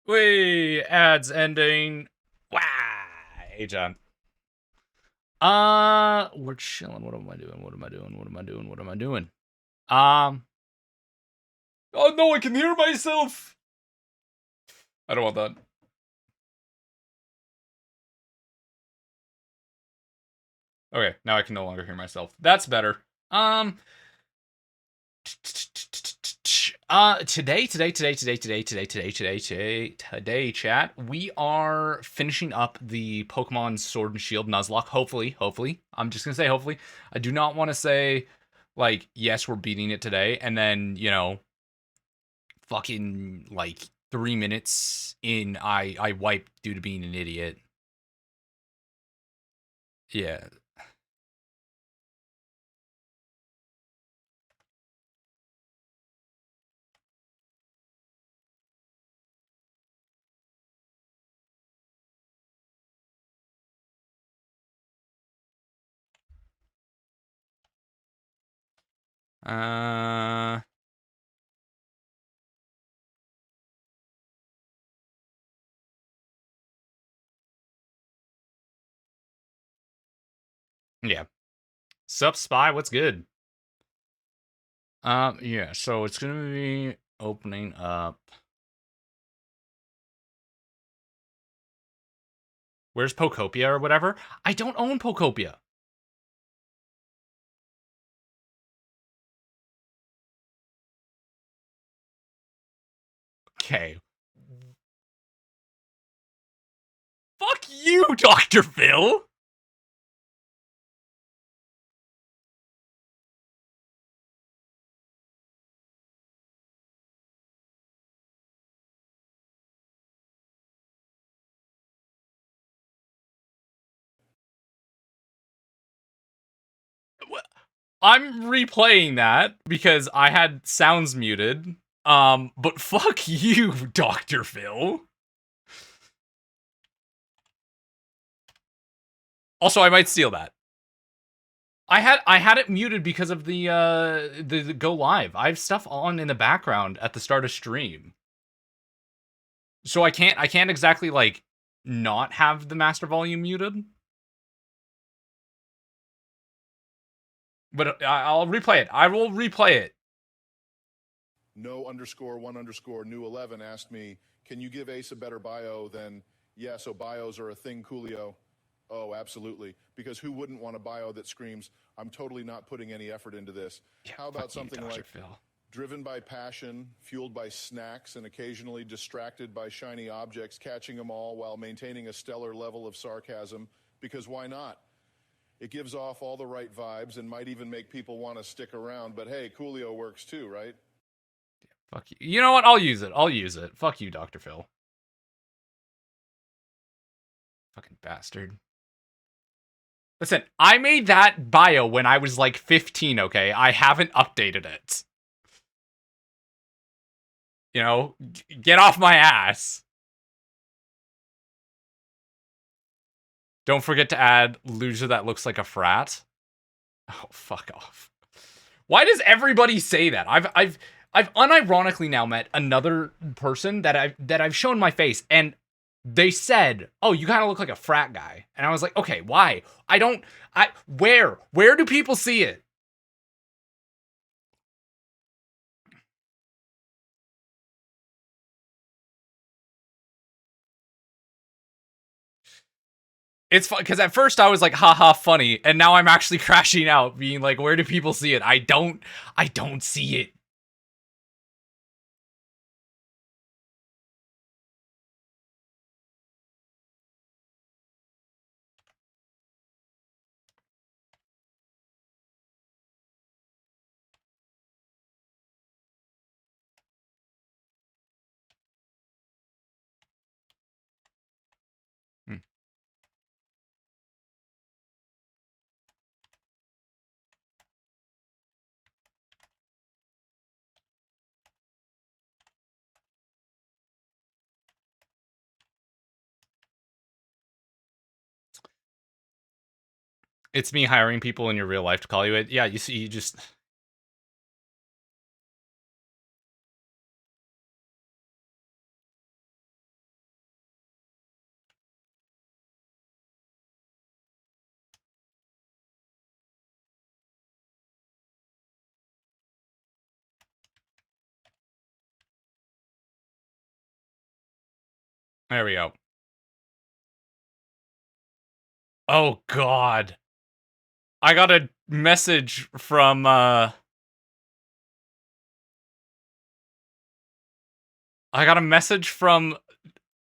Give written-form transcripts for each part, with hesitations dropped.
Wait, ads ending. Wow. Hey, John. We're chilling. What am I doing? What am I doing? What am I doing? What am I doing? Um. Oh no, I can hear myself. I don't want that. Okay, now I can no longer hear myself. That's better. Um. Today, chat, we are finishing up the Pokemon Sword and Shield Nuzlocke. Hopefully. I'm just gonna say hopefully. I do not want to say, like, yes, we're beating it today, and then, fucking, like, 3 minutes in, I wiped due to being an idiot. Yeah. Uh. Yeah. Sup, Spy? What's good? Yeah, so it's gonna be opening up. Where's Pokopia or whatever? I don't own Pokopia. Okay. Fuck you, Dr. Phil! I'm replaying that because I had sounds muted. But fuck you, Dr. Phil. Also, I might steal that. I had it muted because of the go live. I have stuff on in the background at the start of stream. So I can't exactly like not have the master volume muted. But I'll replay it. I will replay it. No_1_new11 asked me, can you give Ace a better bio than, yeah, so bios are a thing, Coolio? Oh, absolutely. Because who wouldn't want a bio that screams, I'm totally not putting any effort into this? Yeah, how about something you, like, Phil. driven by passion, fueled by snacks, and occasionally distracted by shiny objects, catching them all while maintaining a stellar level of sarcasm, because why not? It gives off all the right vibes and might even make people want to stick around, but hey, Coolio works too, right? Fuck you. You know what? I'll use it. Fuck you, Dr. Phil. Fucking bastard. Listen, I made that bio when I was like 15, okay? I haven't updated it. You know, get off my ass. Don't forget to add loser that looks like a frat. Oh, fuck off. Why does everybody say that? I've unironically now met another person that I've shown my face, and they said, "Oh, you kind of look like a frat guy," and I was like, "Okay, why? Where do people see it?" It's fun because at first I was like, haha, funny, and now I'm actually crashing out, being like, where do people see it? I don't see it. Hmm. It's me hiring people in your real life to call you it. Yeah, you see, you just. There we go. Oh, God. I got a message from, I got a message from...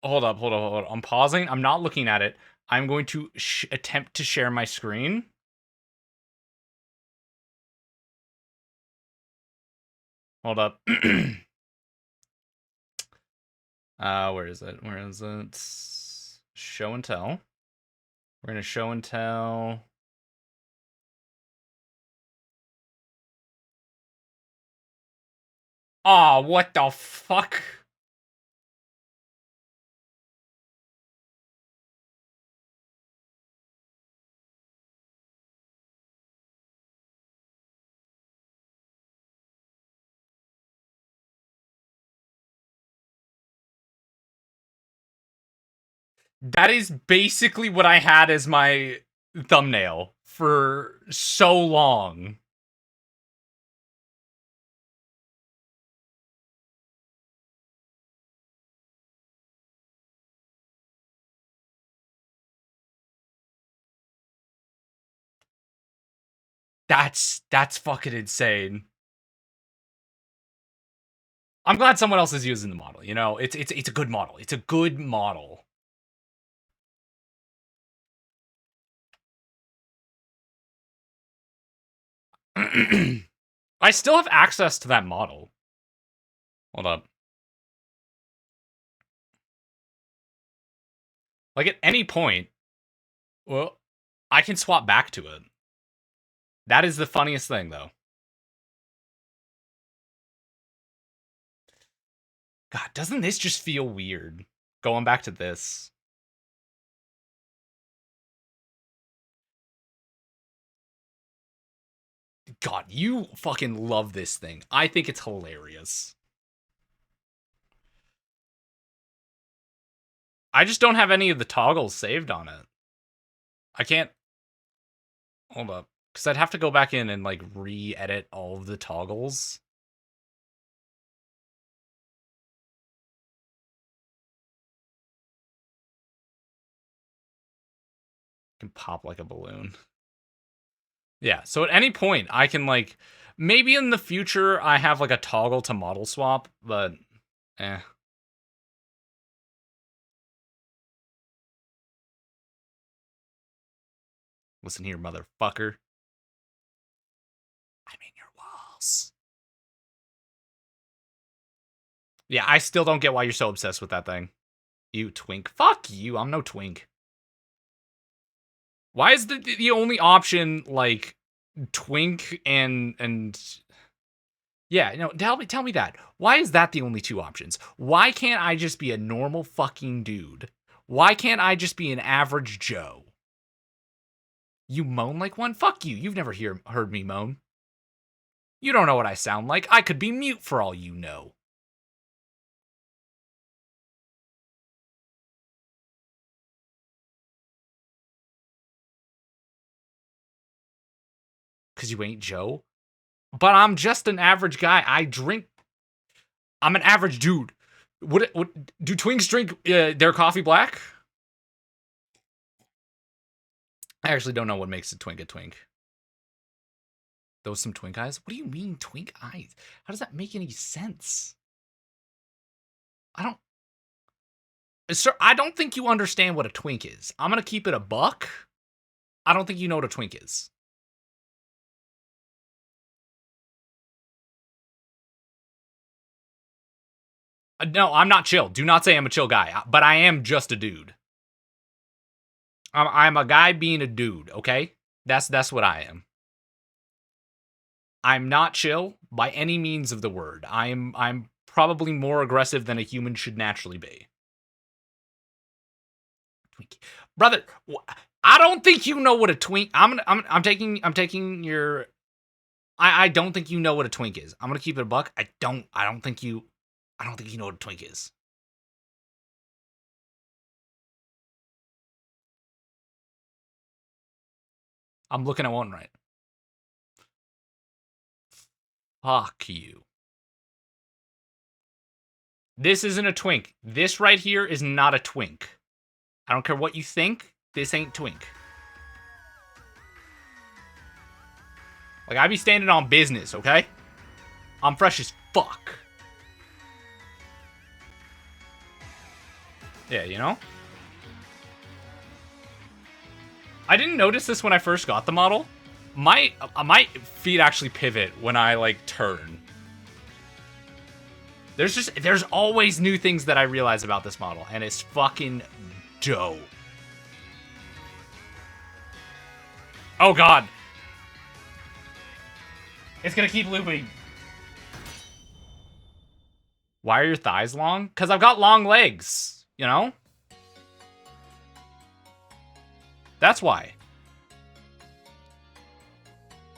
Hold up. I'm pausing. I'm not looking at it. I'm going to attempt to share my screen. Hold up. Where is it? Show and tell. We're gonna show and tell. Aw, what the fuck? That is basically what I had as my thumbnail for so long. That's fucking insane. I'm glad someone else is using the model, you know? It's a good model. It's a good model. I still have access to that model. Hold up. Like, at any point, well, I can swap back to it. That is the funniest thing, though. God, doesn't this just feel weird? Going back to this. God, you fucking love this thing. I think it's hilarious. I just don't have any of the toggles saved on it. I can't... Hold up. Because I'd have to go back in and, like, re-edit all of the toggles. Can pop like a balloon. Yeah, so at any point, I can, like... Maybe in the future, I have, like, a toggle to model swap, but... Eh. Listen here, motherfucker. I'm in your walls. Yeah, I still don't get why you're so obsessed with that thing. You twink. Fuck you, I'm no twink. Why is the only option, like, twink and... Yeah, no, tell me that. Why is that the only two options? Why can't I just be a normal fucking dude? Why can't I just be an average Joe? You moan like one? Fuck you. You've never heard me moan. You don't know what I sound like. I could be mute for all you know. Because you ain't Joe? But I'm just an average guy. I drink... I'm an average dude. What do twinks drink their coffee black? I actually don't know what makes a twink a twink. Those some twink eyes? What do you mean twink eyes? How does that make any sense? Sir, I don't think you understand what a twink is. I'm gonna keep it a buck. I don't think you know what a twink is. No, I'm not chill. Do not say I'm a chill guy, but I am just a dude. I'm a guy being a dude, okay? That's what I am. I'm not chill by any means of the word. I'm probably more aggressive than a human should naturally be. Brother, I don't think you know what a twink... I'm taking your... I don't think you know what a twink is. I'm gonna keep it a buck. I don't think you know what a twink is. I'm looking at one right. Fuck you. This isn't a twink. This right here is not a twink. I don't care what you think. This ain't twink. Like, I be standing on business, okay? I'm fresh as fuck. Yeah, you know? I didn't notice this when I first got the model. My feet actually pivot when I, like, turn. There's always new things that I realize about this model, and it's fucking dope. Oh, God. It's gonna keep looping. Why are your thighs long? Because I've got long legs, you know? That's why.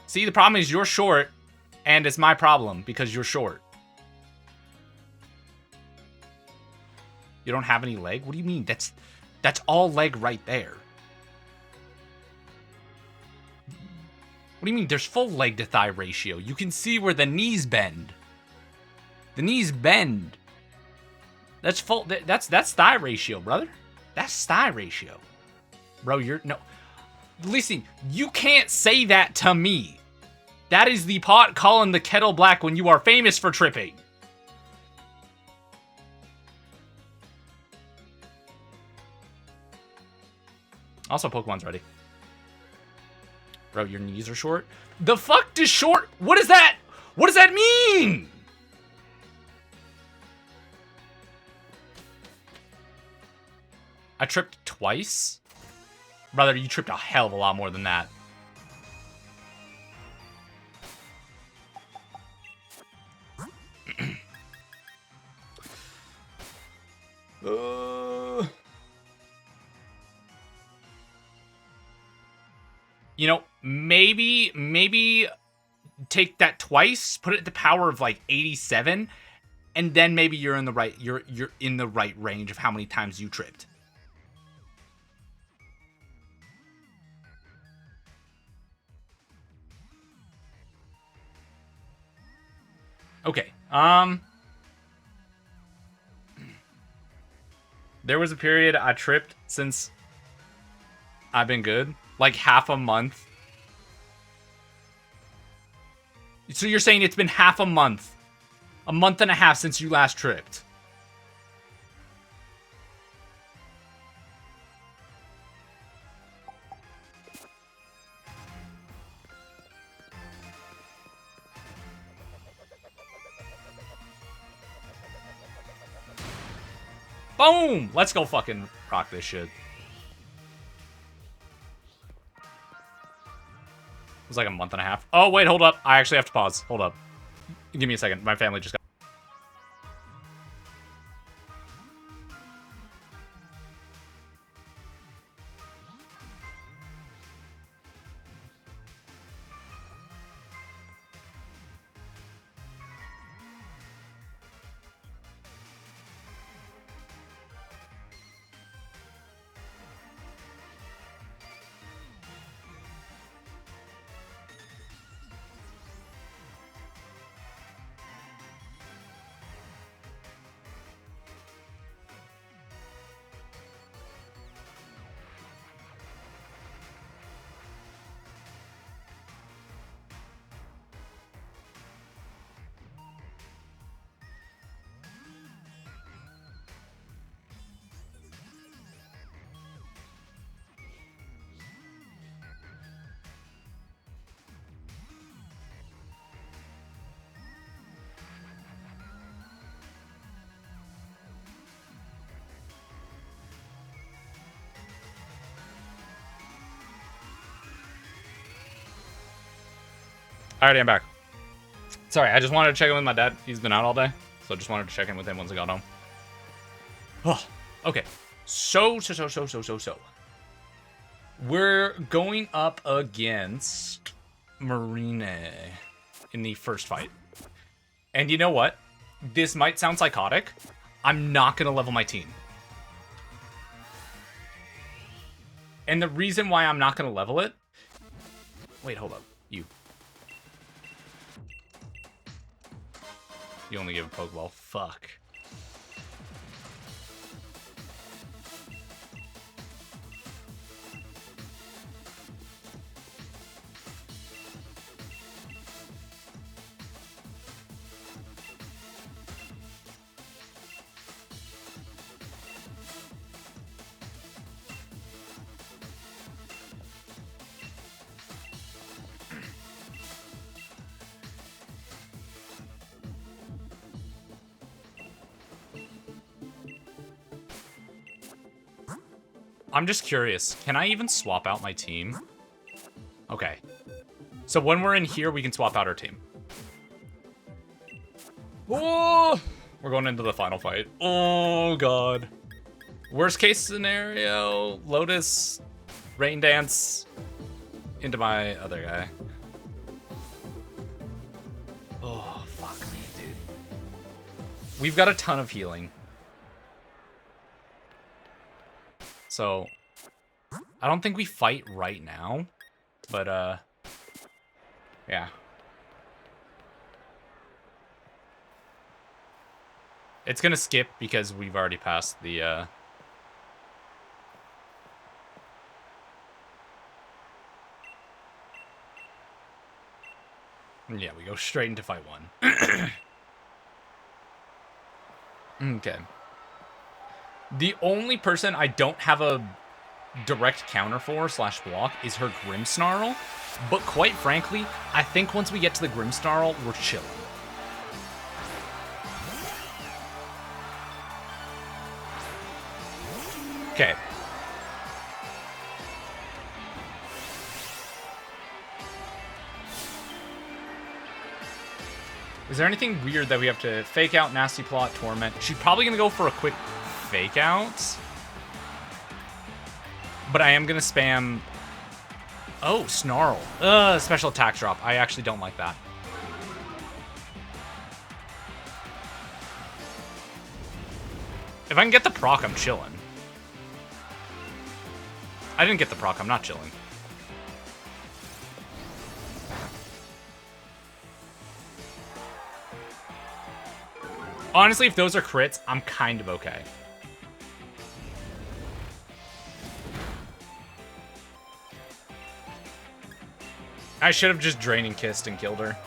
See, the problem is you're short, and it's my problem because you're short. You don't have any leg? What do you mean? That's all leg right there. What do you mean? There's full leg to thigh ratio. You can see where the knees bend. The knees bend. That's full. That's thigh ratio, brother. That's thigh ratio. Bro, no. Listen, you can't say that to me. That is the pot calling the kettle black when you are famous for tripping. Also, Pokemon's ready. Bro, your knees are short? The fuck does short? What is that? What does that mean? I tripped twice? Brother, you tripped a hell of a lot more than that. You know, maybe take that twice, put it at the power of like 87, and then maybe you're in the right you're in the right range of how many times you tripped. Okay. There was a period I tripped since I've been good. Like half a month. So you're saying it's been half a month. A month and a half since you last tripped. Boom! Let's go fucking rock this shit. It was like a month and a half. Oh, wait, hold up. I actually have to pause. Hold up. Give me a second. My family just got... Alrighty, I'm back. Sorry, I just wanted to check in with my dad. He's been out all day, so I just wanted to check in with him once I got home. Oh, okay. So. We're going up against Marine in the first fight. And you know what? This might sound psychotic. I'm not going to level my team. And the reason why I'm not going to level it... Wait, hold up. You only give a Pokeball. Fuck. I'm just curious. Can I even swap out my team? Okay. So when we're in here, we can swap out our team. Oh! We're going into the final fight. Oh, God. Worst case scenario, Lotus, Rain Dance, into my other guy. Oh, fuck me, dude. We've got a ton of healing. So, I don't think we fight right now, but, yeah. It's gonna skip because we've already passed the, yeah, we go straight into fight 1. Okay. The only person I don't have a direct counter for / block is her Grimmsnarl, but quite frankly, I think once we get to the Grimmsnarl, we're chilling. Okay. Is there anything weird that we have to fake out, nasty plot, torment? She's probably gonna go for a quick fake out. But I am gonna spam. Oh, Snarl. Special attack drop. I actually don't like that. If I can get the proc, I'm chilling. I didn't get the proc, I'm not chilling. Honestly, if those are crits, I'm kind of okay. I should have just Drain and Kissed and killed her.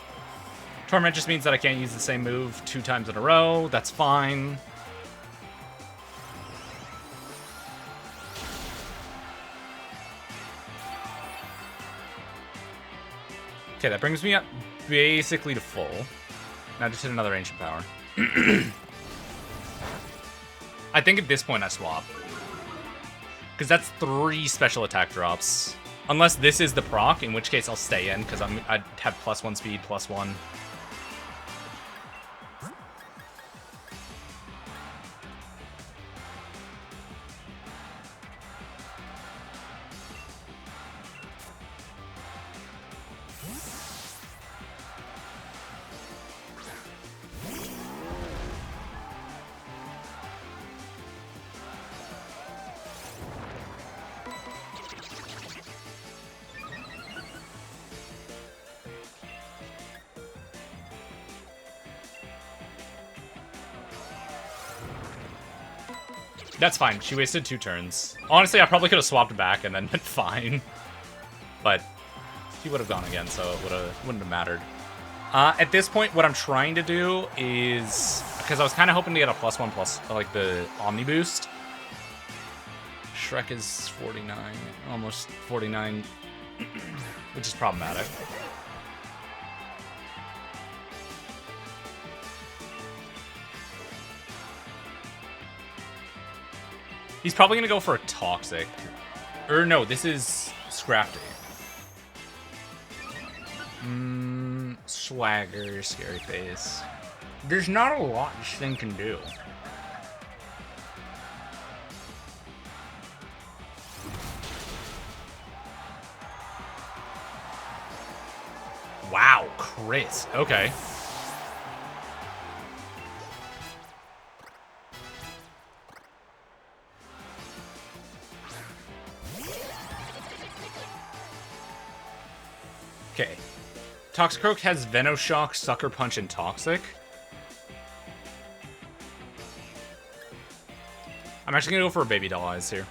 Torment just means that I can't use the same move 2 times in a row. That's fine. Okay, that brings me up basically to full. Now just hit another Ancient Power. I think at this point I swap. Because that's 3 special attack drops. Unless this is the proc, in which case I'll stay in, because I'd have +1 speed, +1. That's fine. She wasted 2 turns. Honestly, I probably could have swapped back and then been fine. But she would have gone again, so it wouldn't have mattered. At this point, what I'm trying to do is... Because I was kind of hoping to get a +1+, like the Omni Boost. Shrek is 49, almost 49, which is problematic. He's probably gonna go for a Toxic. Or no, this is Scrafty. Swagger, Scary Face. There's not a lot this thing can do. Wow, crit. Okay. Okay. Toxicroak has Venoshock, Sucker Punch, and Toxic. I'm actually gonna go for a Baby Doll Eyes here.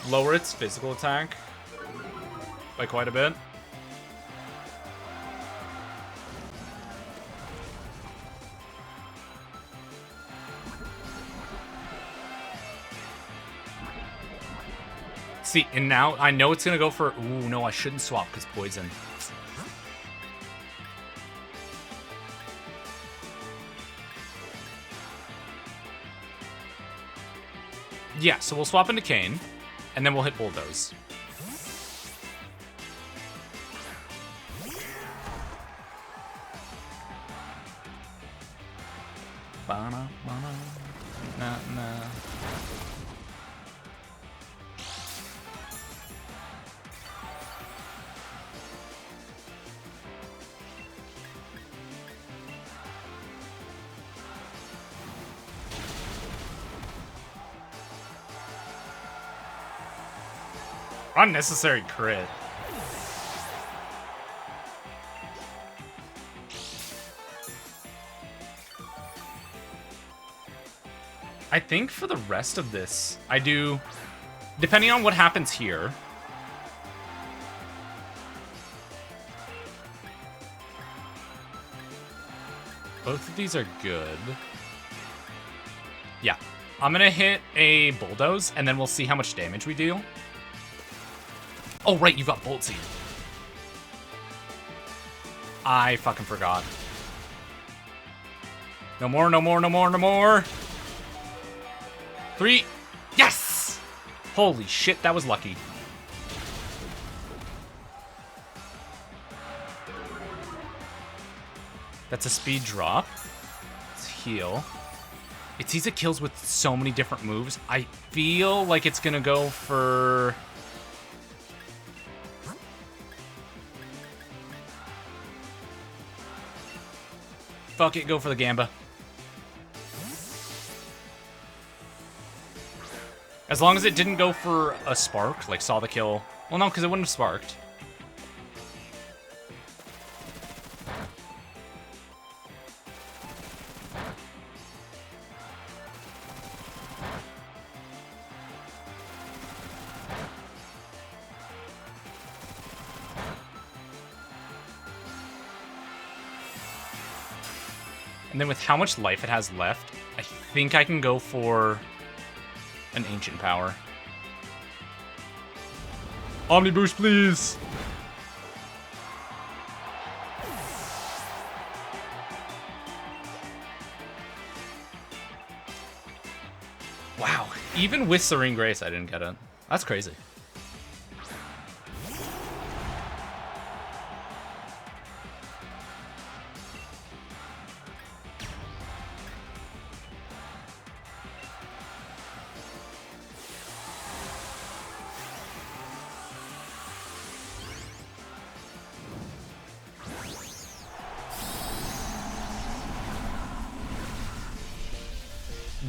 Lower its physical attack by quite a bit. See, and now I know it's gonna go for... Ooh, no, I shouldn't swap because poison. Yeah, so we'll swap into Kane, and then we'll hit Bulldoze. Unnecessary crit. I think for the rest of this, I do, depending on what happens here. Both of these are good. Yeah. I'm gonna hit a Bulldoze, and then we'll see how much damage we deal. Oh, right, you got Bolt Seed. I fucking forgot. No more, no more, no more, no more. 3. Yes! Holy shit, that was lucky. That's a speed drop. Let's heal. It sees it kills with so many different moves. I feel like it's gonna go for... Fuck it, go for the Gamba. As long as it didn't go for a spark, like saw the kill. Well, no, because it wouldn't have sparked. And then with how much life it has left, I think I can go for an Ancient Power. Omni Boost, please! Wow, even with Serene Grace, I didn't get it. That's crazy.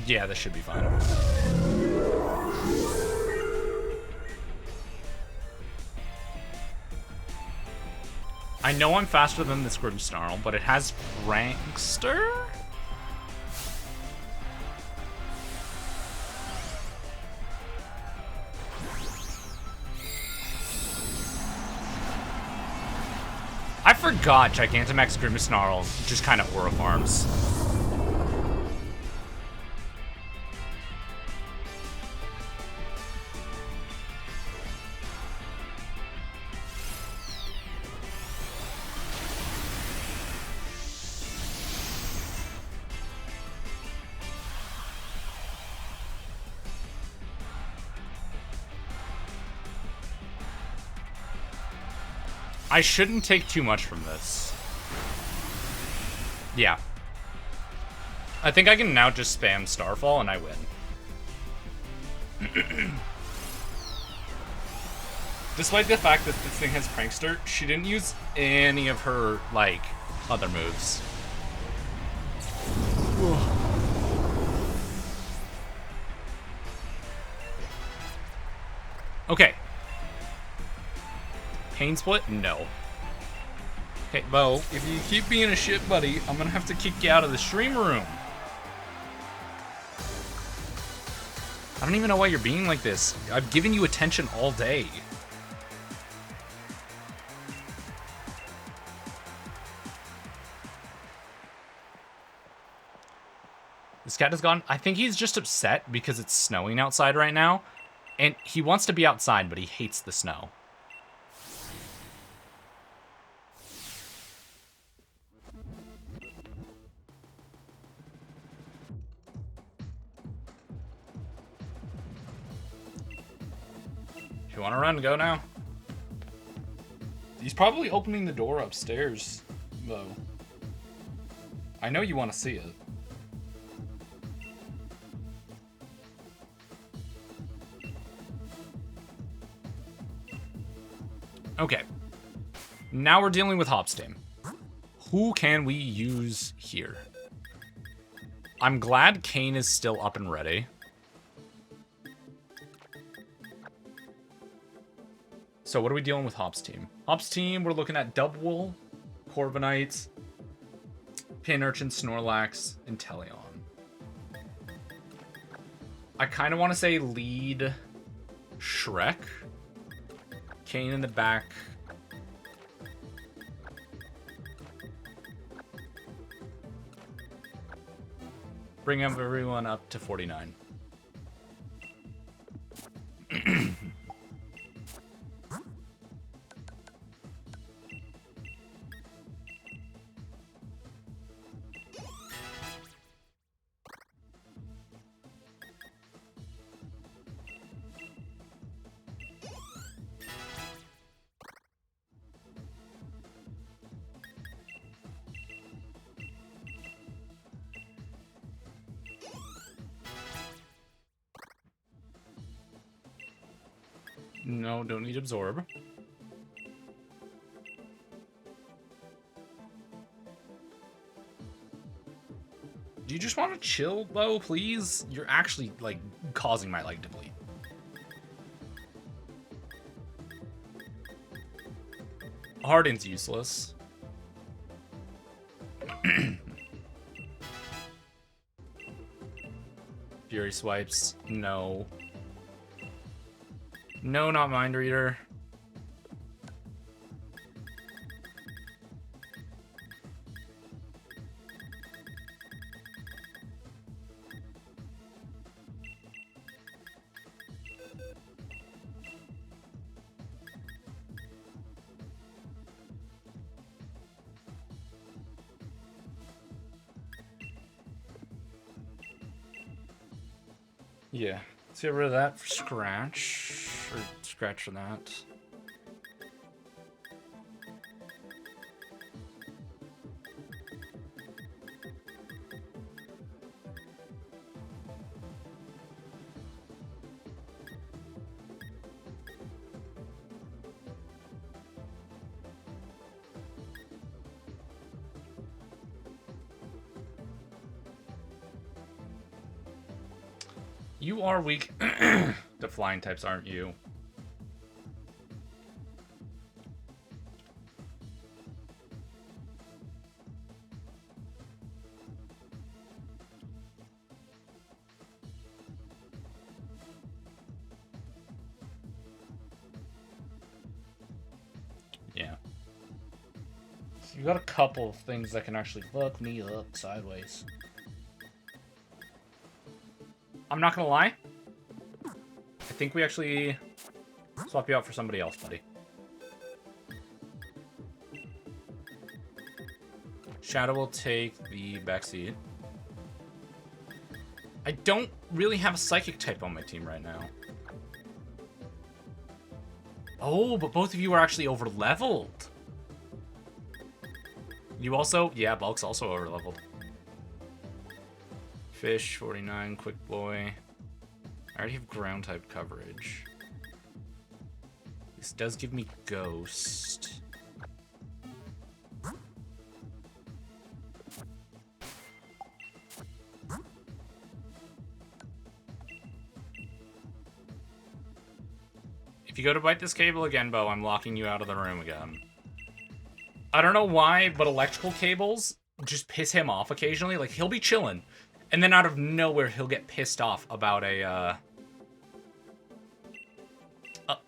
Yeah, this should be fine. I know I'm faster than this Grimmsnarl, but it has Prankster? I forgot Gigantamax Grimmsnarl just kind of aura farms. I shouldn't take too much from this. Yeah. I think I can now just spam Starfall and I win. Despite the fact that this thing has Prankster, she didn't use any of her, like, other moves. Okay. Pain Split? No. Hey, Bo, if you keep being a shit buddy, I'm gonna have to kick you out of the stream room. I don't even know why you're being like this. I've given you attention all day. This cat is gone. I think he's just upset because it's snowing outside right now. And he wants to be outside, but he hates the snow. If you want to run, go now. He's probably opening the door upstairs, though. I know you want to see it. Okay. Now we're dealing with Hop's team. Who can we use here? I'm glad Kane is still up and ready. So what are we dealing with Hop's team? Hop's team, we're looking at Dubwool, Corviknight, Pin Urchin, Snorlax, and Teleon. I kind of want to say lead Shrek. Kane in the back. Bring everyone up to 49. No, don't need absorb. Do you just want to chill, though, please? You're actually, like, causing my leg to bleed. Harden's useless. Fury swipes. No. No, not Mind Reader. Yeah, let's get rid of that for Scratch. Or Scratch for that. You are weak to flying types, aren't you? Yeah. So you got a couple of things that can actually fuck me up sideways. I'm not gonna lie. I think we actually swap you out for somebody else, buddy. Shadow will take the backseat. I don't really have a psychic type on my team right now. Oh, but both of you are actually over-leveled. You also... Yeah, Bulk's also over-leveled. Fish, 49, Quick Boy. I already have ground type coverage. This does give me Ghost. If you go to bite this cable again, Bo, I'm locking you out of the room again. I don't know why, but electrical cables just piss him off occasionally. Like, he'll be chilling. And then out of nowhere, he'll get pissed off about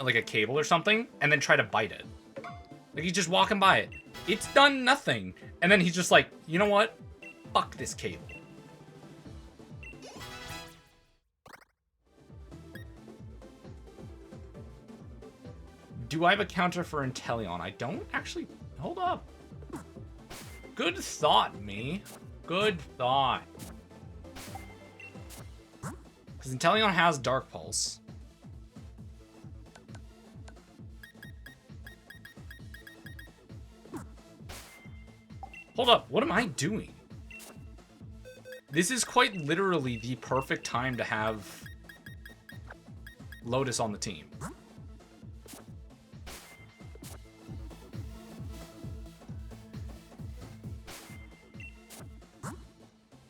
like a cable or something, and then try to bite it. Like, he's just walking by it. It's done nothing. And then he's just like, you know what? Fuck this cable. Do I have a counter for Inteleon? I don't actually... Hold up. Good thought, me. Good thought. Because Inteleon has Dark Pulse. Hold up, what am I doing? This is quite literally the perfect time to have Lotus on the team.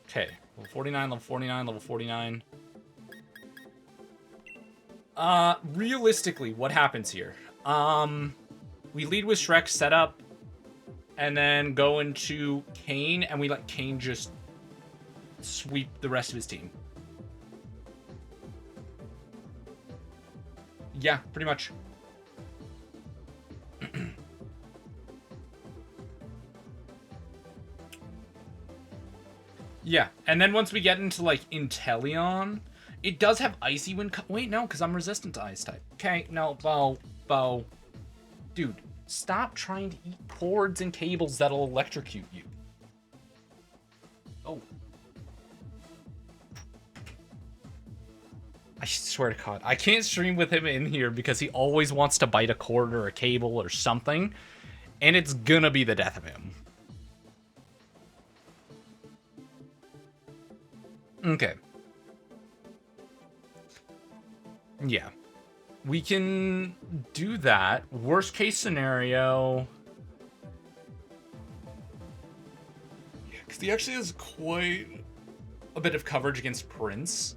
Okay, level 49, level 49, level 49. Realistically, what happens here? We lead with Shrek setup, and then go into Kane, and we let Kane just sweep the rest of his team. Yeah, pretty much. Yeah, and then once we get into, like, Inteleon, it does have Icy when... Wait, no, because I'm resistant to Ice type. Okay, no, Bo. Dude, stop trying to eat cords and cables that'll electrocute you. Oh. I swear to God, I can't stream with him in here because he always wants to bite a cord or a cable or something, and it's gonna be the death of him. Okay. Yeah. We can do that. Worst case scenario... Yeah, because he actually has quite a bit of coverage against Prince.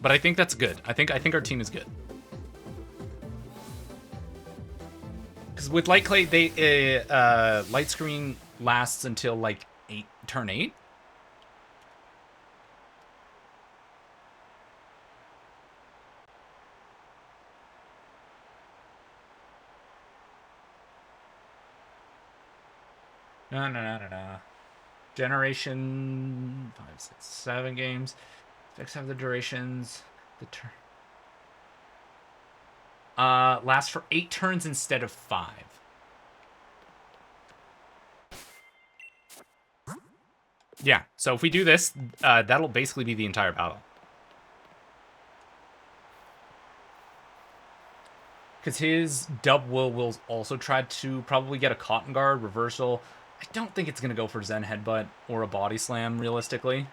But I think that's good. I think our team is good. Because with Light Clay, they Light Screen lasts until like turn 8. No. Generation 5, 6, 7 games. Effects have the durations. The turn lasts for 8 turns instead of 5. Yeah, so if we do this, that'll basically be the entire battle. Because his dub will also try to probably get a Cotton Guard, Reversal. I don't think it's going to go for Zen Headbutt or a Body Slam, realistically.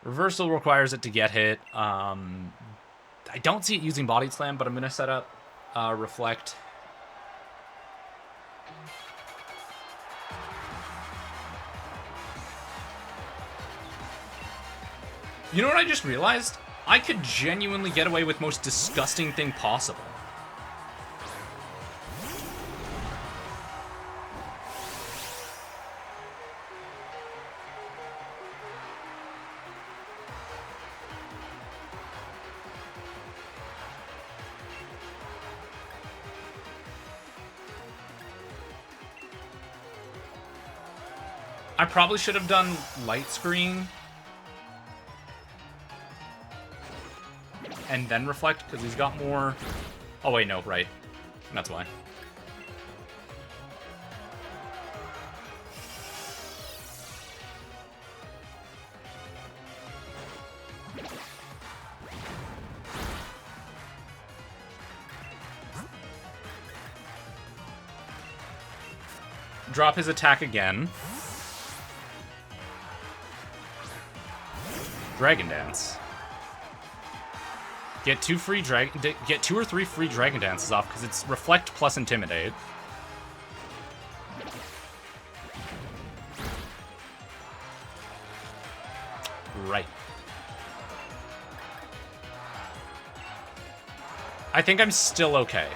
Reversal requires it to get hit. I don't see it using Body Slam, but I'm going to set up Reflect. You know what I just realized? I could genuinely get away with most disgusting thing possible. I probably should have done Light Screen and then Reflect, because he's got more... Oh, wait, no, right. That's why. Drop his attack again. Dragon Dance. Get 2 or 3 free Dragon Dances off because it's Reflect plus Intimidate. Right. I think I'm still okay.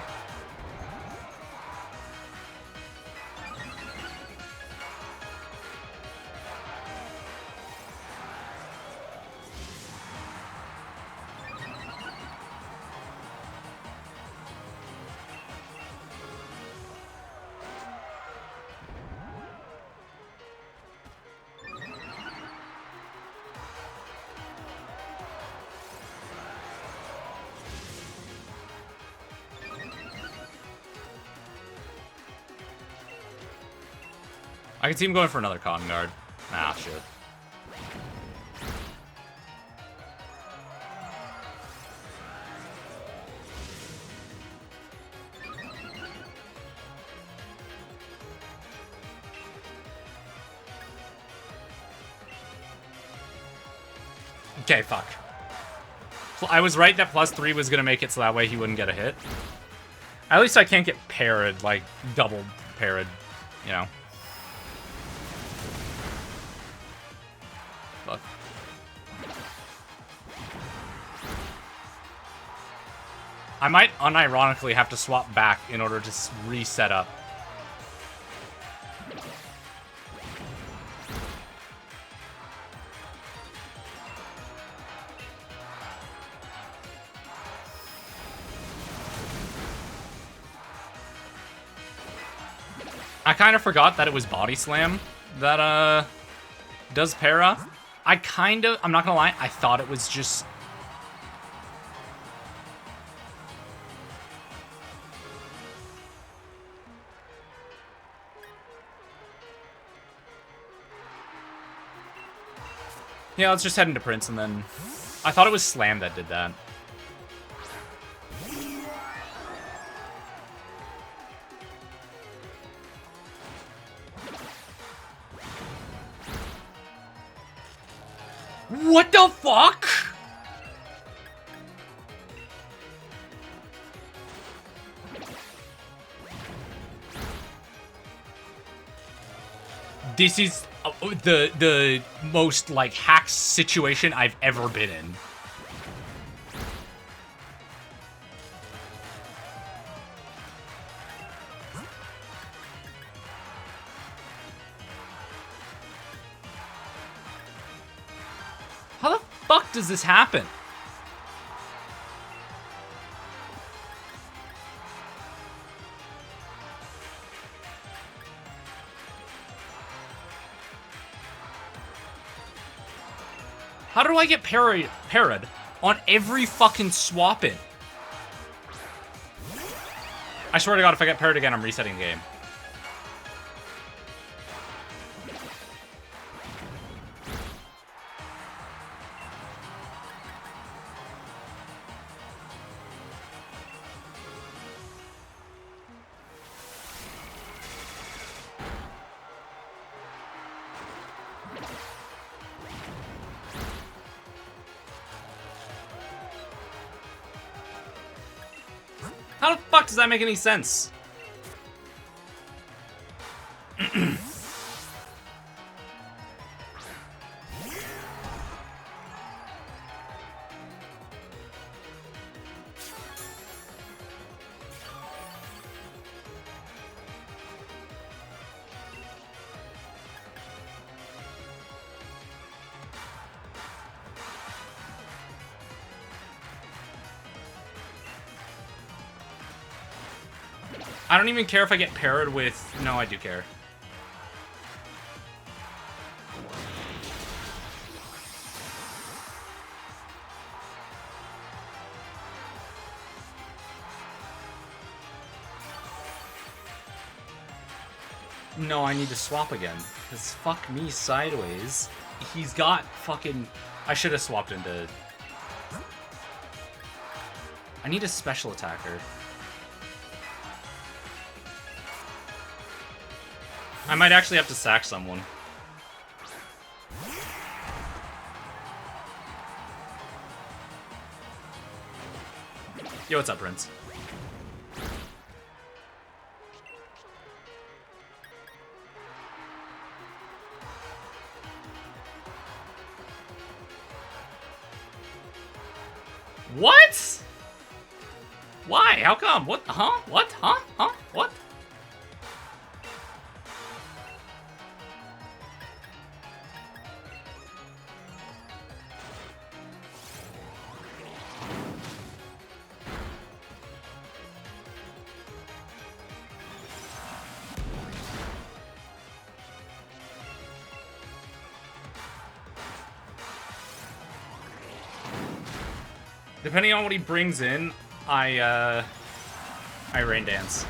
I can see him going for another Cotton Guard. Ah, shit. Okay, fuck. I was right that +3 was gonna make it so that way he wouldn't get a hit. At least I can't get parried, like, double parried, you know? Fuck. I might unironically have to swap back in order to reset up. I kind of forgot that it was Body Slam that, does para. I'm not gonna lie, I thought it was just... Yeah, let's just head into Prince and then... I thought it was Slam that did that. What the fuck? This is the most, like, hack situation I've ever been in. How the fuck does this happen? How do I get parried on every fucking swap in? I swear to God, if I get parried again, I'm resetting the game. How the fuck does that make any sense? I don't even care if I get parried with... No, I do care. No, I need to swap again. Because fuck me sideways. He's got fucking... I should have swapped into... I need a special attacker. I might actually have to sack someone. Yo, what's up, Prince? What? Why? How come? What? Huh? What? Huh? Huh? What? Depending on what he brings in, I rain dance.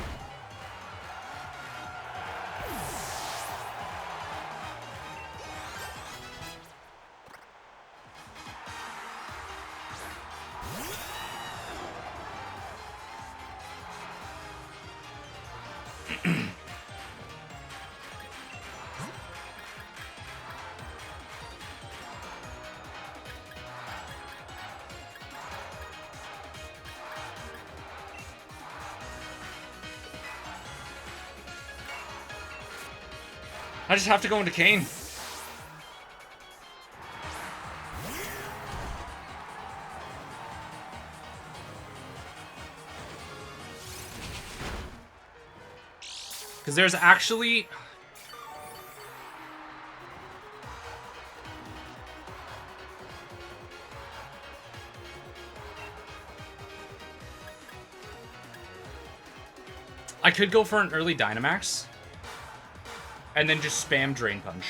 I just have to go into Kane. Because there's actually... I could go for an early Dynamax. And then just spam Drain Punch.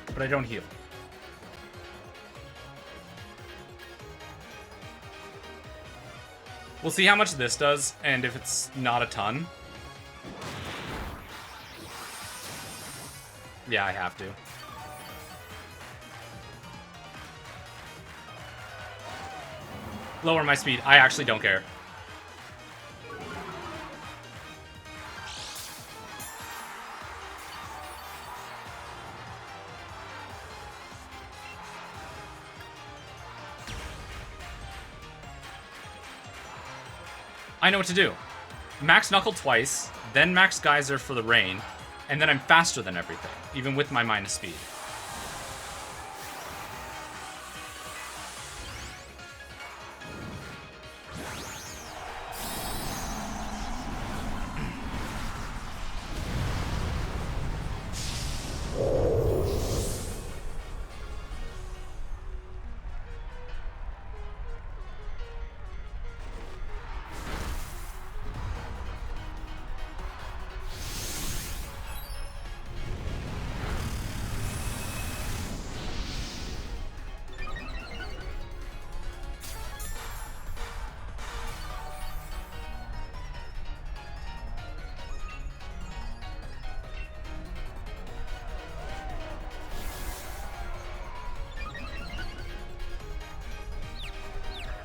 But I don't heal. We'll see how much this does, and if it's not a ton. Yeah, I have to. Lower my speed. I actually don't care. I know what to do. Max Knuckle twice, then Max Geyser for the rain, and then I'm faster than everything, even with my minus speed.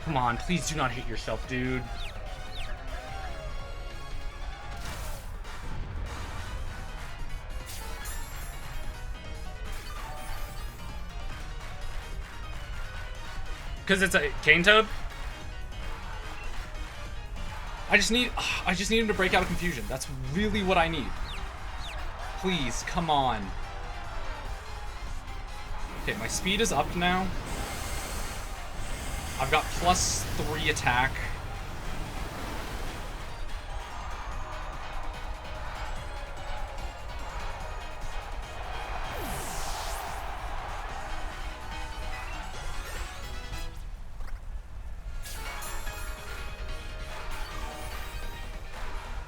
Come on, please do not hit yourself, dude. Because it's a Cane Toad? I just need him to break out of confusion. That's really what I need. Please, come on. Okay, my speed is up now. I've got +3 attack.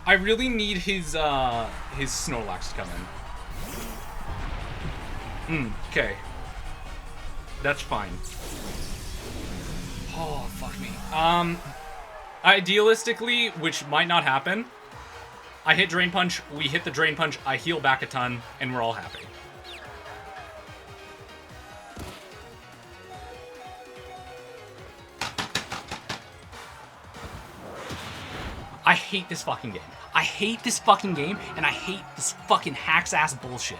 I really need his Snorlax to come in. Okay. That's fine. Oh, fuck me. Idealistically, which might not happen, I hit Drain Punch, we hit the Drain Punch, I heal back a ton, and we're all happy. I hate this fucking game. I hate this fucking game, and I hate this fucking hacks-ass bullshit.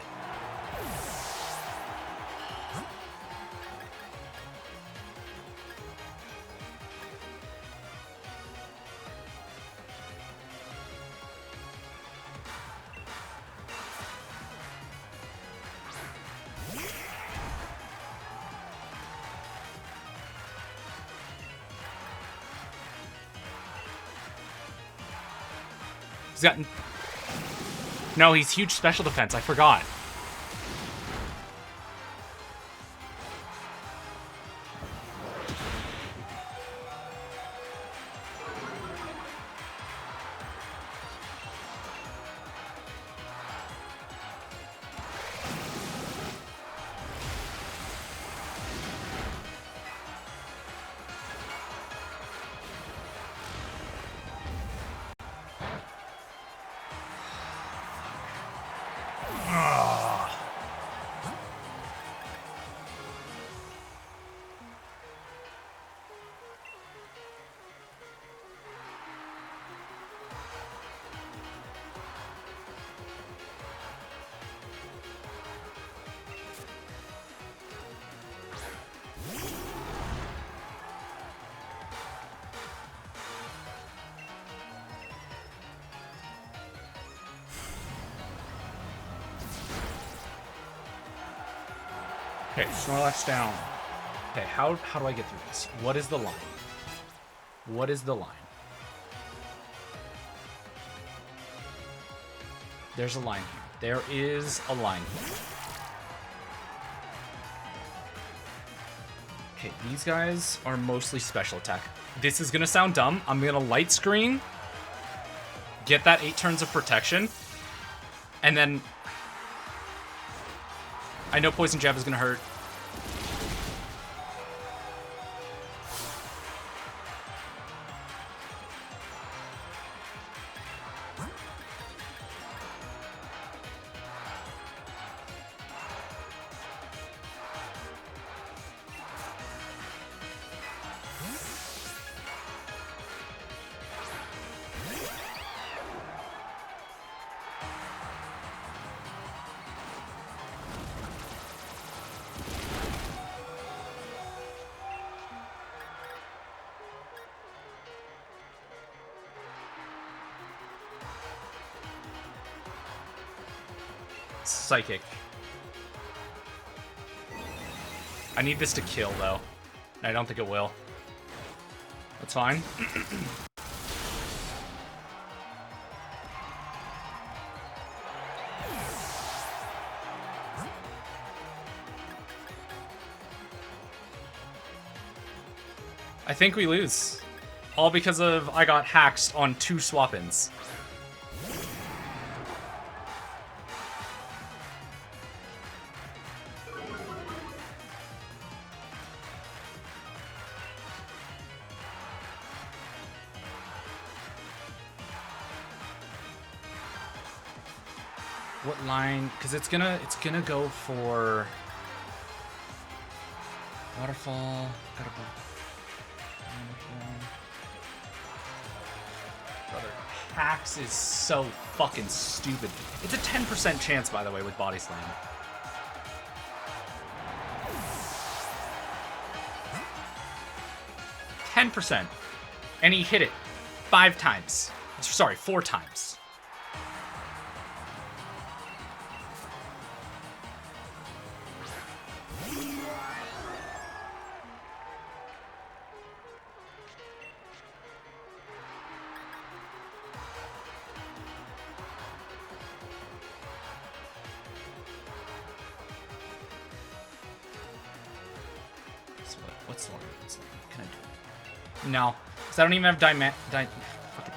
He's got... No, he's huge special defense. I forgot. Okay, Snorlax down. Okay, how do I get through this? What is the line? What is the line? There's a line here. There is a line here. Okay, these guys are mostly special attack. This is gonna sound dumb. I'm gonna light screen, get that 8 turns of protection, and then I know Poison Jab is gonna hurt. Psychic. I need this to kill, though. I don't think it will. That's fine. I think we lose. All because of I got hacked on 2 swap-ins. What line? Because it's gonna go for waterfall. Gotta go. Brother, hacks is so fucking stupid. It's a 10% chance, by the way, with body slam. %, and he hit it 5 times. Sorry, 4 times. What's the line? What can I do? No, because I don't even have fucking.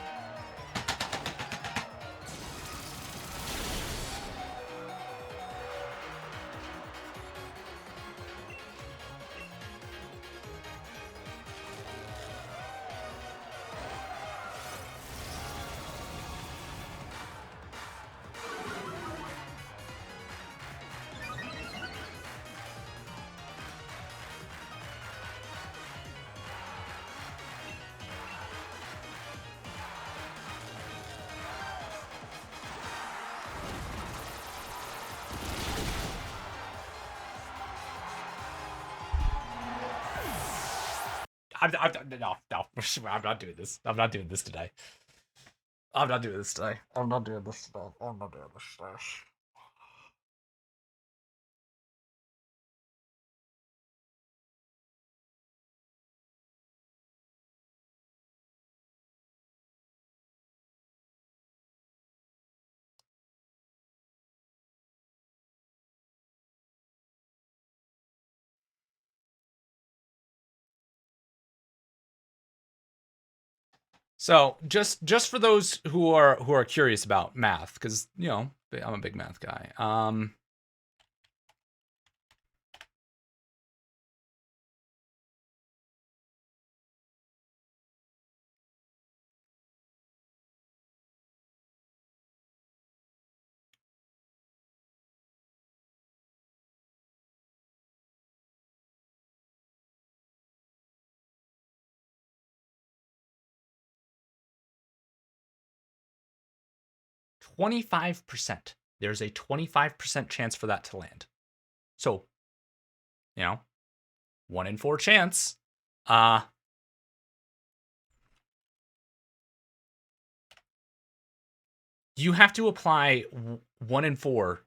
No, I'm not doing this. I'm not doing this today. I'm not doing this today. I'm not doing this today. I'm not doing this today. So just for those who are curious about math, because you know I'm a big math guy. 25%. There's a 25% chance for that to land. So, you know, 1 in 4 chance. You have to apply 1 in 4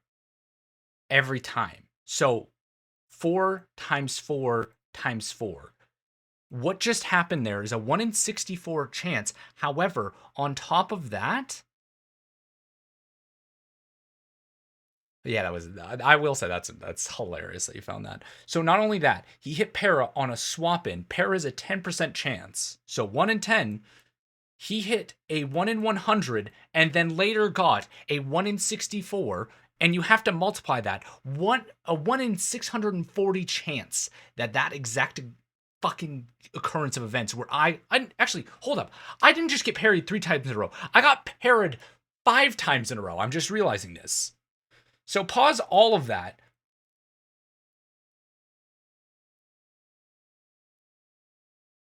every time. So 4 times 4 times 4. What just happened there is a 1 in 64 chance. However, on top of that, yeah, that was. I will say that's hilarious that you found that. So not only that, he hit Para on a swap in. Para is a 10% chance. So 1 in 10. He hit a 1 in 100 and then later got a 1 in 64. And you have to multiply that. A 1 in 640 chance that exact fucking occurrence of events where I actually, hold up. I didn't just get parried 3 times in a row. I got parried 5 times in a row. I'm just realizing this. So pause all of that.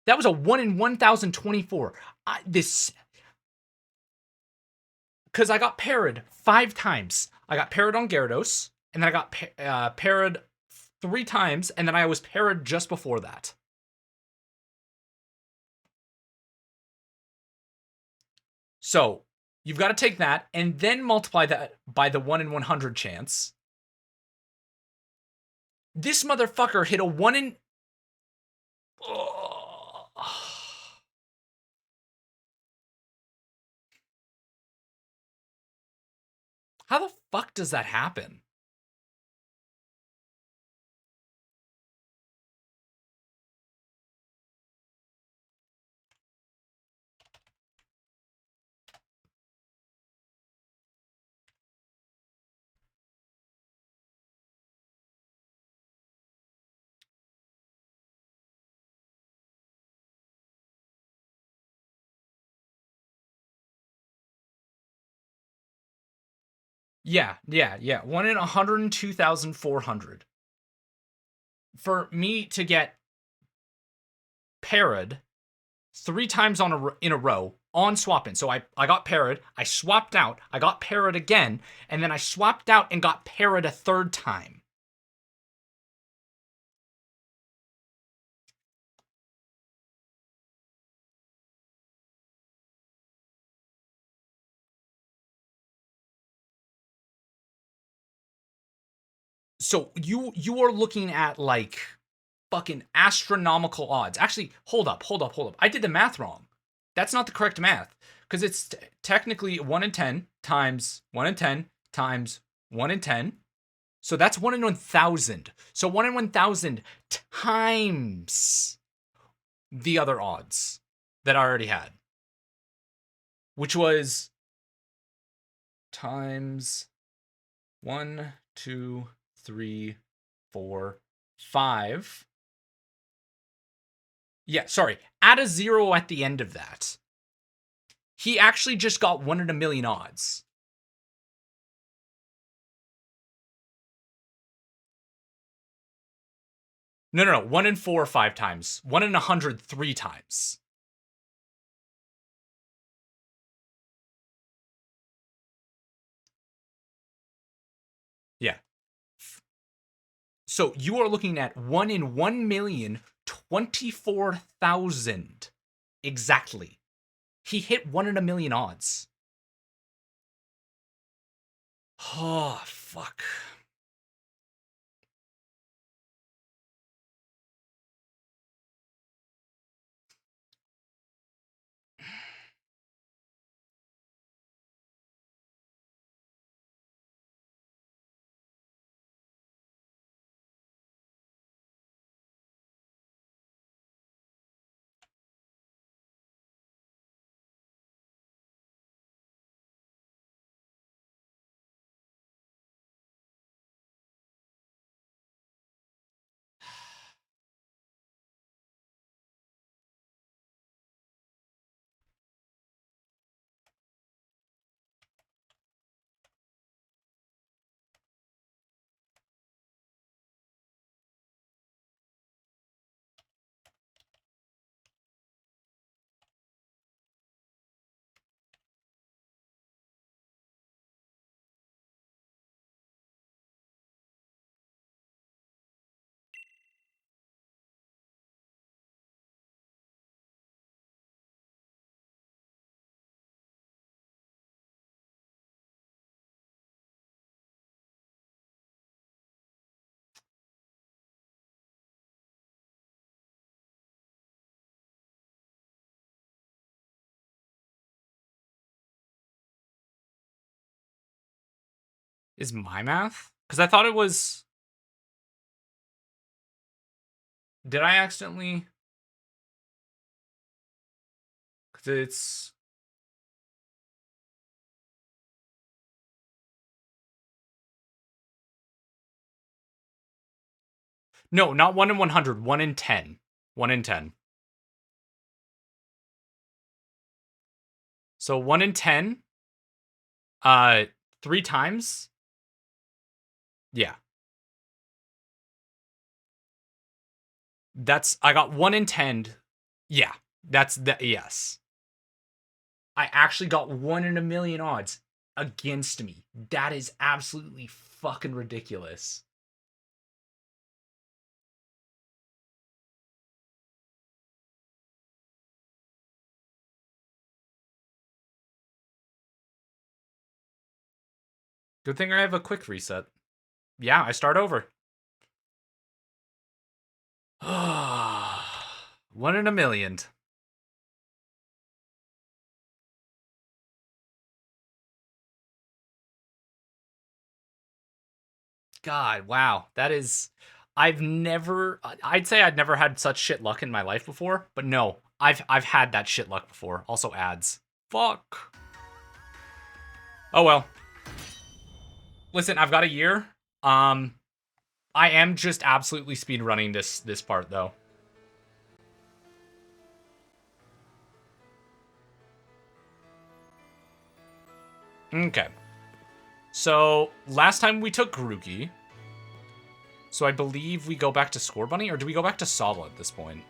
That was a 1 in 1,024. Because I got parried 5 times. I got parried on Gyarados, and then I got parried 3 times, and then I was parried just before that. So you've got to take that and then multiply that by the 1 in 100 chance. This motherfucker hit a 1 in... Oh. How the fuck does that happen? Yeah. 1 in 102,400. For me to get parried 3 times in a row on swapping. So I got parried, I swapped out, I got parried again, and then I swapped out and got parried a 3rd time. So you are looking at like fucking astronomical odds. Actually, hold up. I did the math wrong. That's not the correct math because it's technically 1 in 10 times 1 in 10 times 1 in 10. So that's 1 in 1,000. So 1 in 1,000 times the other odds that I already had, which was times 1, 2, 3, 4, 5. Yeah, sorry. Add a 0 at the end of that. He actually just got 1 in a million odds. No. 1 in 4 5 times. 1 in 100 3 times. Yeah. So you are looking at 1 in 1,024,000 exactly. He hit 1 in a million odds. Oh, fuck. Is my math? Because I thought it was... Did I accidentally... Because it's... No, not 1 in 100. 1 in 10. 1 in 10. So 1 in 10. 3 times. Yeah. I got 1 in 10. Yeah. That's the, yes. I actually got 1 in a million odds against me. That is absolutely fucking ridiculous. Good thing I have a quick reset. Yeah, I start over. 1 in a million. God, wow. That is... I'd say I'd never had such shit luck in my life before, but no. I've had that shit luck before. Also ads. Fuck. Oh well. Listen, I've got a year. I am just absolutely speed running this part though. Okay. So, last time we took Grookey. So I believe we go back to Score Bunny, or do we go back to Sala at this point?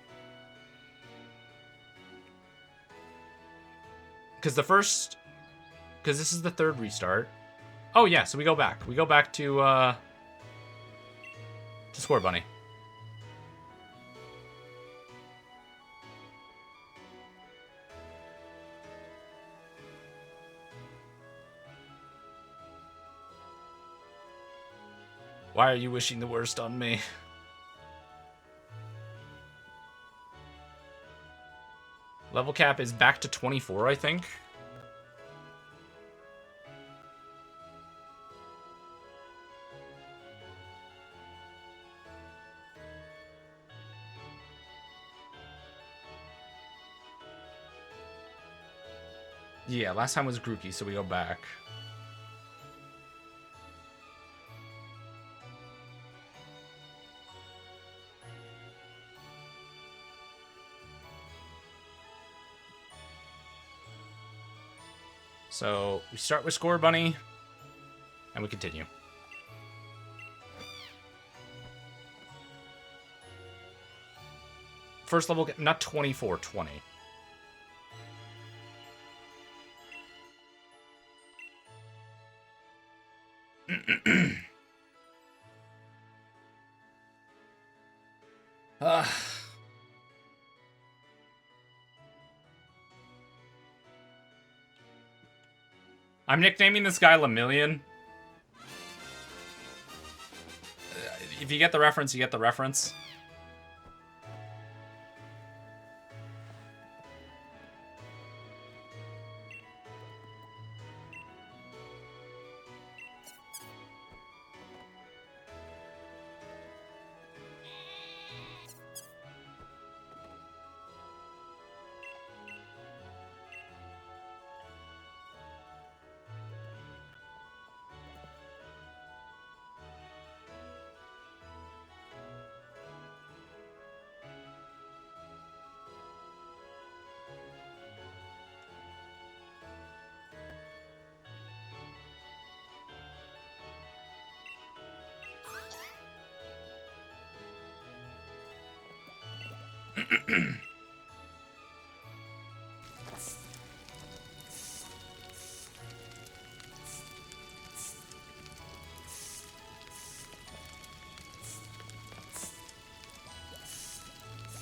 Because this is the third restart. Oh yeah, so we go back. We go back to Score Bunny. Why are you wishing the worst on me? Level cap is back to 24, I think. Yeah, last time was Grookey, so we go back. So we start with Score Bunny, and we continue. First level, not 24, 20. I'm nicknaming this guy Lemillion. If you get the reference, you get the reference.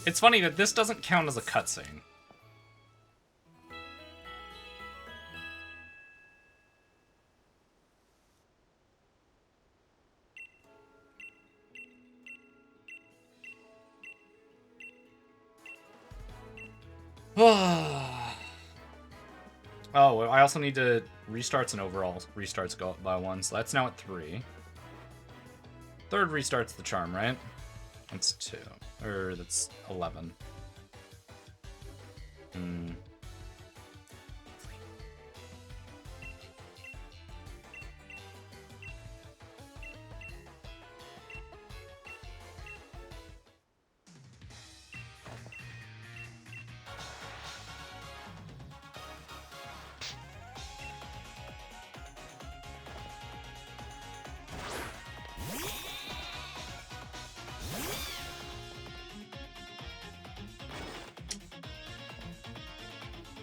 It's funny that this doesn't count as a cutscene. Oh, I also need to restarts and overall restarts go up by 1, so that's now at 3. Third restart's the charm, right? That's 2. Or that's 11.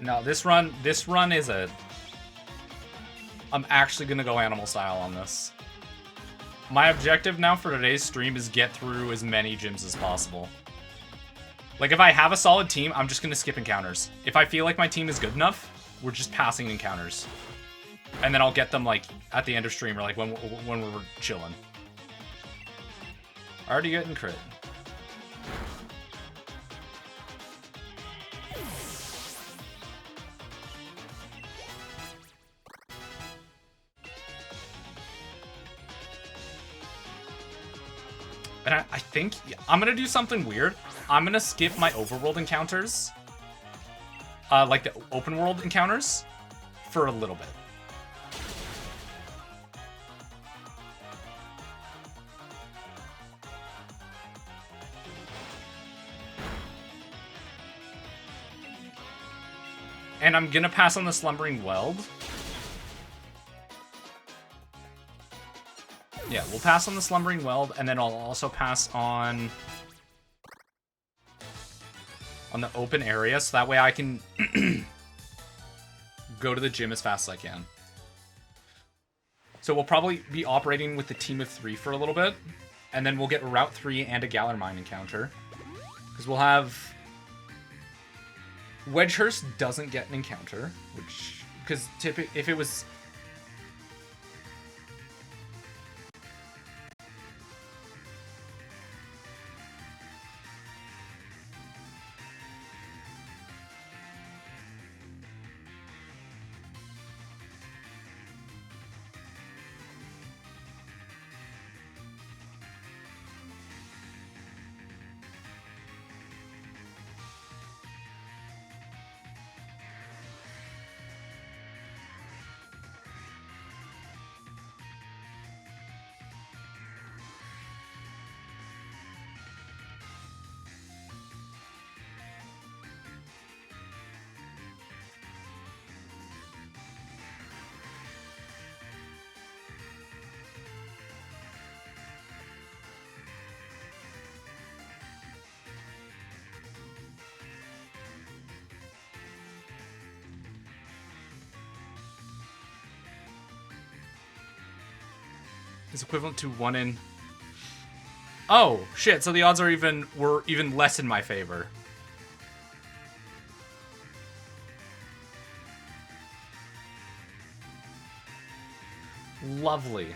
No, this run is a... I'm actually gonna go animal style on this. My objective now for today's stream is get through as many gyms as possible. Like, if I have a solid team, I'm just gonna skip encounters. If I feel like my team is good enough, we're just passing encounters. And then I'll get them, like, at the end of stream, or, like, when we're chilling. Already getting crit. And I think I'm gonna do something weird. I'm gonna skip my overworld encounters, like the open world encounters, for a little bit. And I'm gonna pass on the Slumbering Weld. Yeah, we'll pass on the Slumbering Weld, and then I'll also pass on the open area, so that way I can go to the gym as fast as I can. So we'll probably be operating with the team of 3 for a little bit, and then we'll get Route 3 and a Galar Mine encounter. Because we'll have... Wedgehurst doesn't get an encounter, which... Because if it was... is equivalent to 1 in... Oh, shit, so the odds were even less in my favor. Lovely.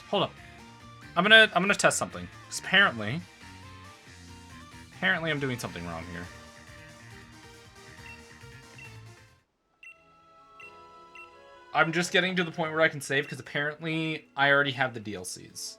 Hold up. I'm gonna test something. 'Cause apparently I'm doing something wrong here. I'm just getting to the point where I can save because apparently I already have the DLCs.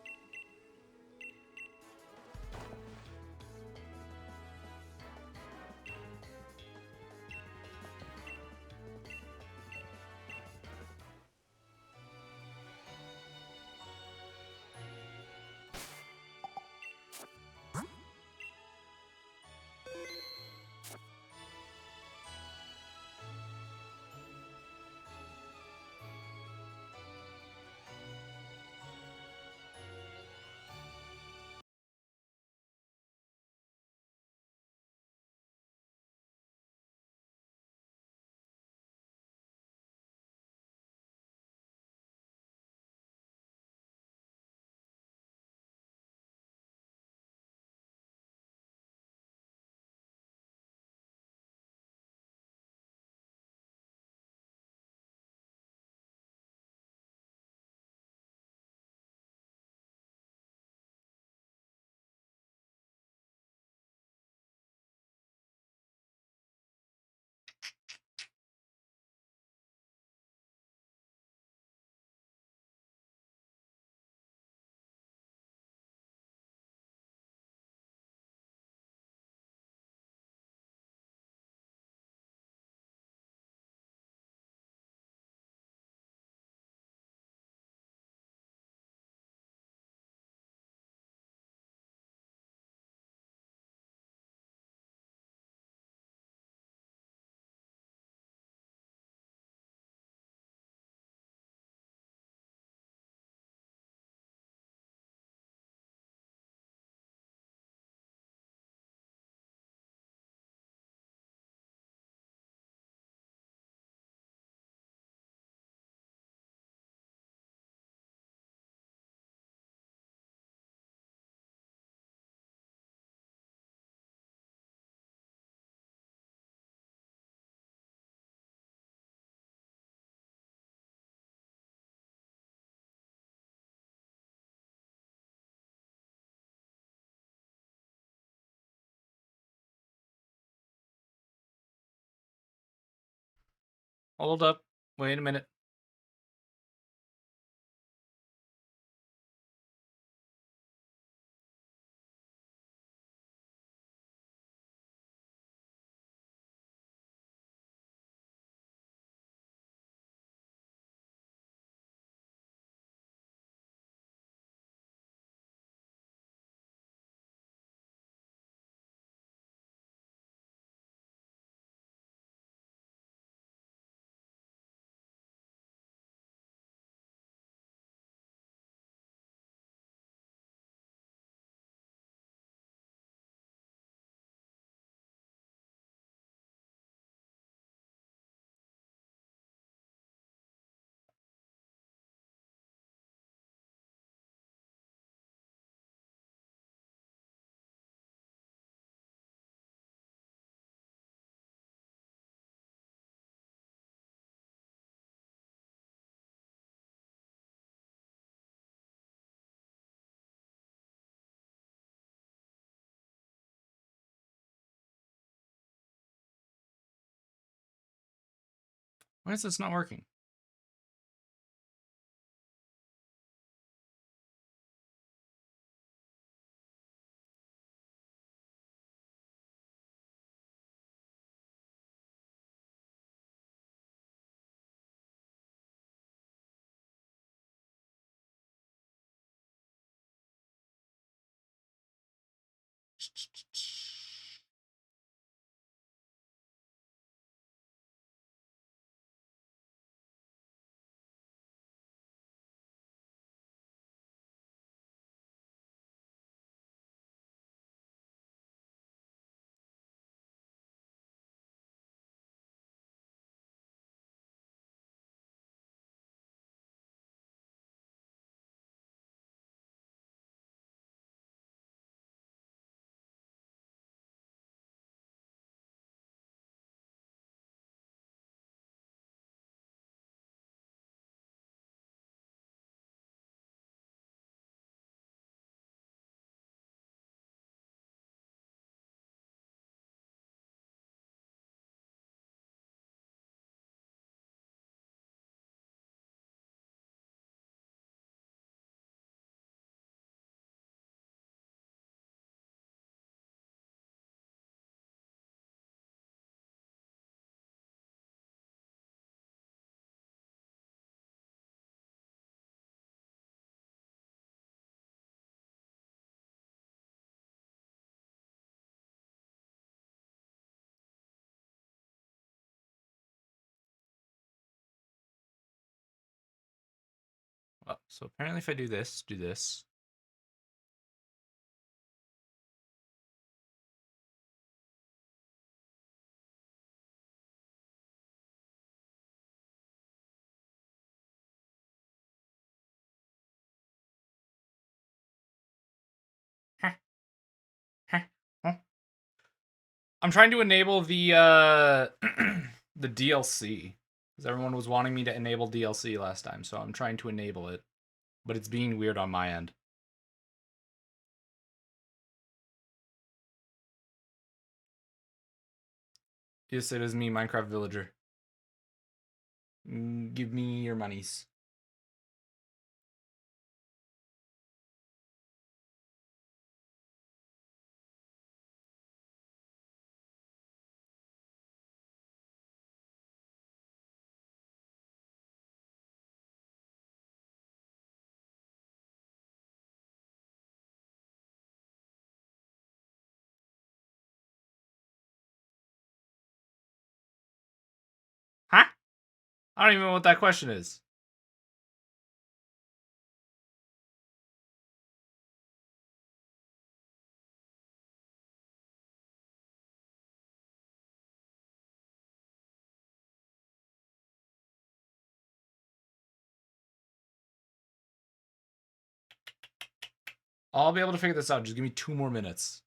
Hold up. Wait a minute. Why is this not working? Well, so apparently if I do this, I'm trying to enable the the DLC because everyone was wanting me to enable DLC last time, so I'm trying to enable it, but it's being weird on my end. Yes, it is me, Minecraft Villager. Give me your monies. Huh? I don't even know what that question is. I'll be able to figure this out. Just give me 2 more minutes.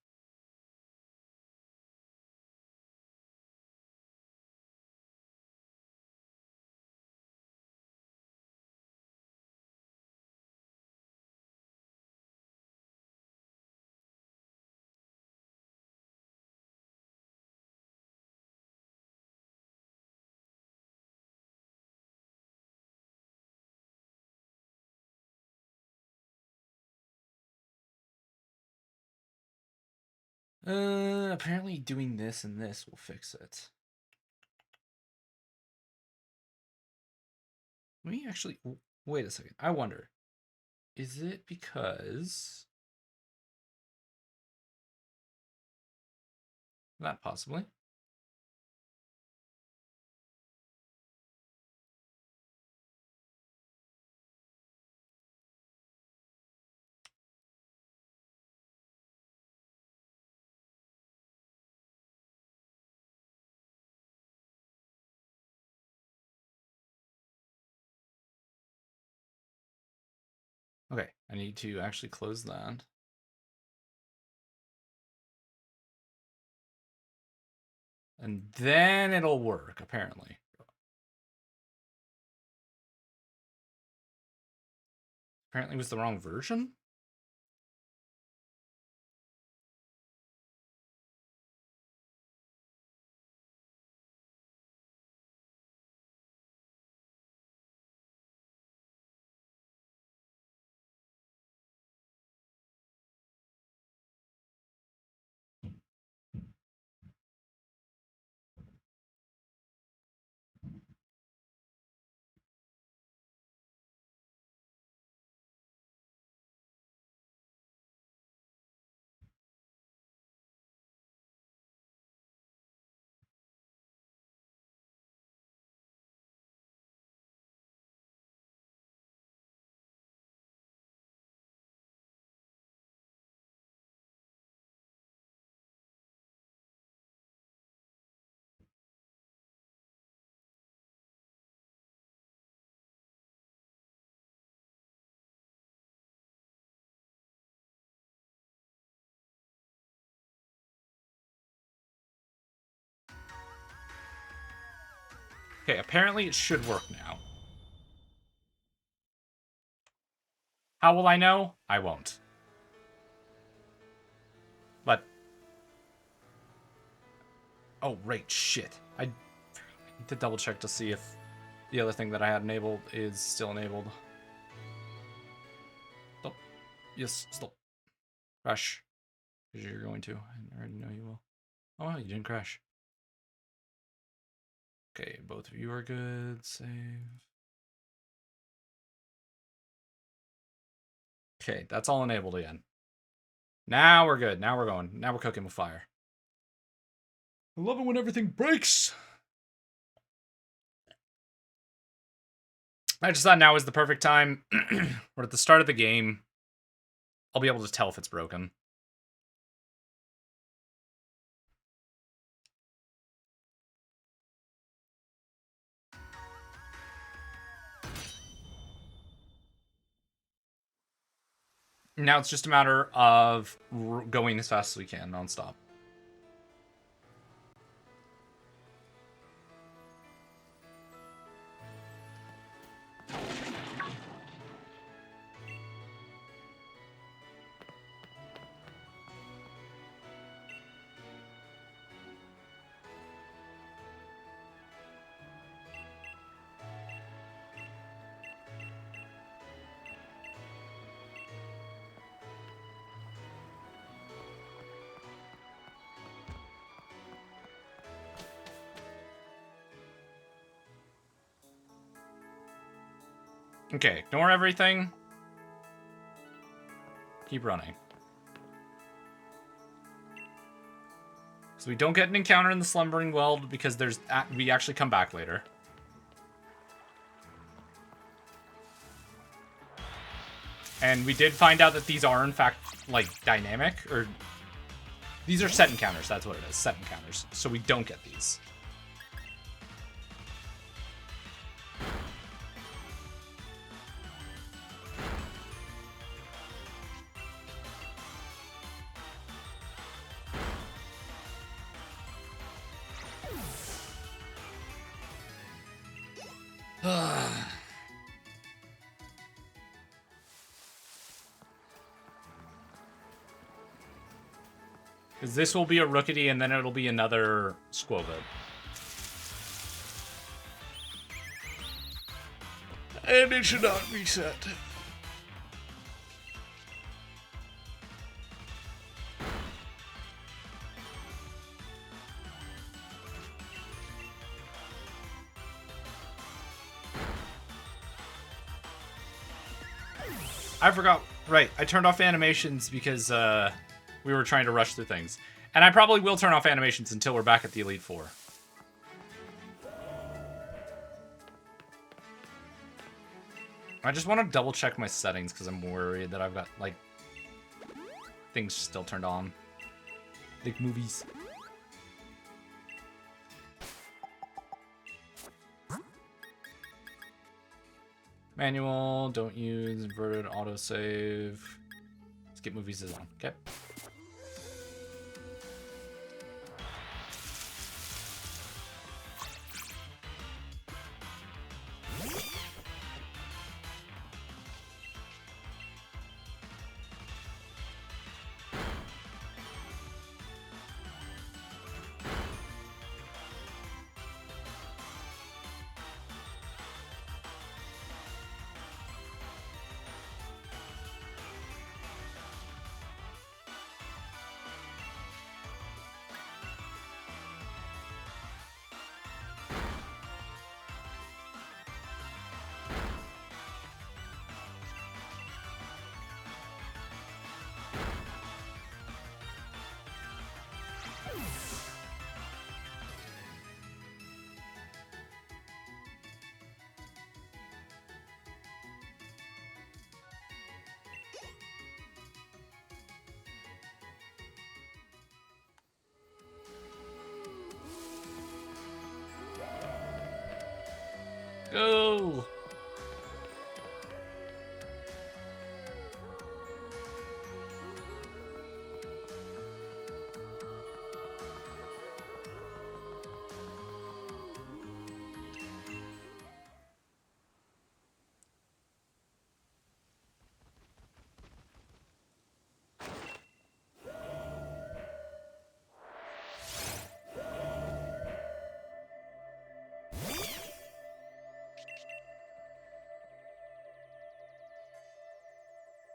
Apparently doing this and this will fix it. Let me actually... Wait a second. I wonder. Is it because... That possibly. Okay, I need to actually close that. And then it'll work, apparently. Apparently it was the wrong version? Okay, apparently it should work now. How will I know? I won't. But... Oh, right, shit. I need to double check to see if the other thing that I had enabled is still enabled. Stop. Yes, stop. Crash. Because you're going to. I already know you will. Oh, well, you didn't crash. Okay, both of you are good. Save. Okay, that's all enabled again. Now we're good. Now we're going. Now we're cooking with fire. I love it when everything breaks. I just thought now is the perfect time. We're at the start of the game. I'll be able to tell if it's broken. Now it's just a matter of going as fast as we can, nonstop. Okay, ignore everything. Keep running. So we don't get an encounter in the Slumbering Weld because we actually come back later. And we did find out that these are, in fact, like, dynamic, or... These are set encounters, that's what it is, set encounters. So we don't get these. Because this will be a Rookity, and then it'll be another Squovit. And it should not reset. I forgot. Right, I turned off animations because we were trying to rush through things. And I probably will turn off animations until we're back at the Elite Four. I just want to double check my settings because I'm worried that I've got, like, things still turned on. Like movies. Manual, don't use inverted autosave. Skip movies is on. Okay. Go!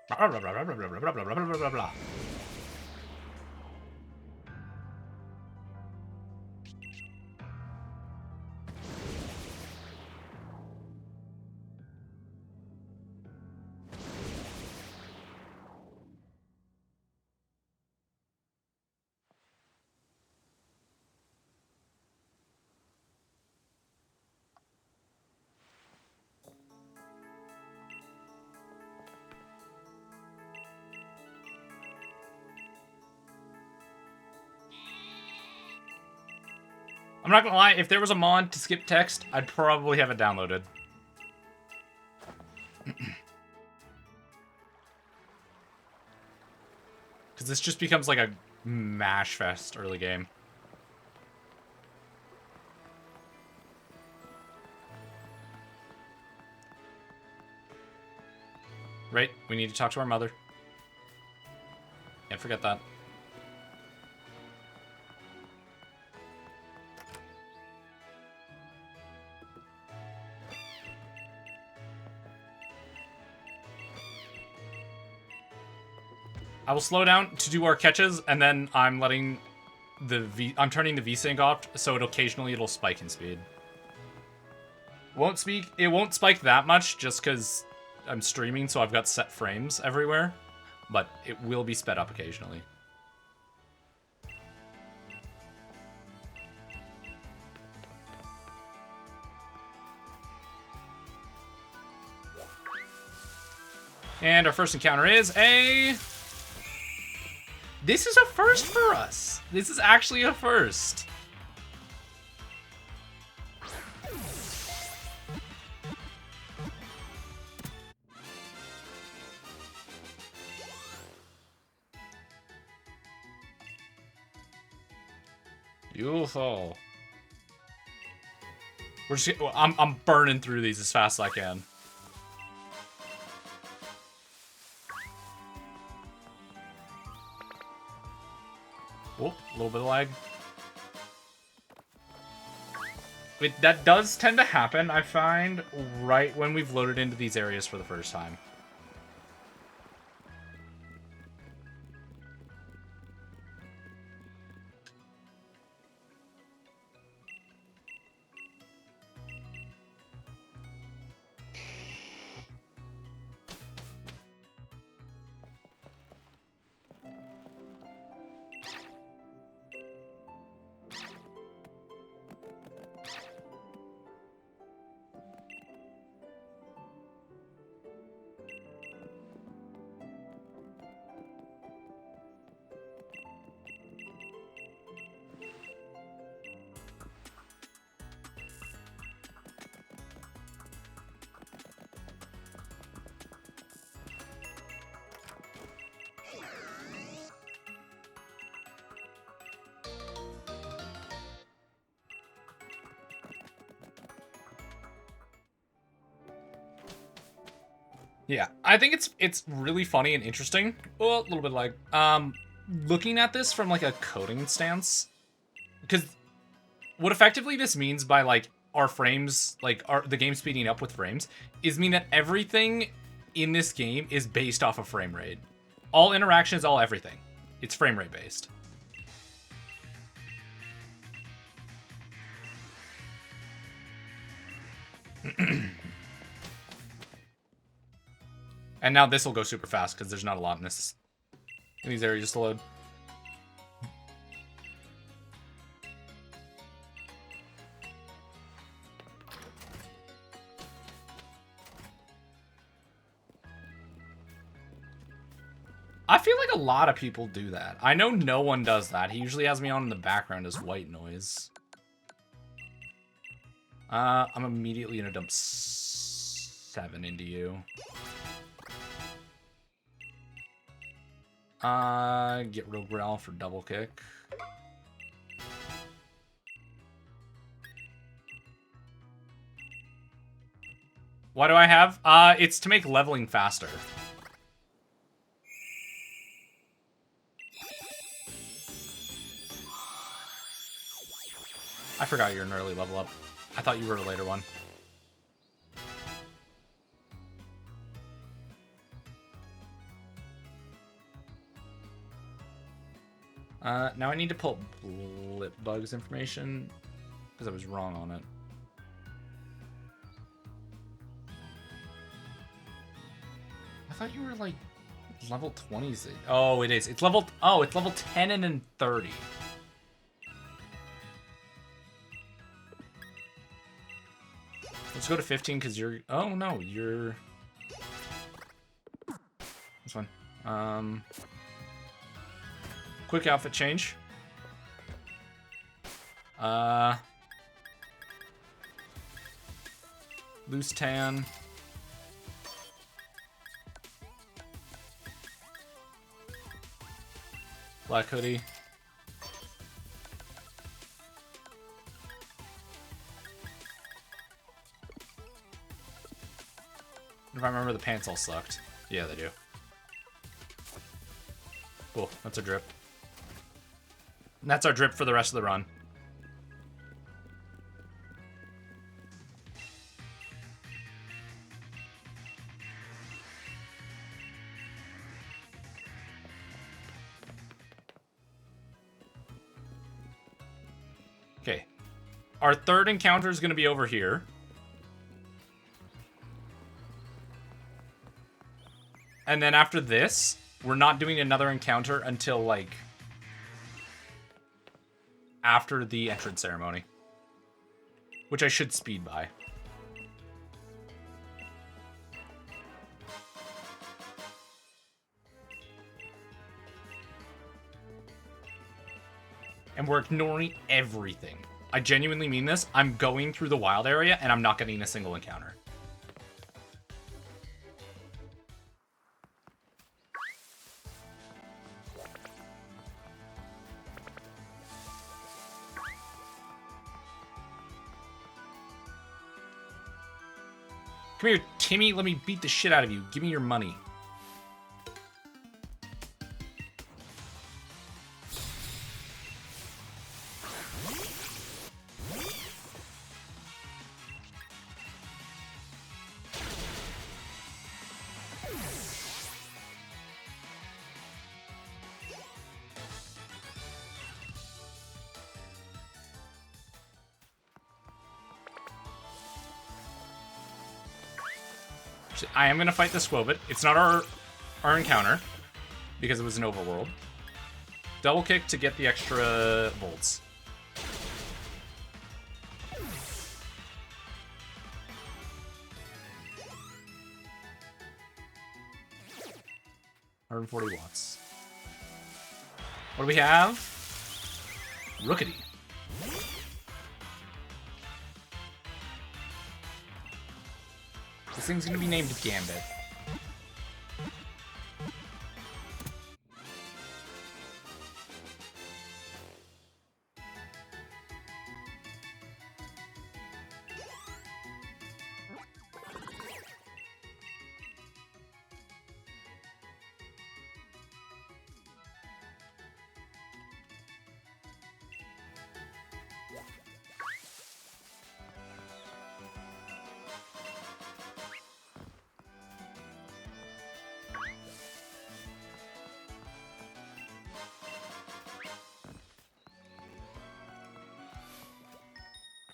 Blah, blah, blah, blah, blah, blah, blah, blah, blah, blah, blah, blah. I'm not gonna lie, if there was a mod to skip text, I'd probably have it downloaded. Because this just becomes like a mash fest early game. Right, we need to talk to our mother. Can't forget that. I will slow down to do our catches, and then I'm letting I'm turning the VSync off, so occasionally it'll spike in speed. It won't spike that much, just because I'm streaming, so I've got set frames everywhere. But it will be sped up occasionally. And our first encounter is a... This is a first for us. This is actually a first. Beautiful. We're just... I'm burning through these as fast as I can. Oh, a little bit of lag. That does tend to happen, I find, right when we've loaded into these areas for the first time. Yeah, I think it's really funny and interesting. Well, a little bit like looking at this from like a coding stance, because what effectively this means by like our frames, like the game speeding up with frames, is mean that everything in this game is based off of frame rate. All interactions, all everything. It's frame rate based. And now this will go super fast because there's not a lot in these areas to load. I feel like a lot of people do that. I know no one does that. He usually has me on in the background as white noise. I'm immediately gonna dump 7 into you. Get Rogue Growl for double kick. What do I have? It's to make leveling faster. I forgot you're an early level up. I thought you were a later one. Now I need to pull Blip Bug's information because I was wrong on it. I thought you were like level 20s. Oh, it is. It's level 10 and then 30. Let's go to 15 because you're... Oh, no, you're... This one. Quick outfit change. Loose tan. Black hoodie. If I remember, the pants all sucked. Yeah, they do. Cool, that's a drip. And that's our drip for the rest of the run. Okay. Our third encounter is going to be over here. And then after this, we're not doing another encounter until, like, after the entrance ceremony. Which I should speed by. And we're ignoring everything. I genuinely mean this. I'm going through the wild area, and I'm not getting a single encounter. Come here, Timmy. Let me beat the shit out of you. Give me your money. I am going to fight the Squobit. It's not our encounter, because it was an overworld. Double kick to get the extra bolts. $140 watts. What do we have? Rookity. This thing's gonna be named Gambit.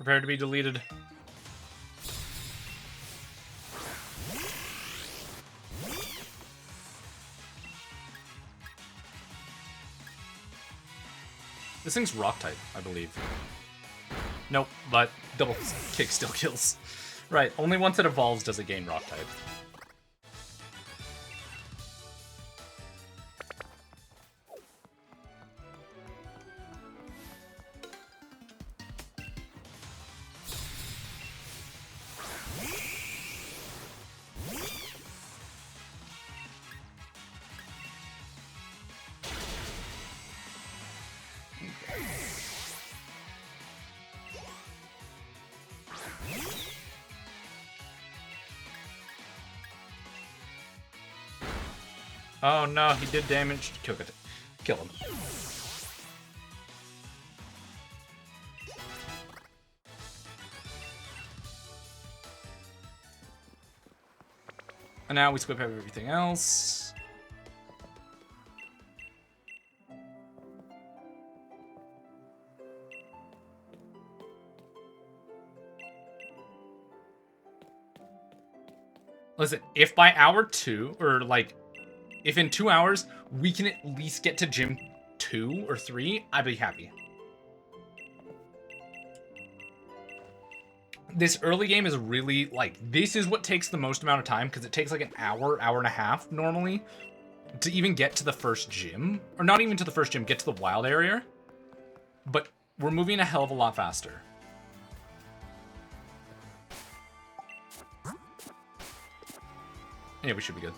Prepare to be deleted. This thing's rock type, I believe. Nope, but double kick still kills. Right, only once it evolves does it gain rock type. Oh no, he did damage. Kill him. And now we squip everything else. Listen, if by hour 2, or like, if in 2 hours we can at least get to gym 2 or 3, I'd be happy. This early game is really, like, this is what takes the most amount of time, because it takes like an hour, hour and a half normally to even get to the first gym. Or not even to the first gym, get to the wild area. But we're moving a hell of a lot faster. Yeah, we should be good.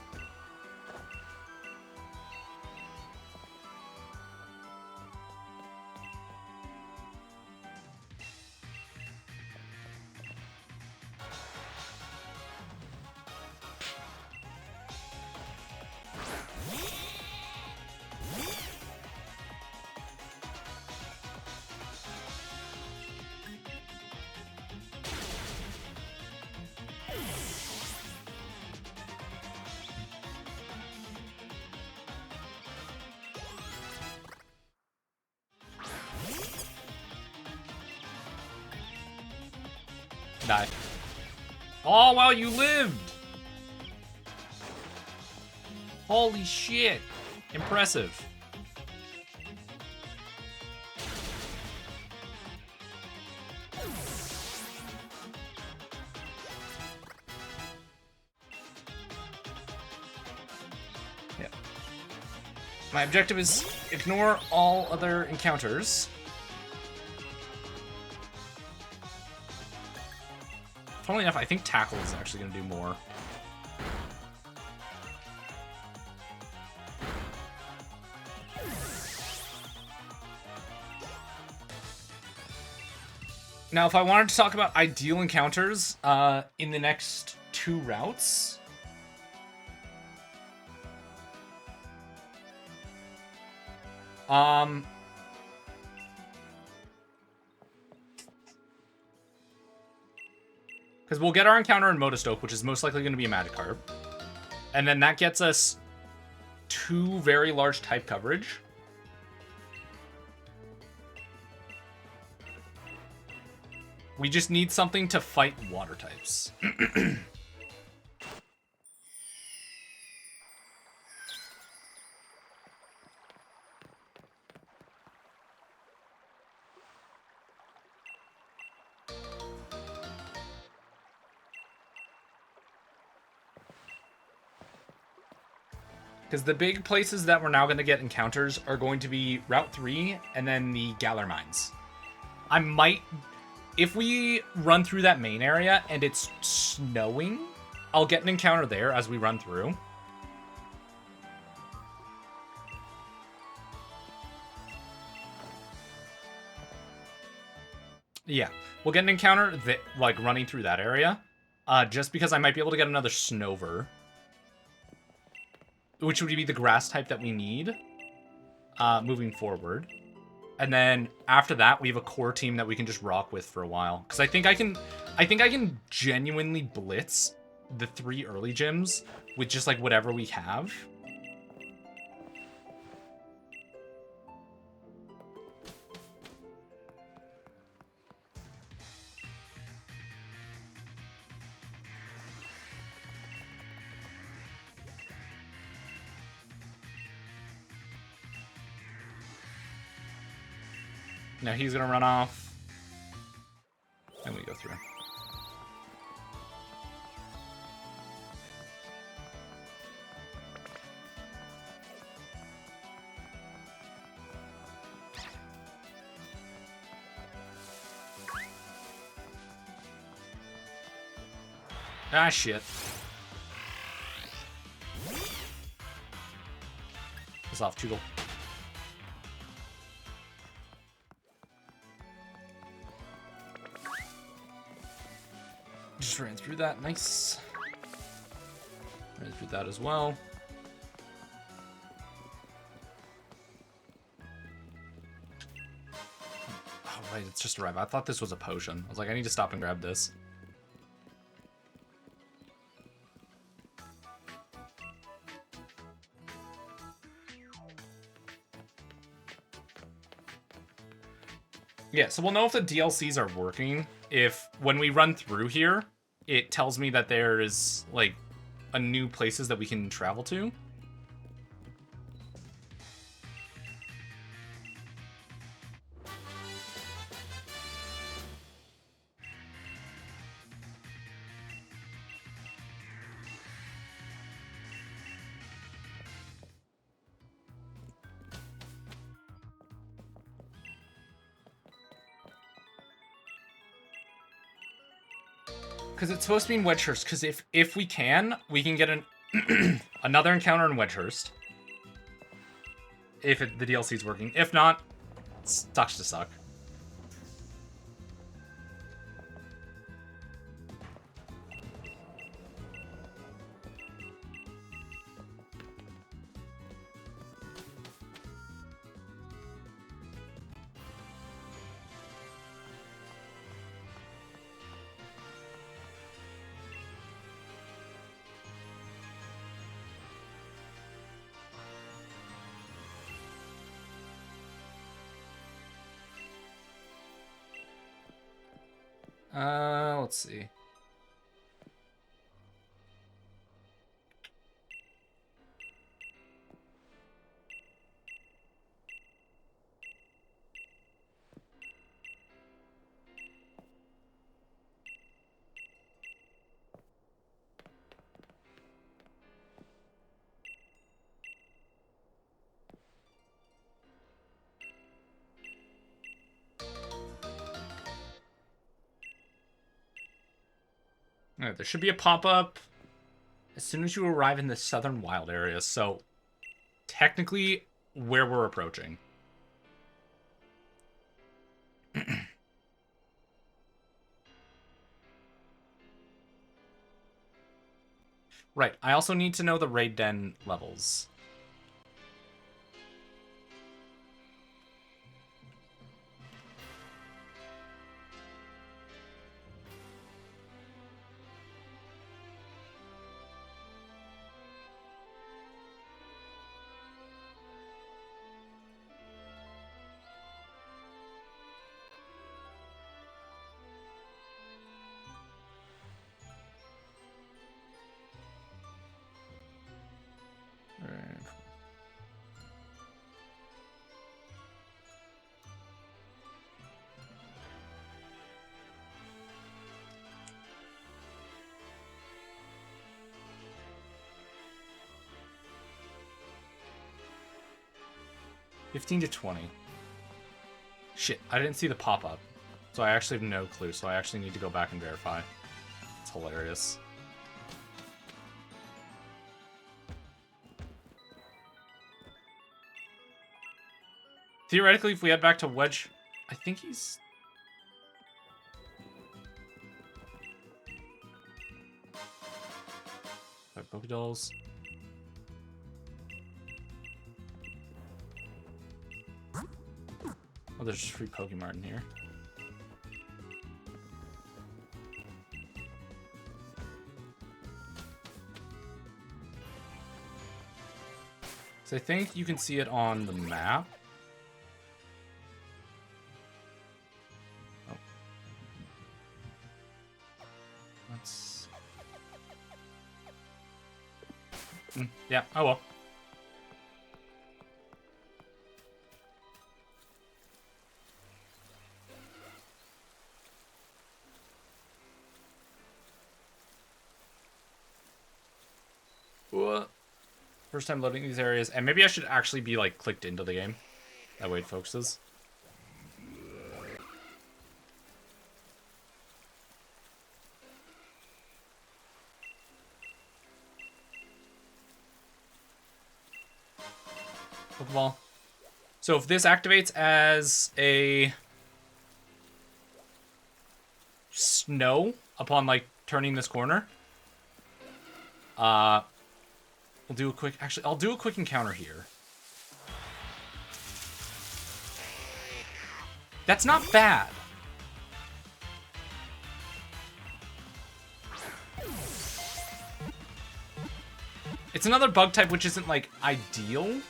Die. Oh, wow, you lived! Holy shit. Impressive. Yeah. My objective is ignore all other encounters. Funnily enough, I think Tackle is actually going to do more. Now, if I wanted to talk about ideal encounters in the next 2 routes... Because we'll get our encounter in Motostoke, which is most likely going to be a Magikarp. And then that gets us 2 very large type coverage. We just need something to fight water types. Because the big places that we're now going to get encounters are going to be Route 3 and then the Galar Mines. I might... If we run through that main area and it's snowing, I'll get an encounter there as we run through. Yeah, we'll get an encounter that, like, running through that area. Just because I might be able to get another Snover. Which would be the grass type that we need moving forward. And then after that, we have a core team that we can just rock with for a while. Because I think I can genuinely blitz the 3 early gyms with just like whatever we have. Now he's gonna run off. And we go through. Ah, shit. Piss off, Tootle. Just ran through that. Nice. Ran through that as well. Oh, right. It's just a rev. I thought this was a potion. I was like, I need to stop and grab this. Yeah, so we'll know if the DLCs are working if when we run through here, it tells me that there is, like, a new places that we can travel to. Because it's supposed to be in Wedgehurst, because if we can get an another encounter in Wedgehurst. If the DLC's working. If not, it sucks to suck. Let's see. Alright, there should be a pop-up as soon as you arrive in the southern wild area, so technically where we're approaching. Right, I also need to know the raid den levels. Alright. $15 to $20. Shit, I didn't see the pop-up. So I actually have no clue, so I actually need to go back and verify. It's hilarious. Theoretically, if we head back to Wedge, I think he's... Pokedolls. Oh, there's just free Pokemon in here. So I think you can see it on the map. Oh. Let's... yeah, oh well. First time loading these areas. And maybe I should actually be, like, clicked into the game. That way it focuses. Pokeball. So if this activates as a snow upon, like, turning this corner, we'll do a quick... Actually, I'll do a quick encounter here. That's not bad. It's another bug type which isn't, like, ideal.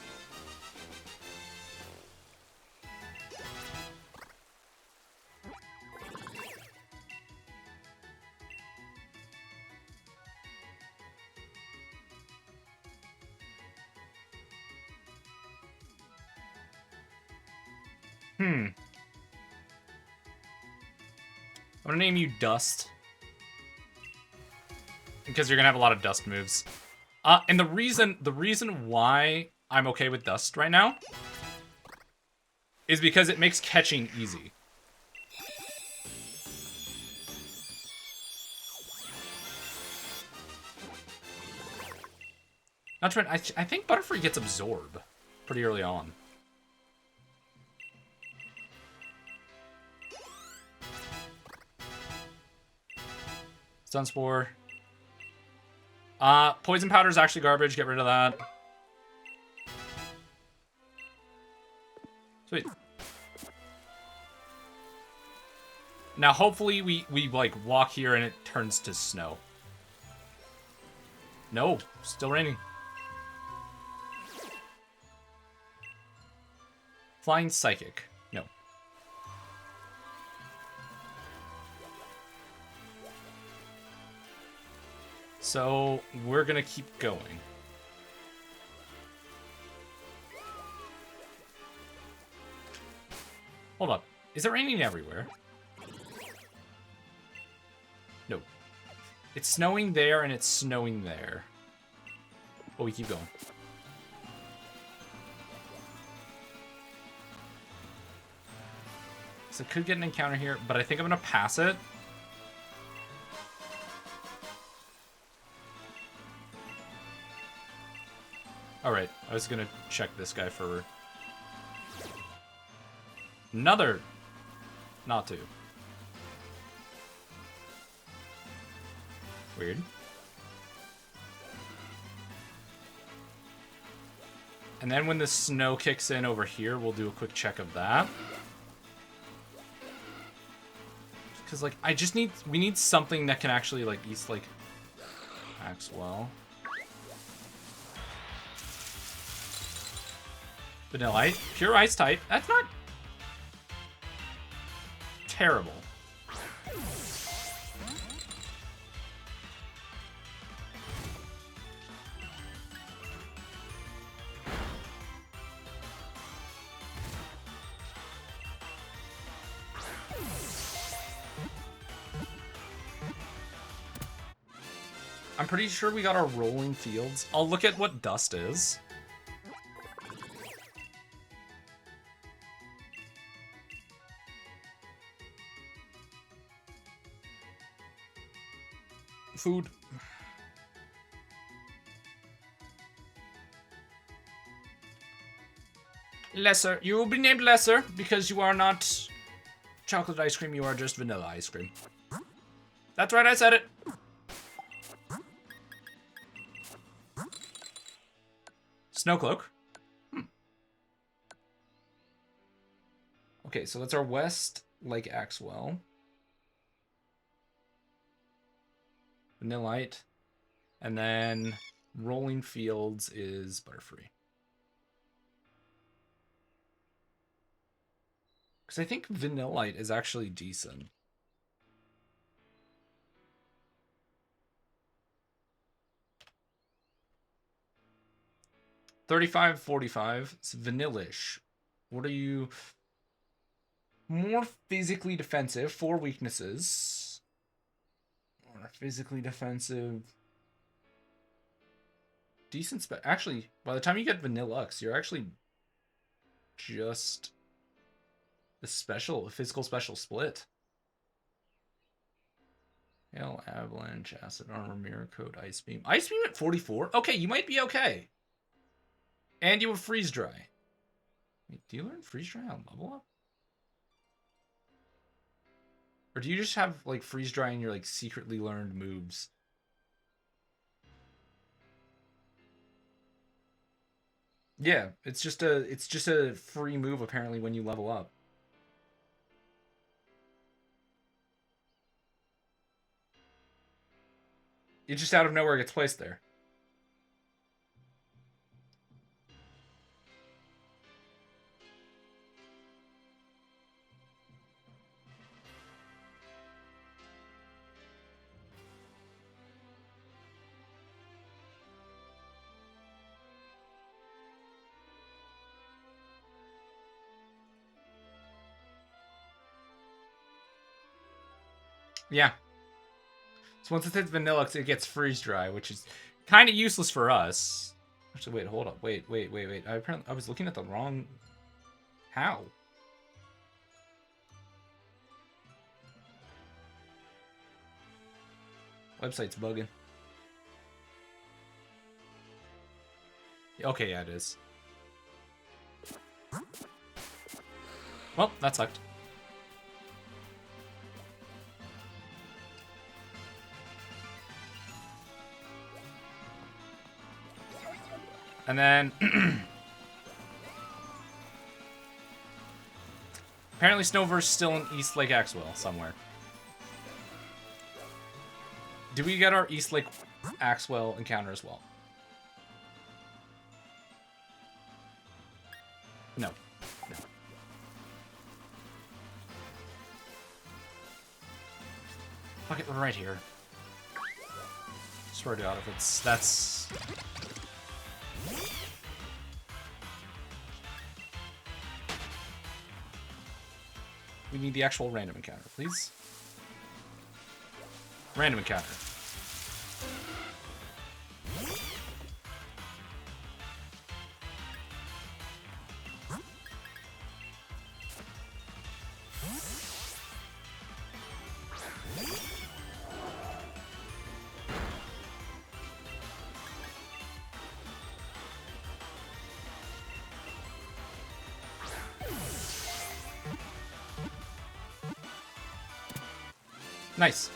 I'm gonna name you Dust. Because you're gonna have a lot of Dust moves. And the reason why I'm okay with Dust right now is because it makes catching easy. Not trying. I think Butterfree gets Absorb pretty early on. Stun Spore. Poison Powder is actually garbage. Get rid of that. Sweet. Now, hopefully, we like, walk here and it turns to snow. No, still raining. Flying Psychic. No. So, we're gonna keep going. Hold up. Is it raining everywhere? No. It's snowing there and it's snowing there. But we keep going. So I could get an encounter here, but I think I'm gonna pass it. Alright, I was gonna check this guy for another not to. Weird. And then when the snow kicks in over here, we'll do a quick check of that. Because, like, we need something that can actually, like, East, like, Maxwell. Vanilla Ice, pure Ice type. That's not terrible. I'm pretty sure we got our rolling fields. I'll look at what Dust is. Food. Lesser. You will be named Lesser because you are not chocolate ice cream, you are just vanilla ice cream. That's right, I said it. Snowcloak. Okay, so that's our West Lake Axwell. Vanillite. And then Rolling Fields is Butterfree. Because I think Vanillite is actually decent. $35.45. It's vanillish. What are you? More physically defensive. 4 weaknesses. More physically defensive. decent spec. Actually, by the time you get Vanillux, you're actually just a physical special split. Hail, Avalanche, Acid Armor, Mirror Coat, Ice Beam. Ice Beam at 44? Okay, you might be okay. And you have Freeze Dry. Wait, do you learn Freeze Dry on level up? Or do you just have, like, Freeze Dry in your, like, secretly learned moves? Yeah, it's just a free move, apparently, when you level up. It just out of nowhere gets placed there. Yeah. So once it hits Vanillux, it gets Freeze Dry, which is kind of useless for us. Actually, wait, hold up. Wait. I was looking at the wrong... How? Website's bugging. Okay, yeah, it is. Well, that sucked. And then... apparently Snowverse still in East Lake Axwell somewhere. Do we get our East Lake Axwell encounter as well? No. No. Fuck it, we're right here. Swear to God, if it's... that's... We need the actual random encounter, please. Random encounter. Nice.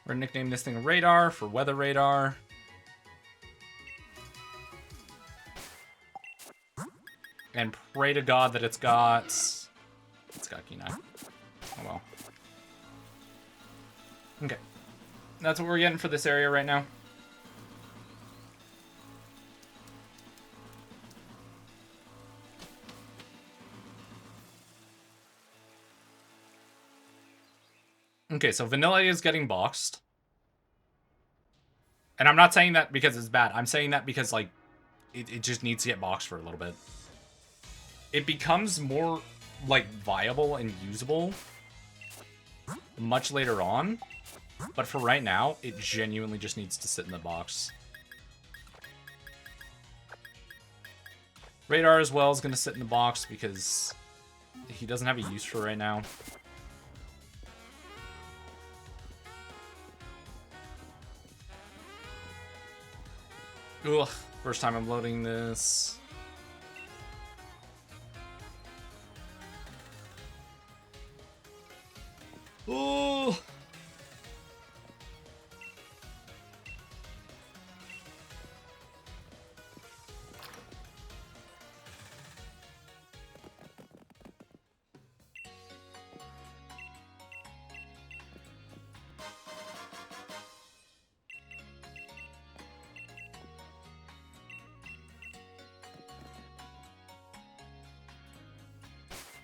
We're gonna nickname this thing Radar for Weather Radar. And pray to God that it's got Kenai. Oh well. Okay. That's what we're getting for this area right now. Okay, so Vanilla is getting boxed. And I'm not saying that because it's bad. I'm saying that because, like, it just needs to get boxed for a little bit. It becomes more, like, viable and usable much later on. But for right now, it genuinely just needs to sit in the box. Radar as well is going to sit in the box because he doesn't have a use for right now. Ugh, first time I'm loading this. Oh.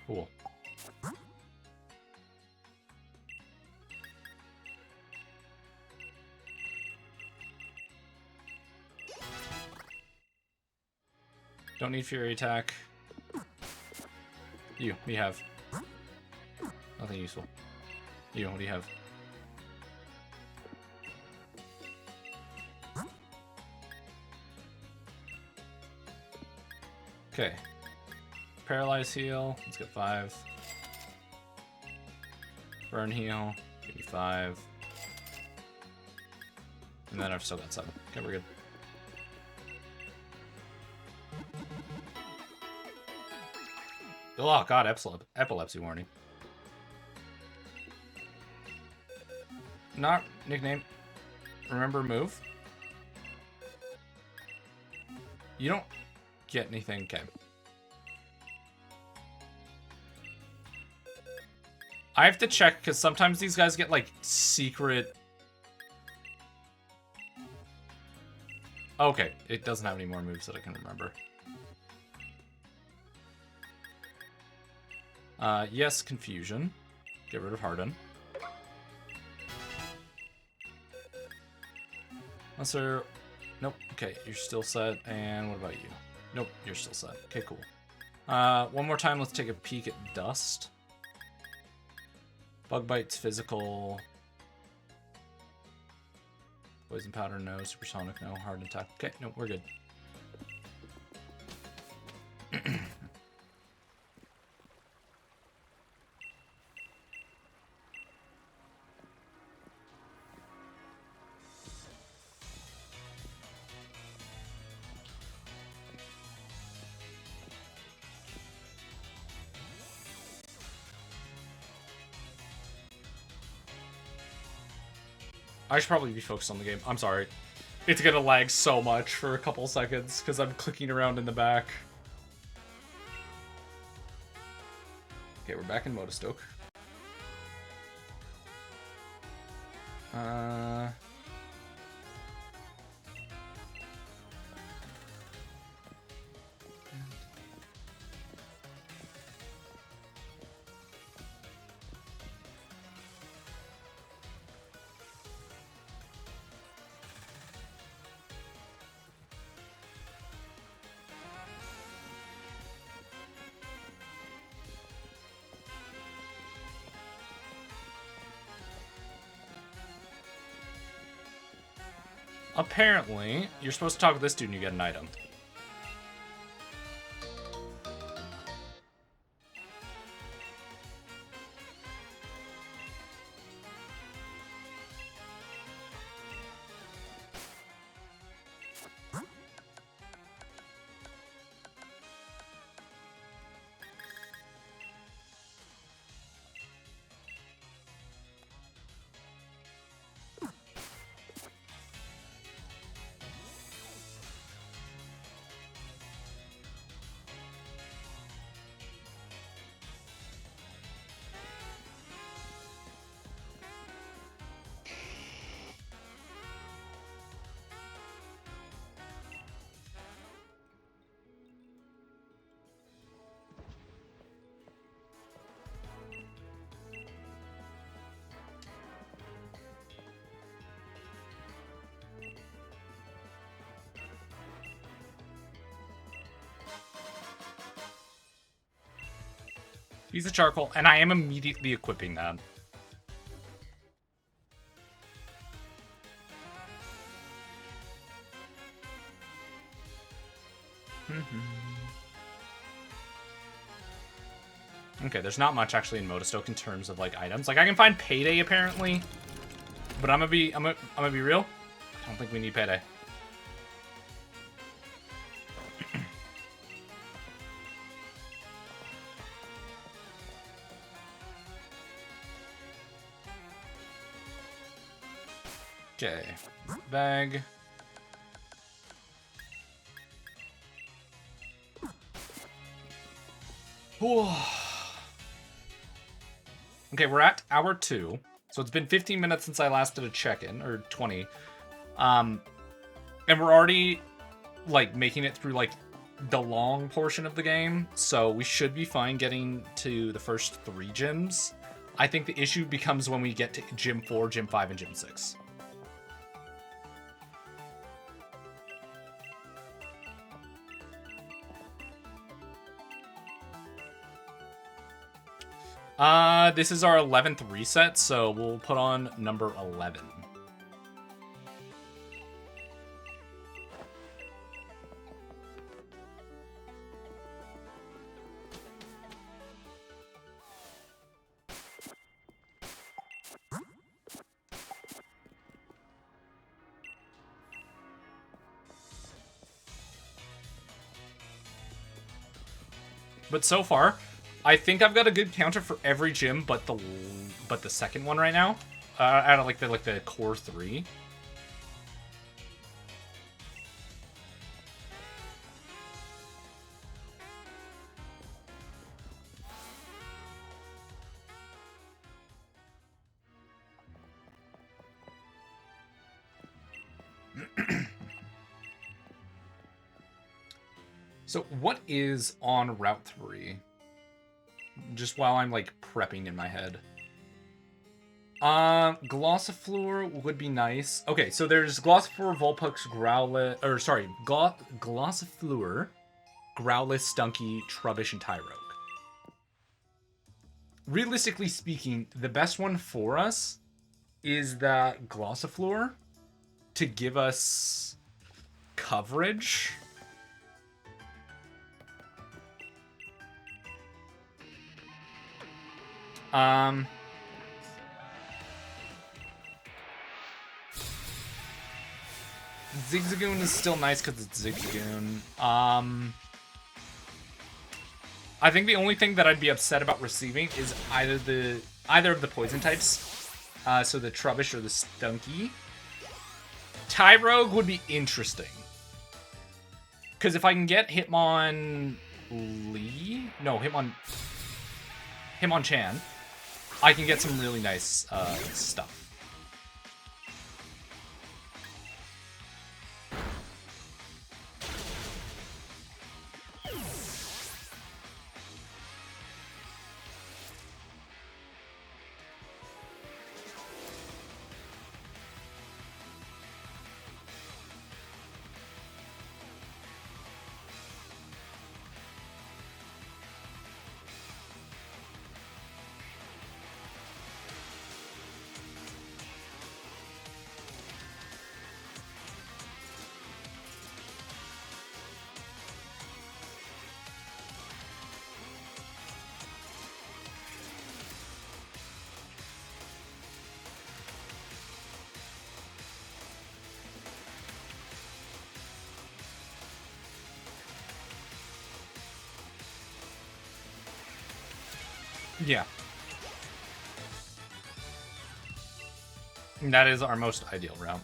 Cool. Don't need Fury attack. You, what do you have? Nothing useful. You, what do you have? Okay. Paralyze heal. Let's get 5. Burn heal. Give me 5. And then I've still got 7. Okay, we're good. Oh god, epilepsy warning. Not nickname. Remember move? You don't get anything. Okay. I have to check because sometimes these guys get like secret. Okay, it doesn't have any more moves that I can remember. Yes, confusion. Get rid of Harden. Lesser. Nope. Okay, you're still set. And what about you? Nope, you're still set. Okay, cool. One more time, let's take a peek at Dust. Bug Bite's physical. Poison Powder, no. Supersonic, no. Harden attack. Okay, no, we're good. I should probably be focused on the game. I'm sorry. It's gonna lag so much for a couple seconds because I'm clicking around in the back. Okay, we're back in Motostoke. Apparently, you're supposed to talk to this dude and you get an item. Piece of charcoal, and I am immediately equipping that. Okay, there's not much actually in Motostoke in terms of like items. Like I can find Payday apparently, but I'm gonna be real. I don't think we need Payday. Okay, bag. Whew. Okay, we're at hour 2. So it's been 15 minutes since I last did a check-in, or 20. And we're already, like, making it through, like, the long portion of the game. So we should be fine getting to the first 3 gyms. I think the issue becomes when we get to Gym 4, Gym 5, and Gym 6. This is our 11th reset, so we'll put on number 11. But so far, I think I've got a good counter for every gym, but the second one right now, out of like the core 3. So what is on Route 3? Just while I'm like prepping in my head. Glossifleur would be nice. Okay, so there's Glossifleur, Vulpix, Growlithe, or sorry, Glossifleur, Growlithe, Stunky, Trubbish, and Tyrogue. Realistically speaking, the best one for us is that Glossifleur to give us coverage. Zigzagoon is still nice because it's Zigzagoon. I think the only thing that I'd be upset about receiving is either of the poison types. So the Trubbish or the Stunky. Tyrogue would be interesting. Because if I can get Hitmonchan, I can get some really nice stuff. Yeah. That is our most ideal route.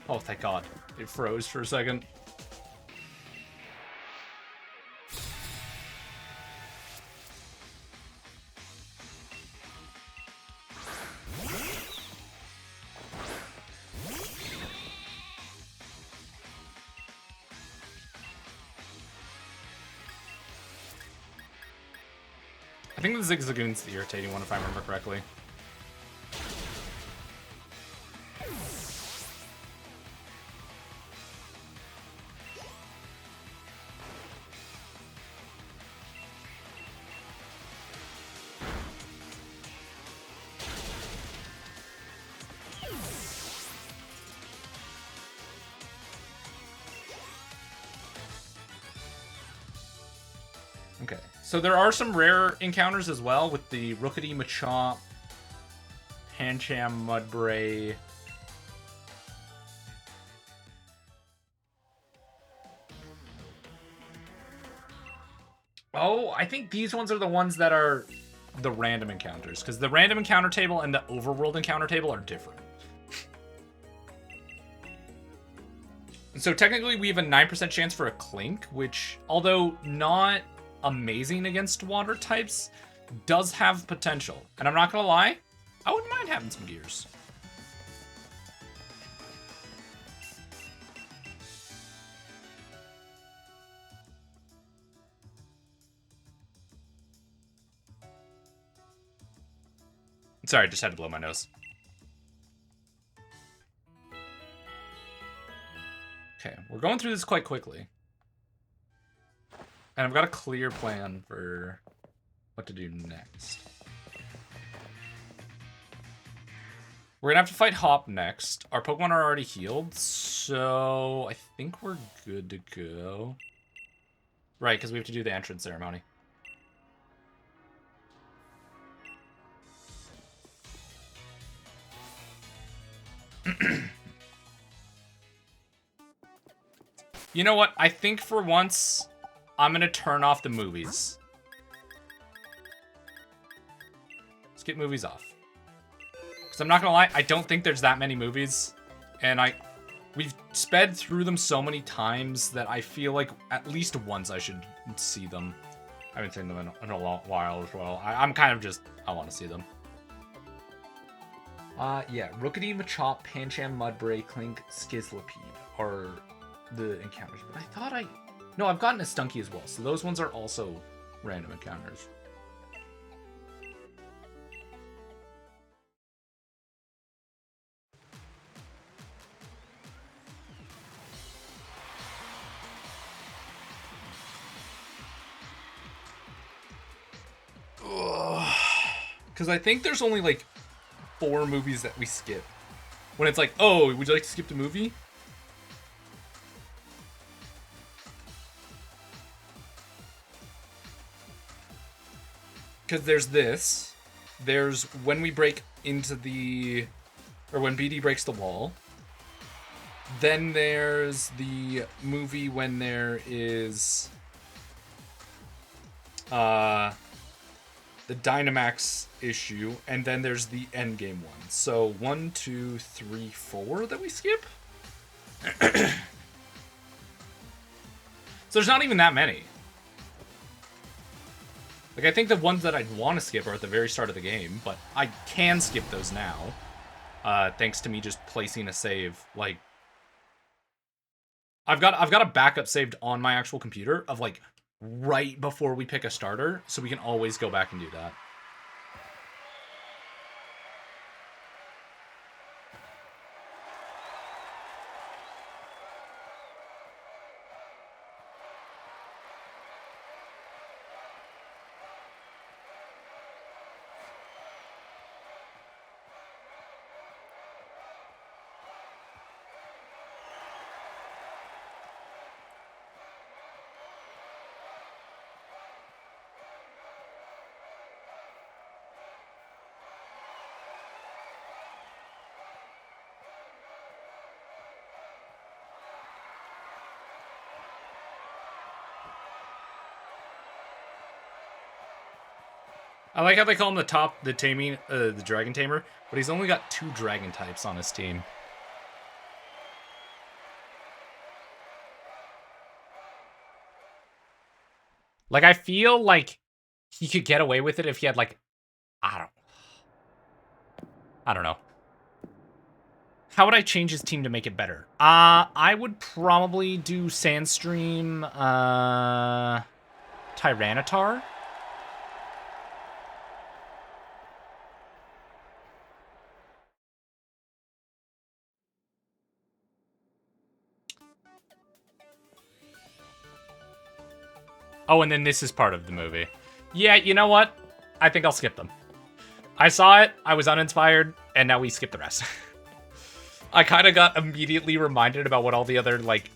Oh, thank God. It froze for a second. I think the Zigzagoon's the irritating one, if I remember correctly. Okay, so there are some rare encounters as well with the Rookity, Machop, Pancham, Mudbray. Oh, I think these ones are the ones that are the random encounters, because the random encounter table and the overworld encounter table are different. So technically we have a 9% chance for a Clink, which, although not amazing against water types, does have potential. And I'm not gonna lie, I wouldn't mind having some gears. Sorry, I just had to blow my nose. Okay, we're going through this quite quickly. And I've got a clear plan for what to do next. We're gonna have to fight Hop next. Our Pokemon are already healed, so I think we're good to go. Right, because we have to do the entrance ceremony. You know what? I think for once, I'm gonna turn off the movies. Let's get movies off. Because I'm not gonna lie, I don't think there's that many movies. And we've sped through them so many times that I feel like at least once I should see them. I haven't seen them in a long while as well. I'm kind of just, I want to see them. Yeah, Rookity, Machop, Pancham, Mudbray, Clink, Skizlipede are the encounters. But I thought no, I've gotten a Stunky as well, so those ones are also random encounters. Because I think there's only like 4 movies that we skip. When it's like, oh, would you like to skip the movie? Because there's this. There's when we break into the... Or when BD breaks the wall. Then there's the movie when there is... the Dynamax issue, and then there's the endgame one. So 1, 2, 3, 4 that we skip? So there's not even that many. Like, I think the ones that I'd want to skip are at the very start of the game, but I can skip those now. Thanks to me just placing a save. Like, I've got a backup saved on my actual computer of, like, right before we pick a starter, so we can always go back and do that. I like how they call him the Dragon Tamer, but he's only got 2 Dragon types on his team. Like, I feel like he could get away with it if he had, like, I don't know. How would I change his team to make it better? I would probably do Sandstream, Tyranitar. Oh, and then this is part of the movie. Yeah, you know what? I think I'll skip them. I saw it, I was uninspired, and now we skip the rest. I kind of got immediately reminded about what all the other, like,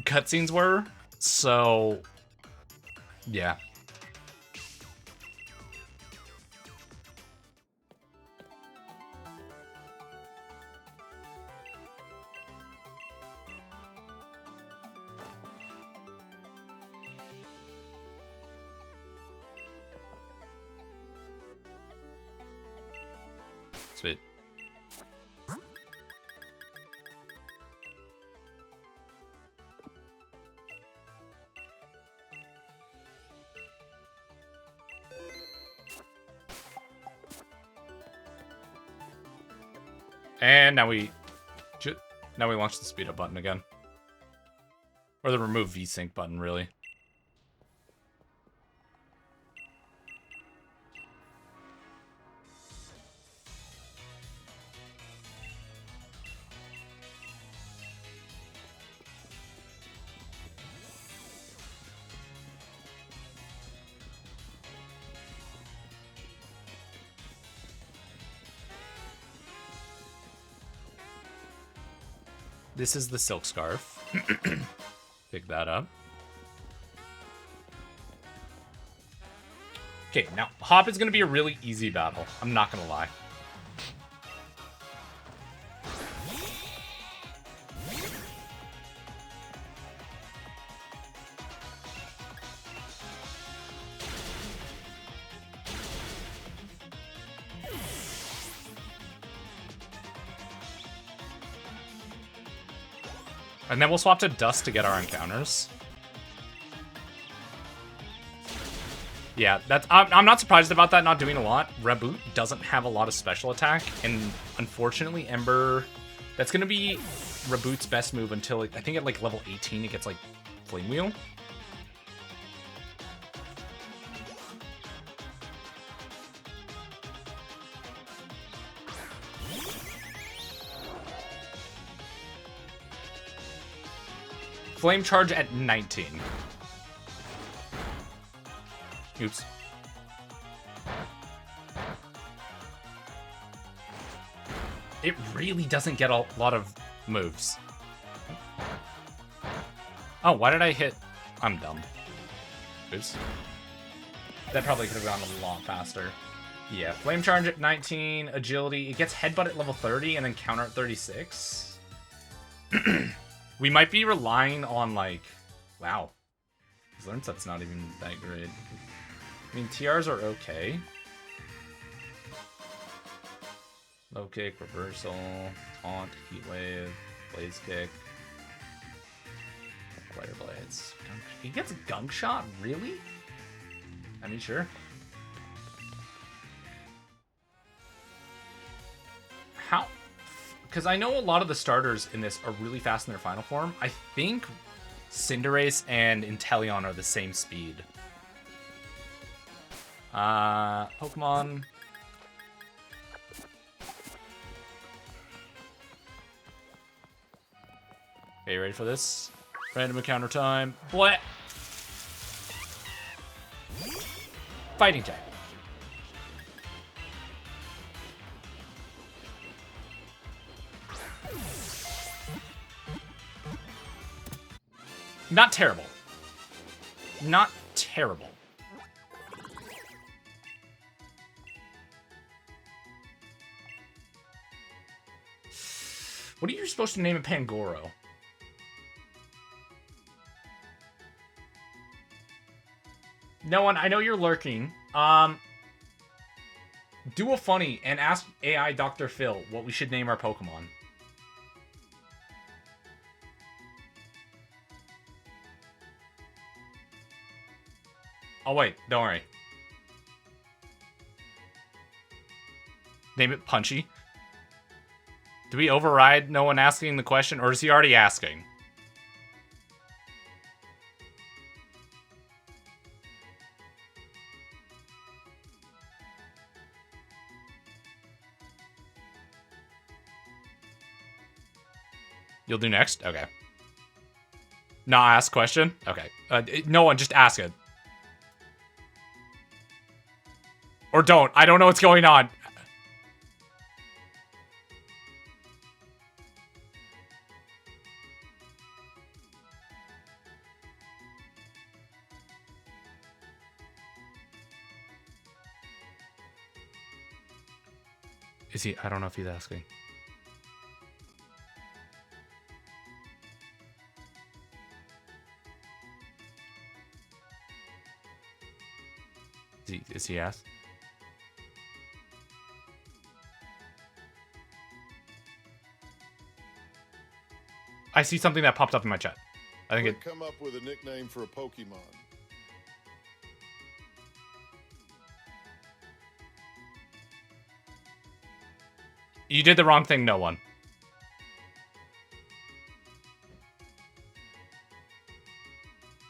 cutscenes were, so... yeah. Sweet. And now we launch the speed up button again. Or the remove VSync button, really. This is the silk scarf. Pick that up. Okay, now Hop is going to be a really easy battle. I'm not going to lie. And then we'll swap to Dust to get our encounters. Yeah, I'm not surprised about that not doing a lot. Reboot doesn't have a lot of special attack, and unfortunately, Ember, that's going to be Reboot's best move until, I think at like level 18, it gets like Flame Wheel. Flame Charge at 19. Oops. It really doesn't get a lot of moves. Oh, why did I hit? I'm dumb. Oops. That probably could have gone a lot faster. Yeah, Flame Charge at 19, Agility. It gets Headbutt at level 30 and then Counter at 36. We might be relying on, like... Wow. His learn set's not even that great. I mean, TRs are okay. Low kick, reversal, taunt, heat wave, blaze kick. Glider blades. He gets gunk shot? Really? I mean, sure. How? Because I know a lot of the starters in this are really fast in their final form. I think Cinderace and Inteleon are the same speed. Pokemon. Okay, you ready for this? Random encounter time. What? Fighting type. Not terrible. Not terrible. What are you supposed to name a Pangoro? No one, I know you're lurking. Do a funny and ask AI Dr. Phil what we should name our Pokemon. Oh wait, don't worry. Name it Punchy. Do we override no one asking the question, or is he already asking? You'll do next? Okay. Not ask question? Okay. No one, just ask it. Or don't. I don't know what's going on. Is he? I don't know if he's asking. Is he asked? I see something that popped up in my chat. I think it... Come up with a nickname for a Pokemon. You did the wrong thing, no one.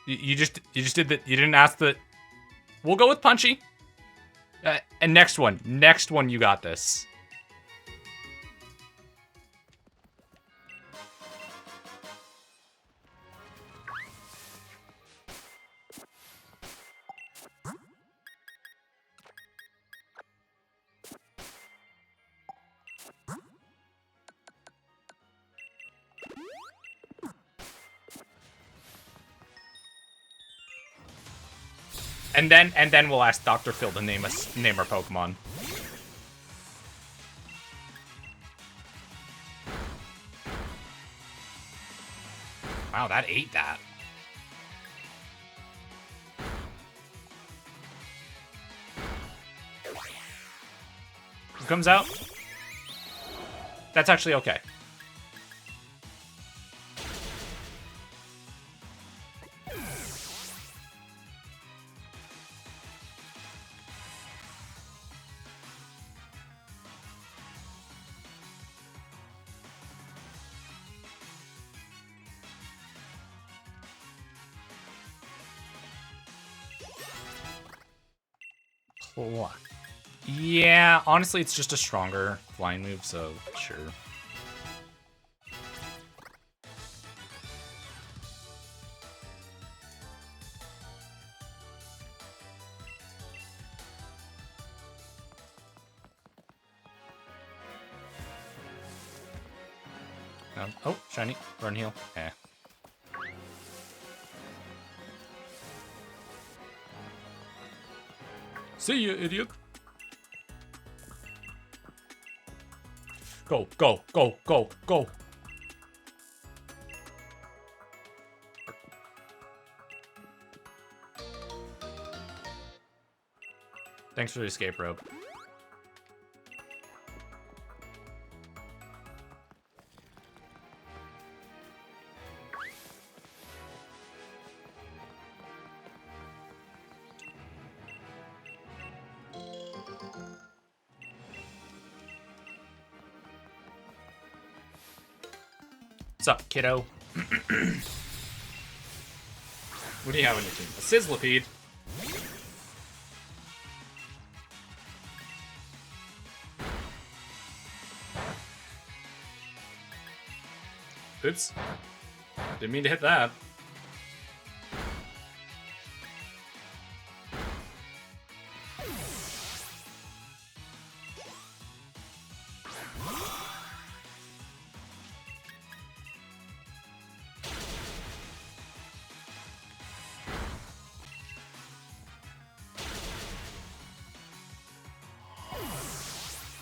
You just did that. You didn't ask the... We'll go with Punchy. And next one. Next one, you got this. And then we'll ask Dr. Phil to name our Pokemon. Wow, that ate that. Who comes out? That's actually okay. Yeah, honestly, it's just a stronger flying move, so sure. Oh, shiny. Run heal. Eh. See you, idiot. Go, go, go, go, go. Thanks for the escape rope. What's up, kiddo? What do you have on your team? A Sizzlipede. Oops. Didn't mean to hit that.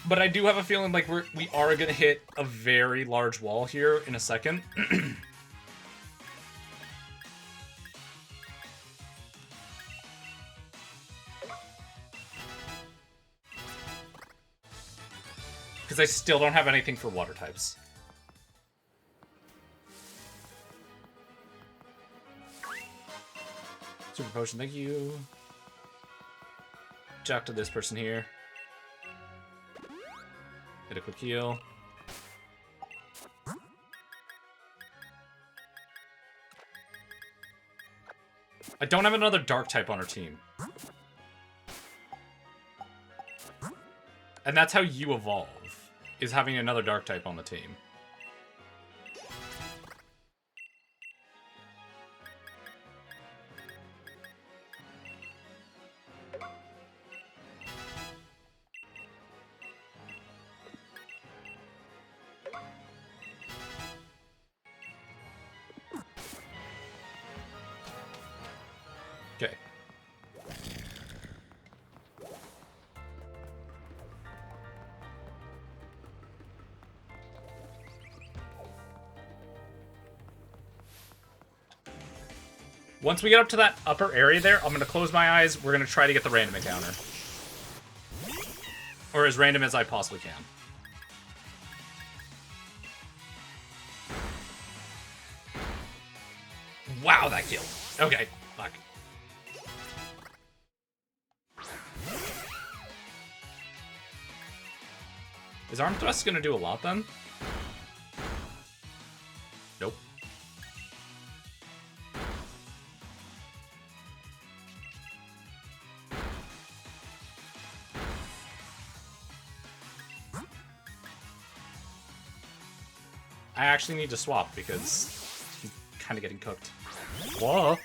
But I do have a feeling like we are gonna hit a very large wall here in a second. Because I still don't have anything for water types. Super potion, thank you. Talk to this person here. Get a quick heal. I don't have another dark type on our team. And that's how you evolve, is having another dark type on the team. Okay. Once we get up to that upper area there, I'm going to close my eyes. We're going to try to get the random encounter. Or as random as I possibly can. Wow, that killed. Okay, fuck. Is Arm Thrust gonna do a lot then? Nope. I actually need to swap because he's kind of getting cooked. Whoa.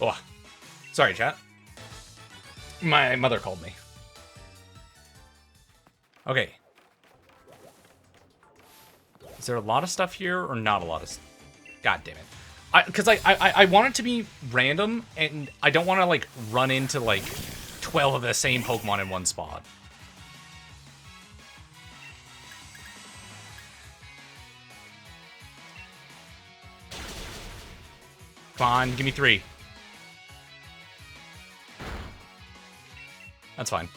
Oh, sorry, chat. My mother called me. Okay. Is there a lot of stuff here or not a lot of stuff? God damn it. Because I want it to be random, and I don't want to, like, run into, like, 12 of the same Pokemon in one spot. Come on, give me 3. That's fine.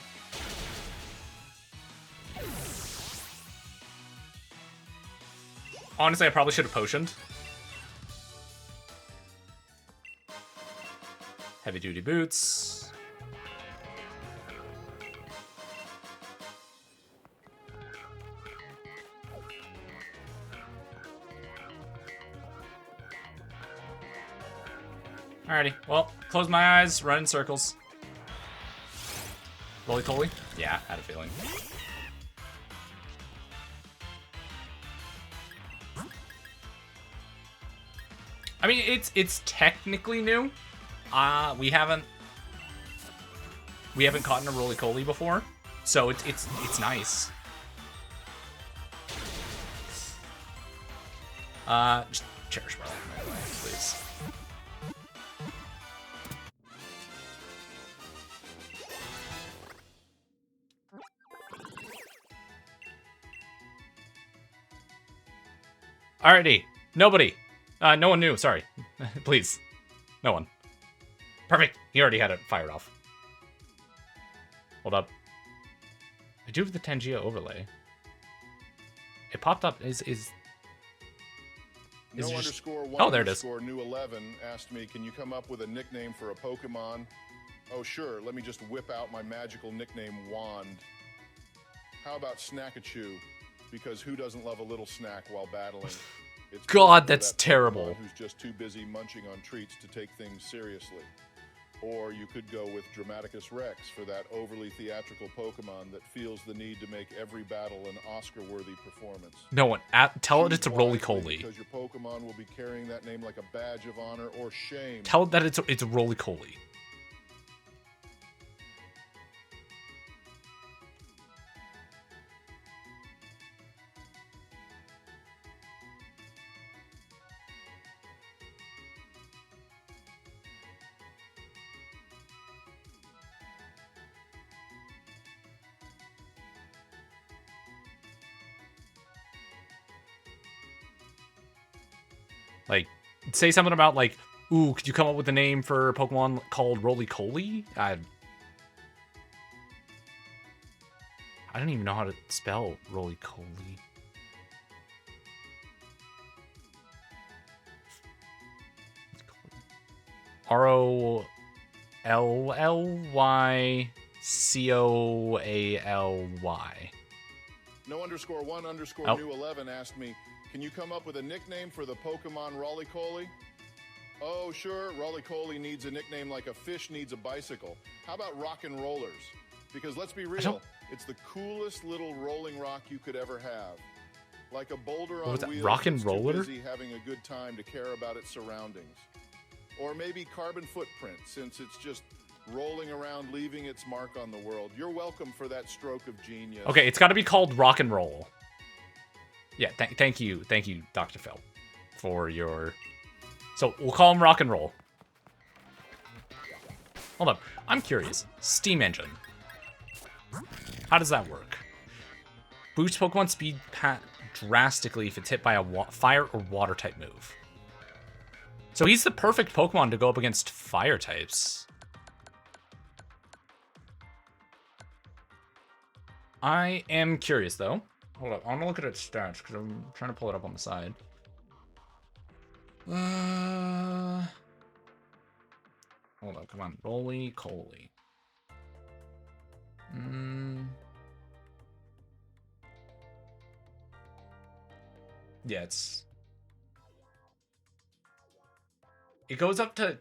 Honestly, I probably should have potioned. Heavy duty boots. Alrighty, well, close my eyes, run in circles. Roly-poly? Yeah, had a feeling. I mean, it's technically new. We haven't caught in a roly-poly before, so it's nice. Just cherish my life, please. Alrighty, nobody. No one knew, sorry. Please. No one. Perfect. He already had it fired off. Hold up. I do have the Tangia overlay. It popped up. Is No it just... underscore one Oh, there it is. underscore new 11 asked me, can you come up with a nickname for a Pokemon? Oh, sure. Let me just whip out my magical nickname, Wand. How about Snackachoo? Because who doesn't love a little snack while battling? It's God, that's that terrible. Pokemon who's just too busy munching on treats to take things seriously. Or you could go with Dramaticus Rex for that overly theatrical Pokemon that feels the need to make every battle an Oscar-worthy performance. No one. Tell it it's a Choose wisely, roly-poly. because your Pokemon will be carrying that name like a badge of honor or shame. Tell it that it's a roly-poly. Like, say something about, like, ooh, could you come up with a name for a Pokemon called Roly-Poly? I don't even know how to spell Roly-Poly. ROLLYCOALY. No underscore one underscore new 11 asked me, can you come up with a nickname for the Pokemon Roly-Poly? Oh, sure, Roly-Poly needs a nickname like a fish needs a bicycle. How about Rock and Rollers? Because let's be real, it's the coolest little rolling rock you could ever have. Like a boulder on wheels Rock and that's too Roller? busy having a good time to care about its surroundings. Or maybe Carbon Footprint, since it's just rolling around, leaving its mark on the world. You're welcome for that stroke of genius. Okay, it's got to be called Rock and Roll. Yeah, thank you, Dr. Phil, for your... So, we'll call him Rock and Roll. Hold up, I'm curious. Steam Engine. How does that work? Boost Pokemon speed drastically if it's hit by a fire or water type move. So he's the perfect Pokemon to go up against fire types. I am curious, though. Hold up, I'm gonna look at its stats, because I'm trying to pull it up on the side. Hold up, come on. Roly-Poly. Yeah, it goes up to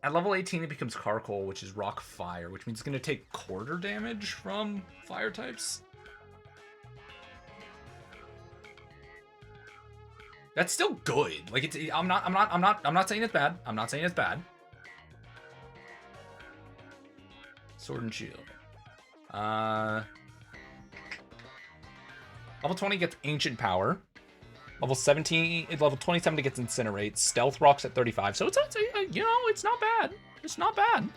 at level 18 it becomes Carcoal, which is rock fire, which means it's gonna take quarter damage from fire types. That's still good. Like I'm not saying it's bad. I'm not saying it's bad. Sword and Shield. Level 20 gets Ancient Power. Level 17, level 27 it gets Incinerate. Stealth Rock's at 35, so it's you know, it's not bad. It's not bad.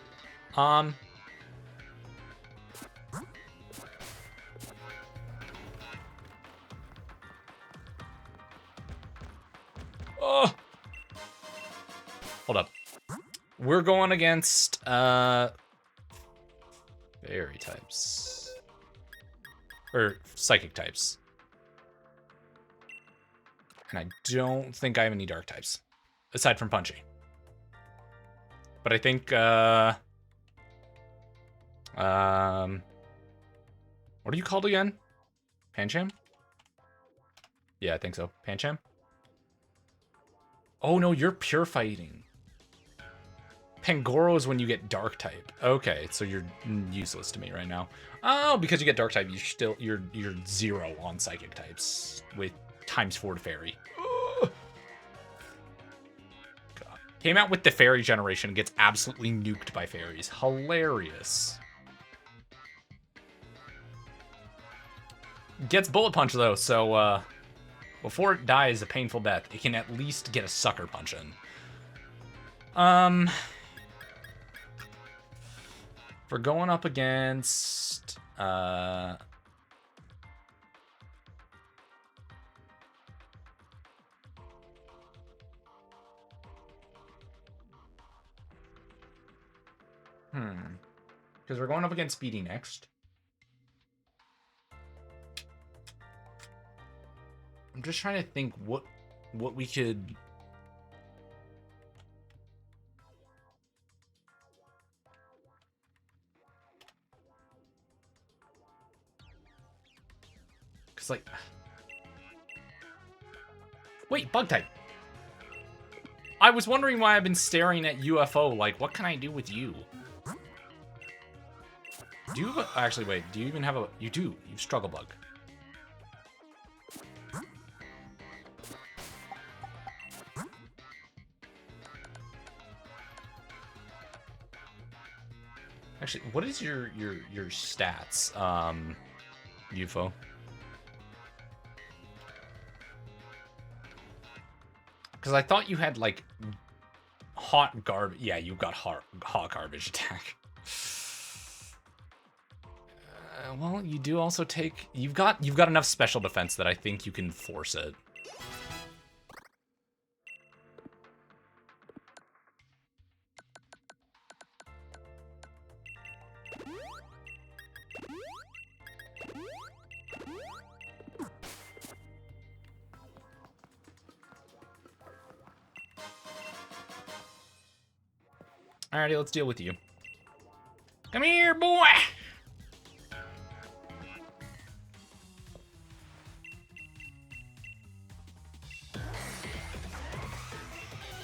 Oh. Hold up. We're going against fairy types. Or psychic types. And I don't think I have any dark types. Aside from Punchy. But I think, what are you called again? Pancham? Yeah, I think so. Pancham? Oh, no, you're pure fighting. Pangoro is when you get dark type. Okay, so you're useless to me right now. Oh, because you get dark type, you're 0 on psychic types with ×4 to fairy. Ugh. God. Came out with the fairy generation and gets absolutely nuked by fairies. Hilarious. Gets bullet punch though, so before it dies a painful death, it can at least get a sucker punch in. For going up against because we're going up against Speedy next. I'm just trying to think what we could. Cause like, wait, bug type. I was wondering why I've been staring at UFO. Like, what can I do with you? Do you have a, actually wait? Do you even have a? You do. You have struggle bug. Actually, what is your stats, UFO? Because I thought you had like hot garbage. Yeah, you got hot garbage attack. Well, you do also take. You've got enough special defense that I think you can force it. Alrighty, let's deal with you. Come here, boy!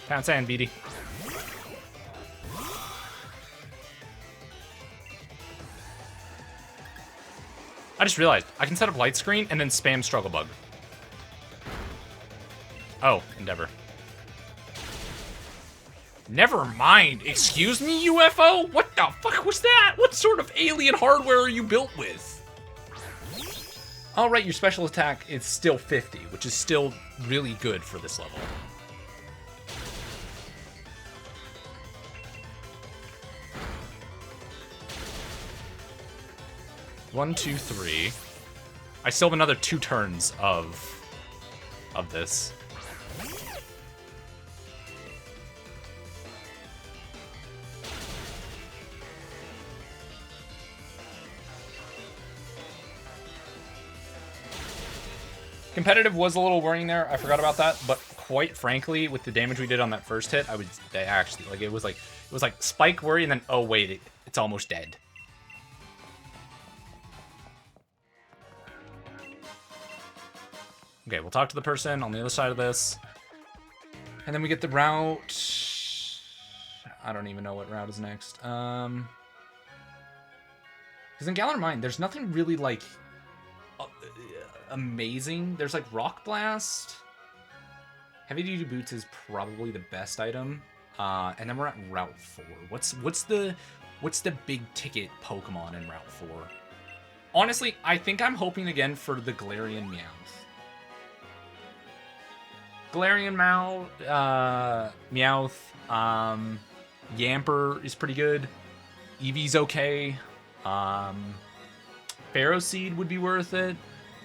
Pound sand, BD. I just realized I can set up light screen and then spam struggle bug. Oh, Endeavor. Never mind. Excuse me, UFO? What the fuck was that? What sort of alien hardware are you built with? All right, your special attack is still 50, which is still really good for this level. One, two, three. I still have another 2 turns of this. Competitive was a little worrying there. I forgot about that, but quite frankly, with the damage we did on that first hit, I actually like it was like spike worry and then oh wait, it's almost dead. Okay, we'll talk to the person on the other side of this. And then we get the route. I don't even know what route is next. Because in Galar Mine, there's nothing really like amazing. There's like Rock Blast. Heavy Duty Boots is probably the best item. And then we're at Route 4. What's the big ticket Pokemon in Route 4? Honestly, I think I'm hoping again for the Galarian Meowth. Galarian Meowth, Yamper is pretty good. Eevee's okay. Pharaoh Seed would be worth it.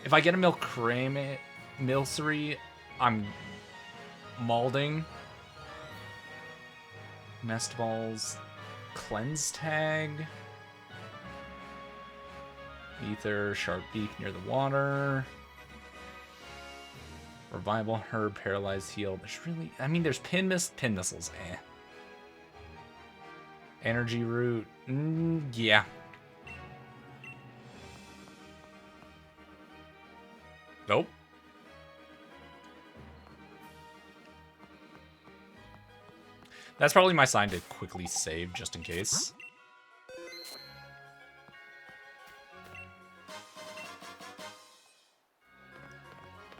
If I get a Milcery, I'm Malding. Nest Balls. Cleanse Tag. Ether, sharp beak near the water. Revival herb, paralyzed, heal. There's really, I mean, there's pin missiles. Energy root. Yeah. Nope. That's probably my sign to quickly save, just in case.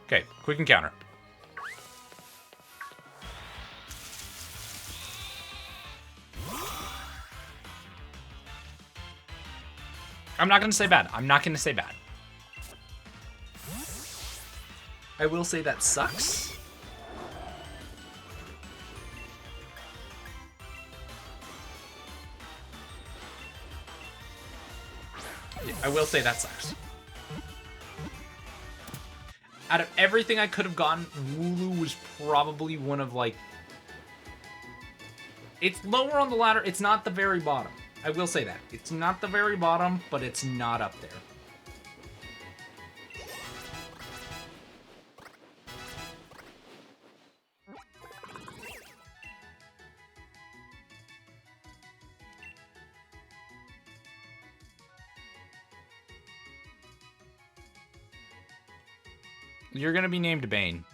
Okay, quick encounter. I'm not gonna say bad. I'm not gonna say bad. I will say that sucks. I will say that sucks. Out of everything I could have gotten, Wooloo was probably one of, like... It's lower on the ladder. It's not the very bottom. I will say that. It's not the very bottom, but it's not up there. You're gonna be named Bane.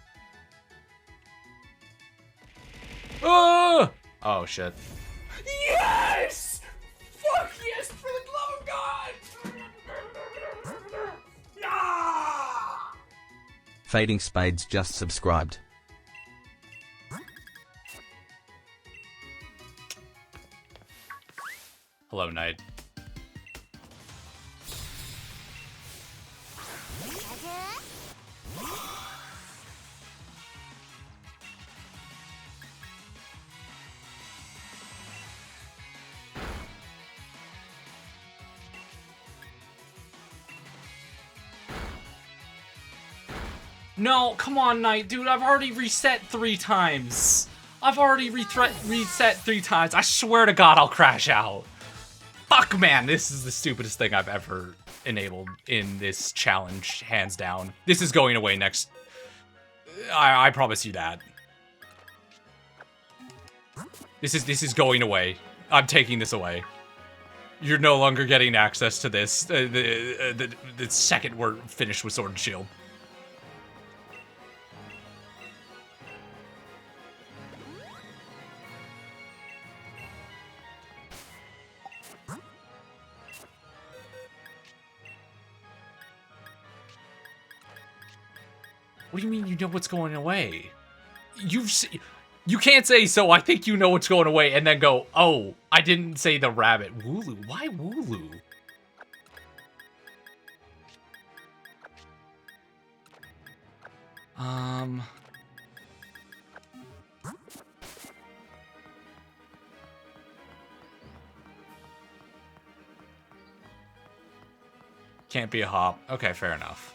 Oh! Oh, shit. Yes! Fuck yes, for the love of God! Ah! Fading Spades just subscribed. Hello, Knight. No, come on, Knight, dude. I've already reset 3 times. I've already reset 3 times. I swear to God, I'll crash out. Fuck, man. This is the stupidest thing I've ever enabled in this challenge, hands down. This is going away next. I promise you that. This is going away. I'm taking this away. You're no longer getting access to this the second we're finished with Sword and Shield. What do you mean you know what's going away? You can't say, so I think you know what's going away, and then go, oh, I didn't say the rabbit. Wooloo. Why Wooloo? Can't be a hop. Okay, fair enough.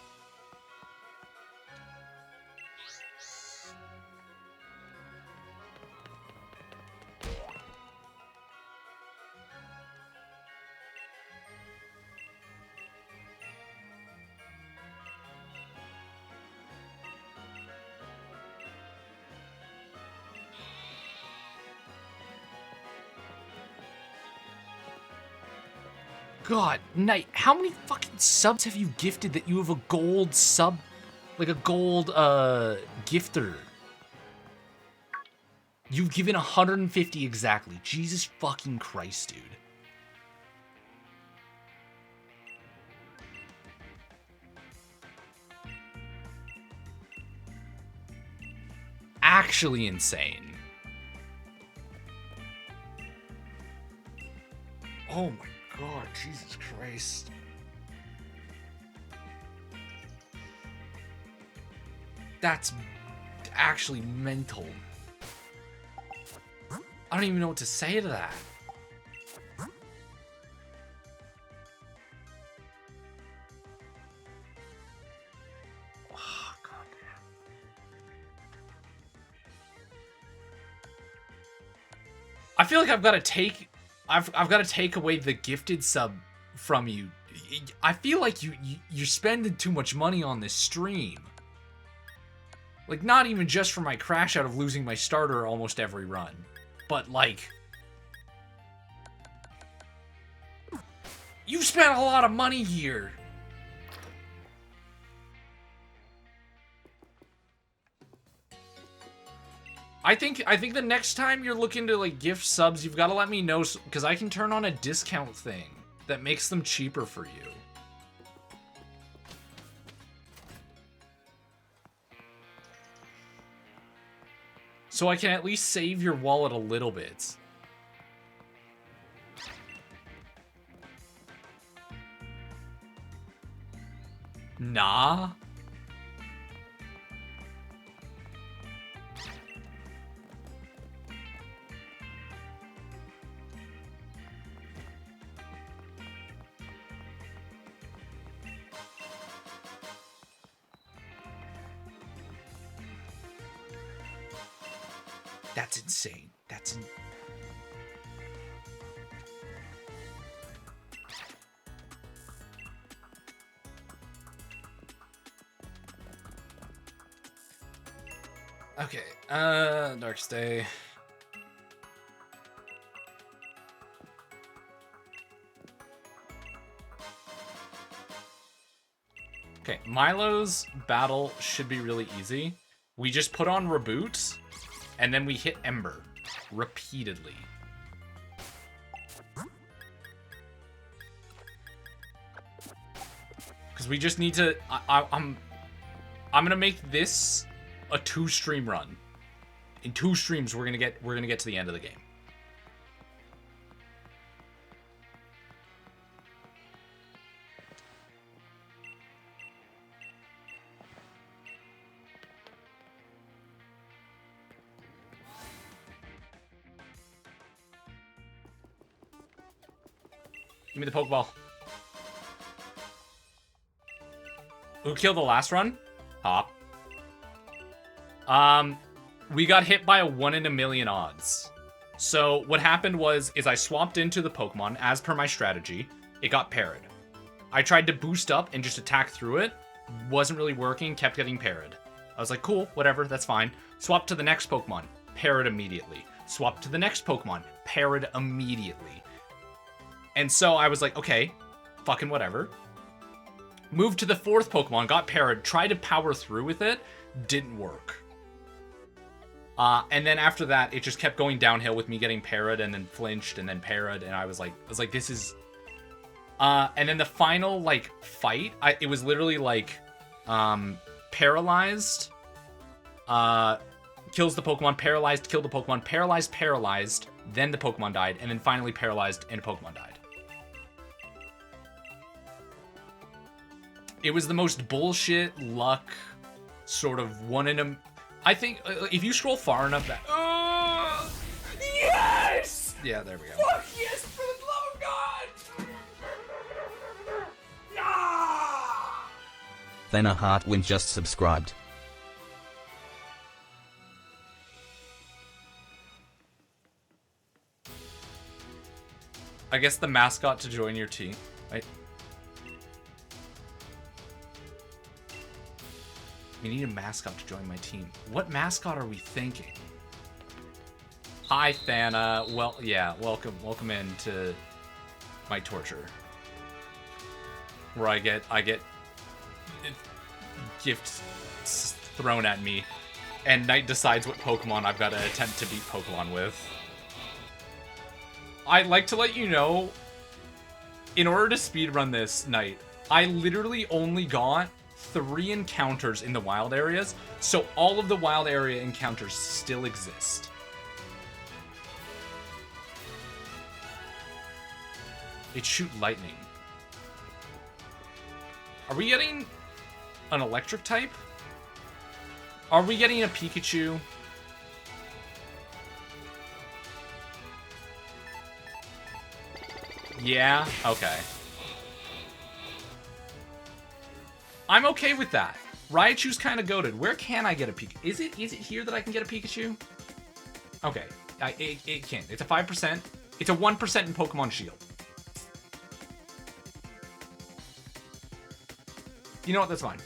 God, Knight, how many fucking subs have you gifted that you have a gold sub, like a gold, gifter? You've given 150 exactly. Jesus fucking Christ, dude. Actually insane. Oh my God, Jesus Christ. That's actually mental. I don't even know what to say to that. Oh, God. I feel like I've got to take away the gifted sub from you I feel like you're spending too much money on this stream. Like, not even just for my crash out of losing my starter almost every run, but like, you've spent a lot of money here. I think the next time you're looking to like gift subs, you've got to let me know, because I can turn on a discount thing that makes them cheaper for you. So I can at least save your wallet a little bit. Nah. That's insane. Okay, Darkest Day. Okay, Milo's battle should be really easy. We just put on Reboot, and then we hit Ember repeatedly. Because we just need to. I'm gonna make this a 2-stream run. In 2 streams, we're gonna get to the end of the game. Give me the Pokeball. Who killed the last run? Hop. We got hit by a 1 in a million odds. So what happened was I swapped into the Pokemon as per my strategy. It got parried. I tried to boost up and just attack through it. Wasn't really working, kept getting parried. I was like, cool, whatever, that's fine. Swapped to the next Pokemon, parried immediately. Swapped to the next Pokemon, parried immediately. And so I was like, okay, fucking whatever. Moved to the 4th Pokemon, got parried, tried to power through with it, didn't work. And then after that, it just kept going downhill with me getting parried and then flinched and then parried, and I was like, this is... and then the final, like, fight, it was literally, like, paralyzed, kills the Pokemon, paralyzed, killed the Pokemon, paralyzed, then the Pokemon died, and then finally paralyzed and a Pokemon died. It was the most bullshit luck, sort of 1 in a... I think if you scroll far enough back... Yes! Yeah, there we go. Fuck yes, for the love of God! Yeah! Then a Heartwind just subscribed. I guess the mascot to join your team. Right? We need a mascot to join my team. What mascot are we thinking? Hi, Thana. Well, yeah, welcome into my torture, where I get gifts thrown at me, and Knight decides what Pokemon I've got to attempt to beat Pokemon with. I'd like to let you know, in order to speedrun this, Knight, I literally only got 3 encounters in the wild areas, so all of the wild area encounters still exist. It shoot lightning. Are we getting an electric type? Are we getting a Pikachu? Yeah, okay. I'm okay with that. Raichu's kind of goated. Where can I get a Pikachu? Is it here that I can get a Pikachu? Okay, it can. It's a 5%. It's a 1% in Pokemon Shield. You know what? That's fine.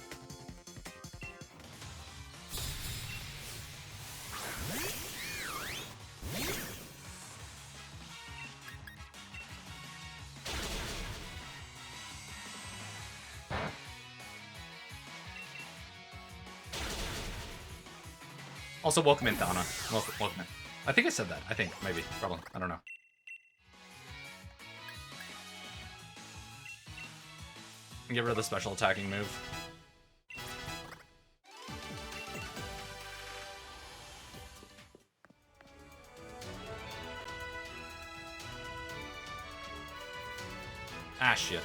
Also, welcome in, Donna. Welcome in. I think I said that. I think. Maybe. Probably. I don't know. Get rid of the special attacking move. Ah, shit.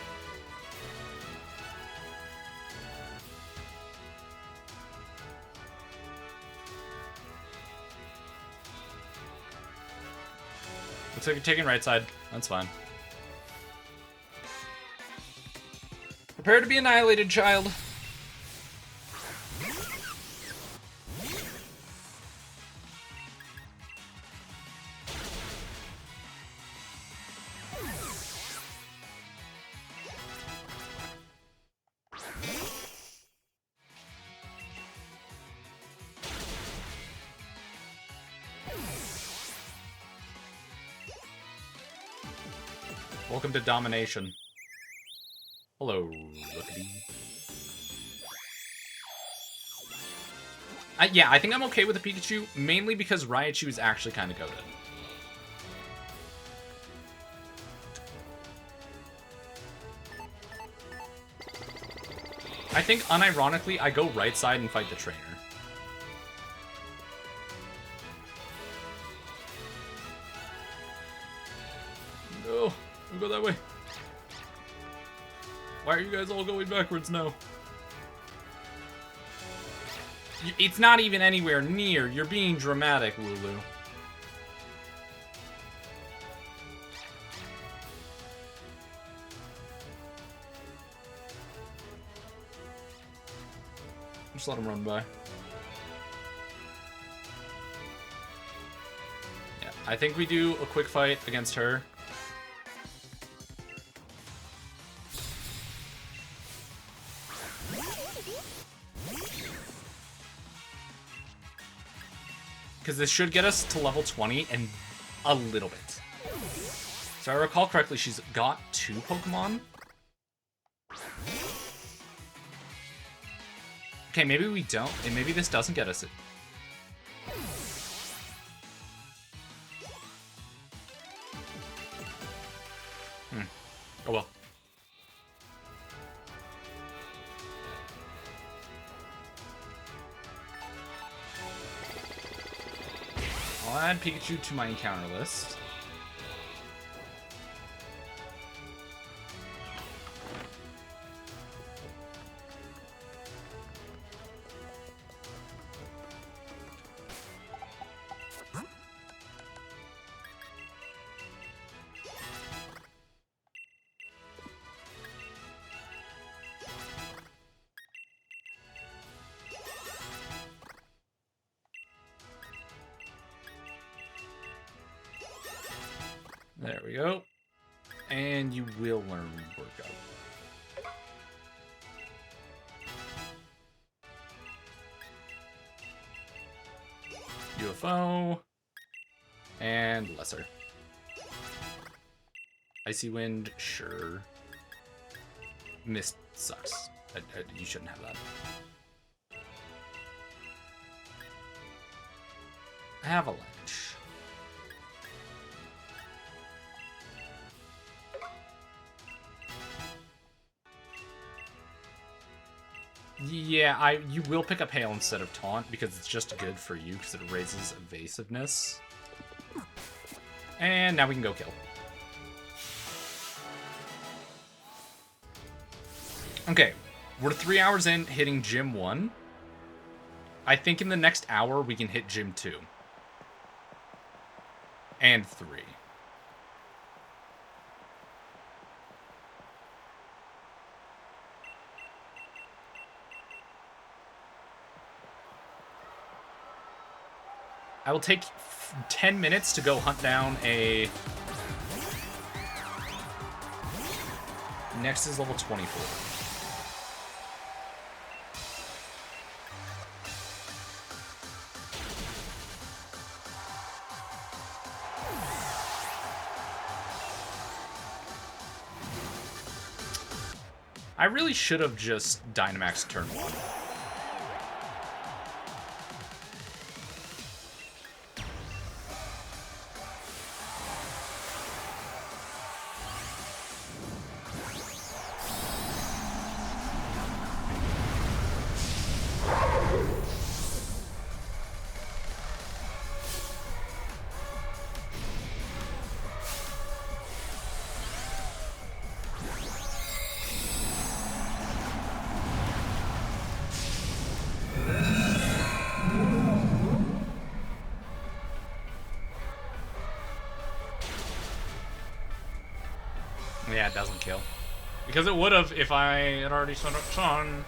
Looks like you're taking right side. That's fine. Prepare to be annihilated, child. Welcome to domination. Hello, Rookity. Yeah, I think I'm okay with the Pikachu, mainly because Raichu is actually kind of goated. I think, unironically, I go right side and fight the trainer. No, don't go that way. Why are you guys all going backwards now? It's not even anywhere near. You're being dramatic, Wooloo. Just let him run by. Yeah, I think we do a quick fight against her. Because this should get us to level 20 and a little bit. So I recall correctly, she's got 2 Pokemon. Okay, maybe we don't, and maybe this doesn't get us it. Oh well. I'll add Pikachu to my encounter list. There we go. And you will learn Workout. UFO. And Lesser. Icy Wind, sure. Mist sucks. You shouldn't have that. Avalanche. Yeah, you will pick up Hail instead of Taunt because it's just good for you because it raises evasiveness. And now we can go kill. Okay, we're 3 hours in hitting Gym 1. I think in the next hour we can hit Gym 2. And 3. I will take 10 minutes to go hunt down a... Next is level 24. I really should have just Dynamax turn 1. Yeah, it doesn't kill. Because it would have if I had already set up Sun.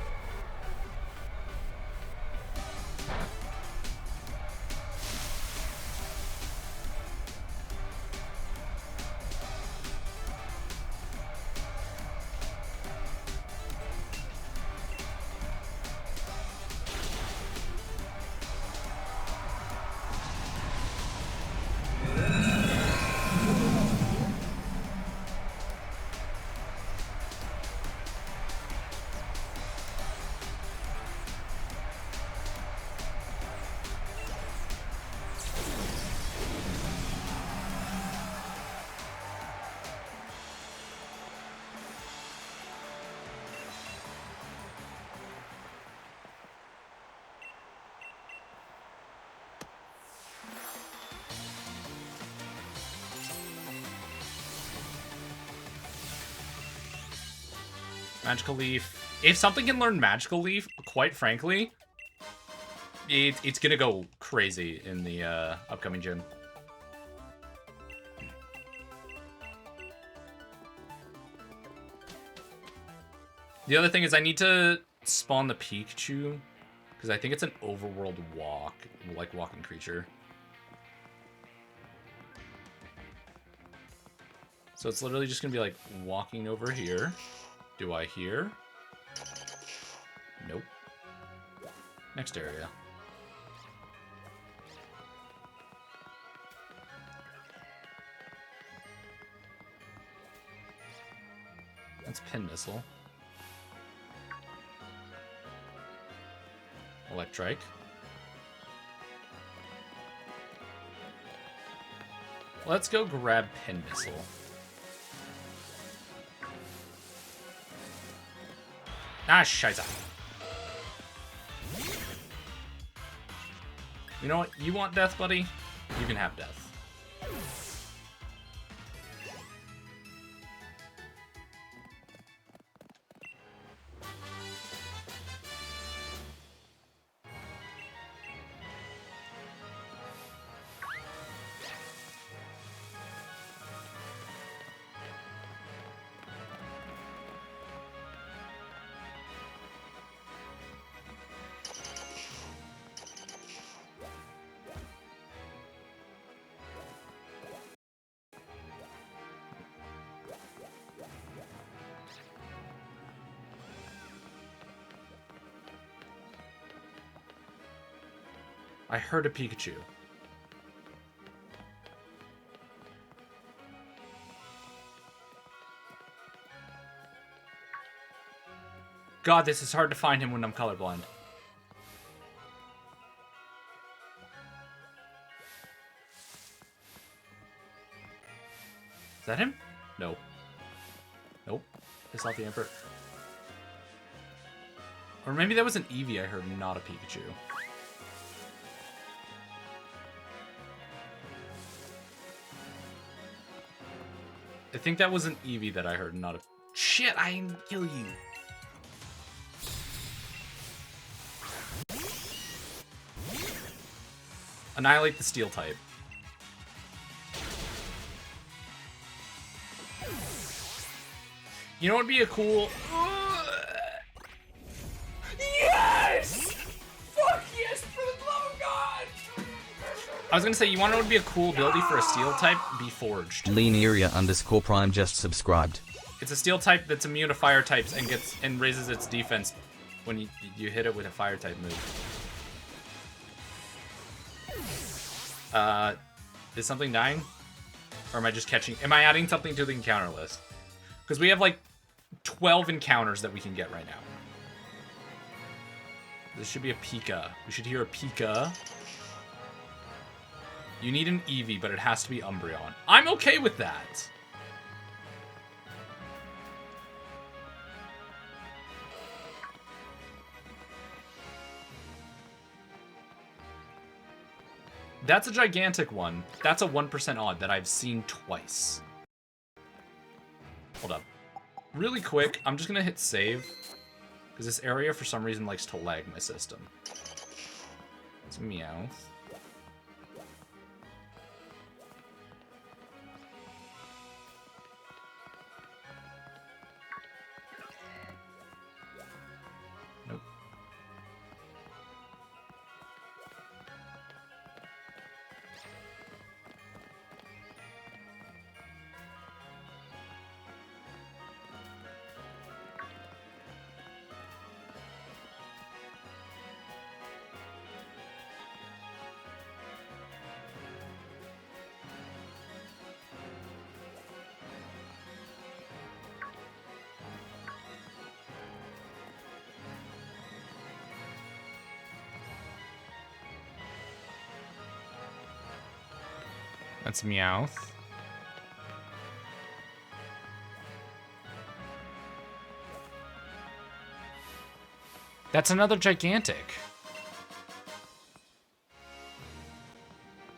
Magical Leaf. If something can learn Magical Leaf, quite frankly, it's gonna go crazy in the upcoming gym. The other thing is I need to spawn the Pikachu, because I think it's an overworld walk, like walking creature. So it's literally just gonna be like walking over here. Do I hear? Nope. Next area. That's Pin Missile. Electrike. Let's go grab Pin Missile. Ah, scheiße. You know what? You want death, buddy? You can have death. I heard a Pikachu. God, this is hard to find him when I'm colorblind. Is that him? No. Nope. Piss off the Emperor. Or maybe that was an Eevee I heard, not a Pikachu. I think that was an Eevee that I heard, not a... Shit, I can kill you. Annihilate the Steel type. You know what would be a cool... Yes! Fuck yes, for the love of God! I was gonna say, you want to know what would be a cool ability for a Steel type? Be Forged. Leaneria_Prime just subscribed. It's a Steel type that's immune to Fire types and raises its defense when you hit it with a Fire type move. Is something dying? Or am I just catching... Am I adding something to the encounter list? Because we have like 12 encounters that we can get right now. This should be a Pika. We should hear a Pika. You need an Eevee, but it has to be Umbreon. I'm okay with that. That's a gigantic one. That's a 1% odd that I've seen twice. Hold up. Really quick, I'm just going to hit save. Because this area, for some reason, likes to lag my system. It's Meowth. Nope. That's Meowth. That's another gigantic.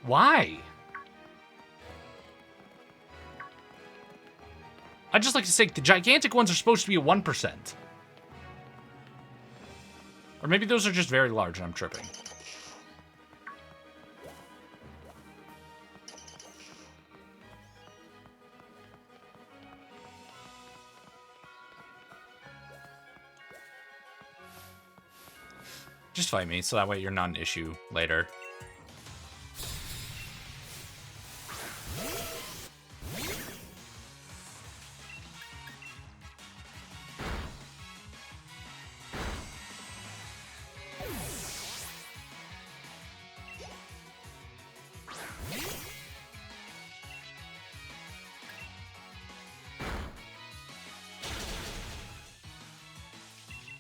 Why? I'd just like to say the gigantic ones are supposed to be a 1%. Or maybe those are just very large and I'm tripping. Just fight me, so that way you're not an issue later.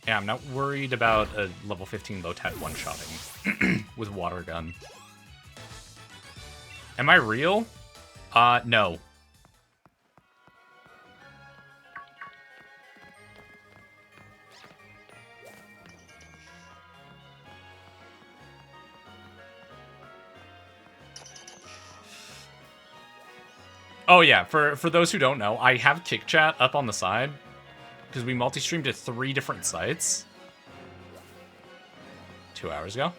Yeah, I'm not worried about a level 15 Lotad one-shotting with Water Gun. Am I real? No. Oh yeah, for those who don't know, I have Kick Chat up on the side. Because we multi-streamed to 3 different sites 2 hours ago.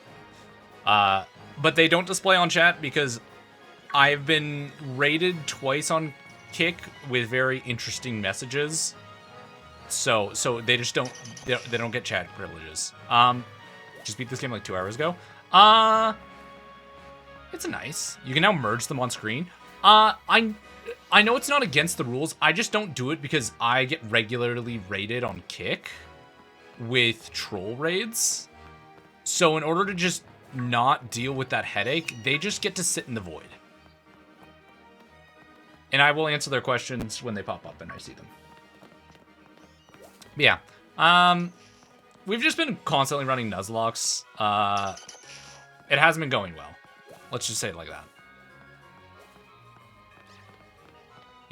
But they don't display on chat because I've been rated twice on Kick with very interesting messages. So they just don't they don't get chat privileges. Just beat this game like 2 hours ago. It's nice. You can now merge them on screen. I know it's not against the rules. I just don't do it because I get regularly raided on Kick with troll raids. So in order to just not deal with that headache, they just get to sit in the void. And I will answer their questions when they pop up and I see them. But yeah. We've just been constantly running Nuzlockes. It hasn't been going well. Let's just say it like that.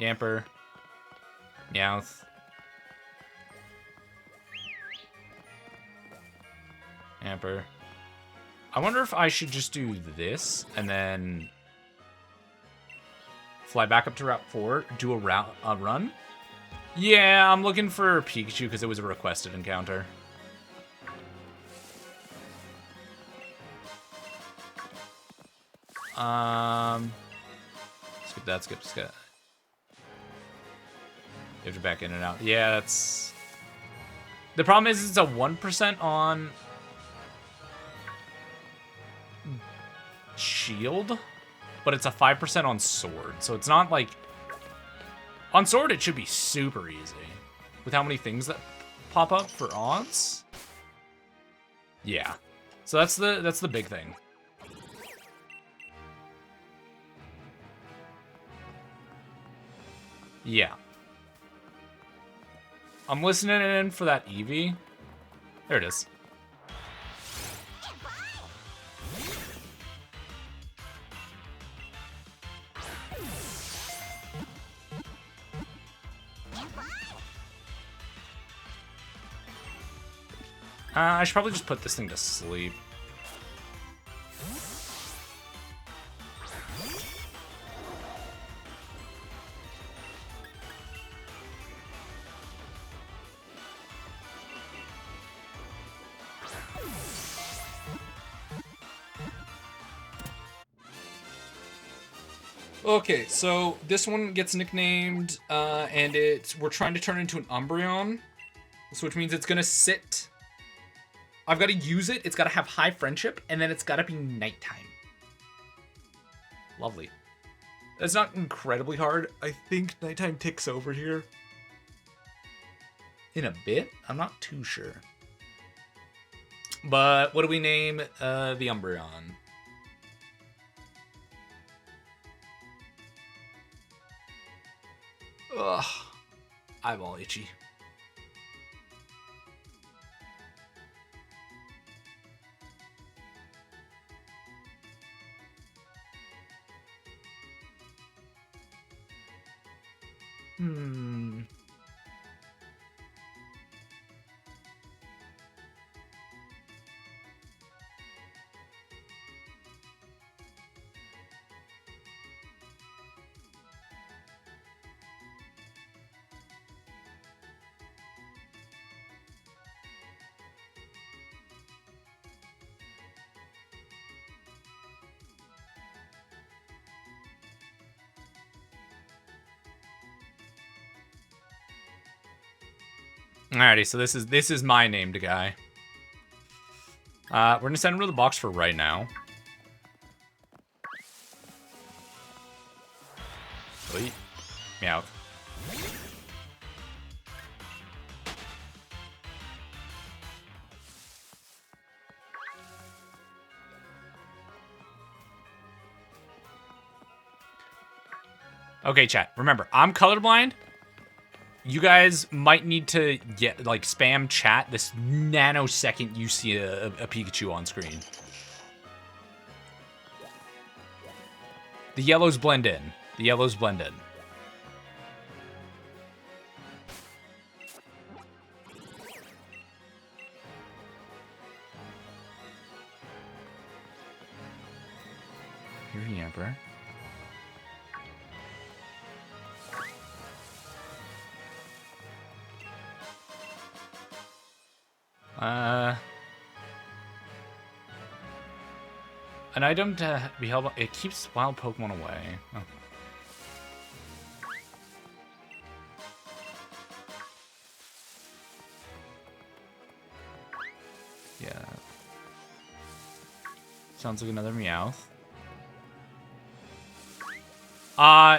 Yamper. Meowth. Yamper. I wonder if I should just do this and then fly back up to Route 4, do a run. Yeah, I'm looking for Pikachu because it was a requested encounter. Skip that, skip. You have to back in and out. Yeah, that's... The problem is it's a 1% on... Shield, but it's a 5% on Sword. So it's not like... On Sword, it should be super easy. With how many things that pop up for odds. Yeah. So that's the big thing. Yeah. I'm listening in for that Eevee. There it is. I should probably just put this thing to sleep. Okay, so this one gets nicknamed, and we're trying to turn it into an Umbreon, so which means it's gonna sit. I've got to use it. It's got to have high friendship, and then it's got to be nighttime. Lovely. It's not incredibly hard. I think nighttime ticks over here in a bit. I'm not too sure. But what do we name the Umbreon? Ugh. Eyeball itchy. Alrighty, so this is my named guy. We're gonna send him to the box for right now. Wait. Meow. Okay, chat. Remember, I'm colorblind. You guys might need to get like spam chat this nanosecond you see a Pikachu on screen. The yellows blend in. The yellows blend in. Here's the Emperor. An item to be held. It keeps wild Pokemon away. Oh. Yeah. Sounds like another Meowth.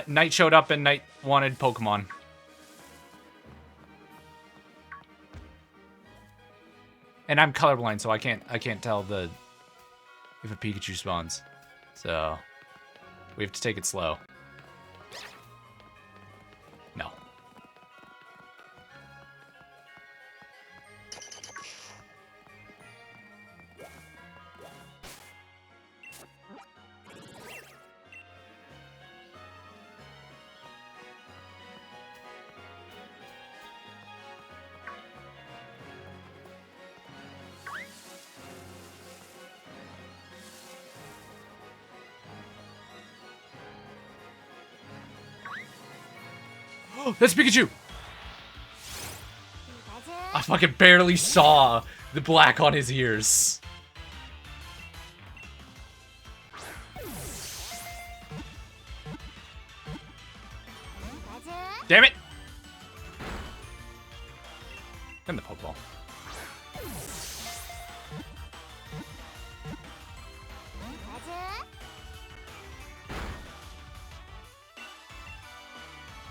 Night showed up and Night wanted Pokemon. And I'm colorblind, so I can't tell if a Pikachu spawns. So we have to take it slow. No. That's Pikachu! I fucking barely saw the black on his ears. Damn it! And the Pokeball.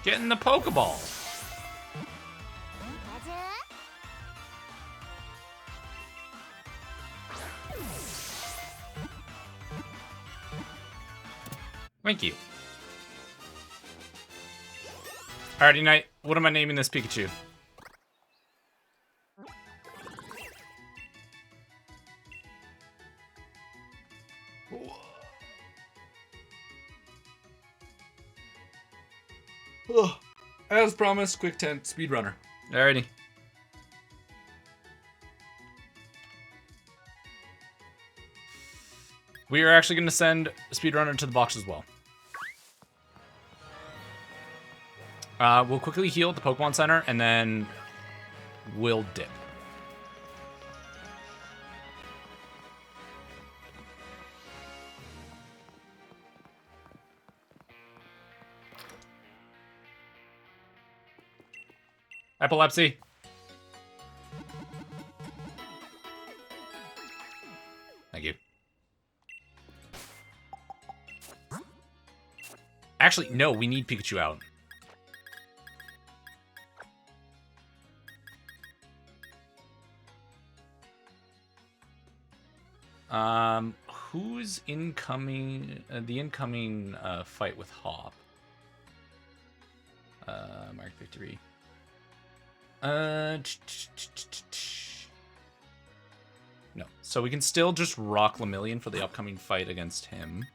Get in the Pokeball. Thank you. Alrighty, Knight. What am I naming this Pikachu? As promised, quick 10 speedrunner. Alrighty. We are actually going to send speedrunner to the box as well. We'll quickly heal at the Pokemon Center, and then we'll dip. Epilepsy. Thank you. Actually, no, we need Pikachu out. Who's incoming? The incoming fight with Hop. Mark 53. No. So we can still just rock Lemillion for the upcoming fight against him.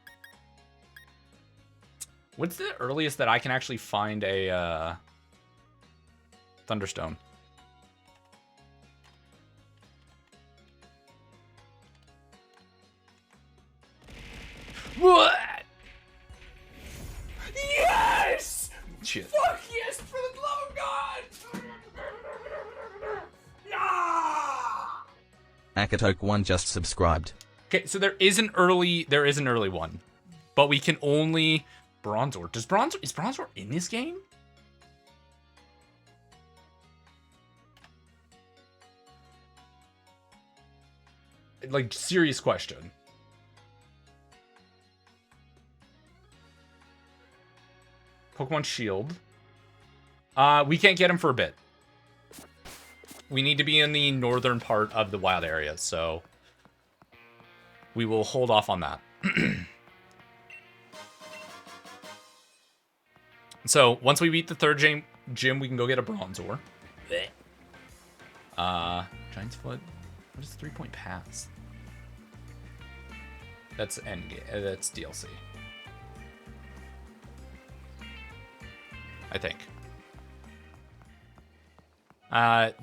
What's the earliest that I can actually find a Thunderstone? What? Yes! Shit. Fuck yes, for the love of God! Ah! Akatoke 1 just subscribed. Okay, so there is an early one, but we can only Bronzor. Is Bronzor in this game? Like, serious question. Pokemon Shield. We can't get him for a bit. We need to be in the northern part of the wild area, so we will hold off on that. So, once we beat the third gym, we can go get a Bronzor. Giant's Foot. What is 3-point pass? That's endgame. That's DLC. I think.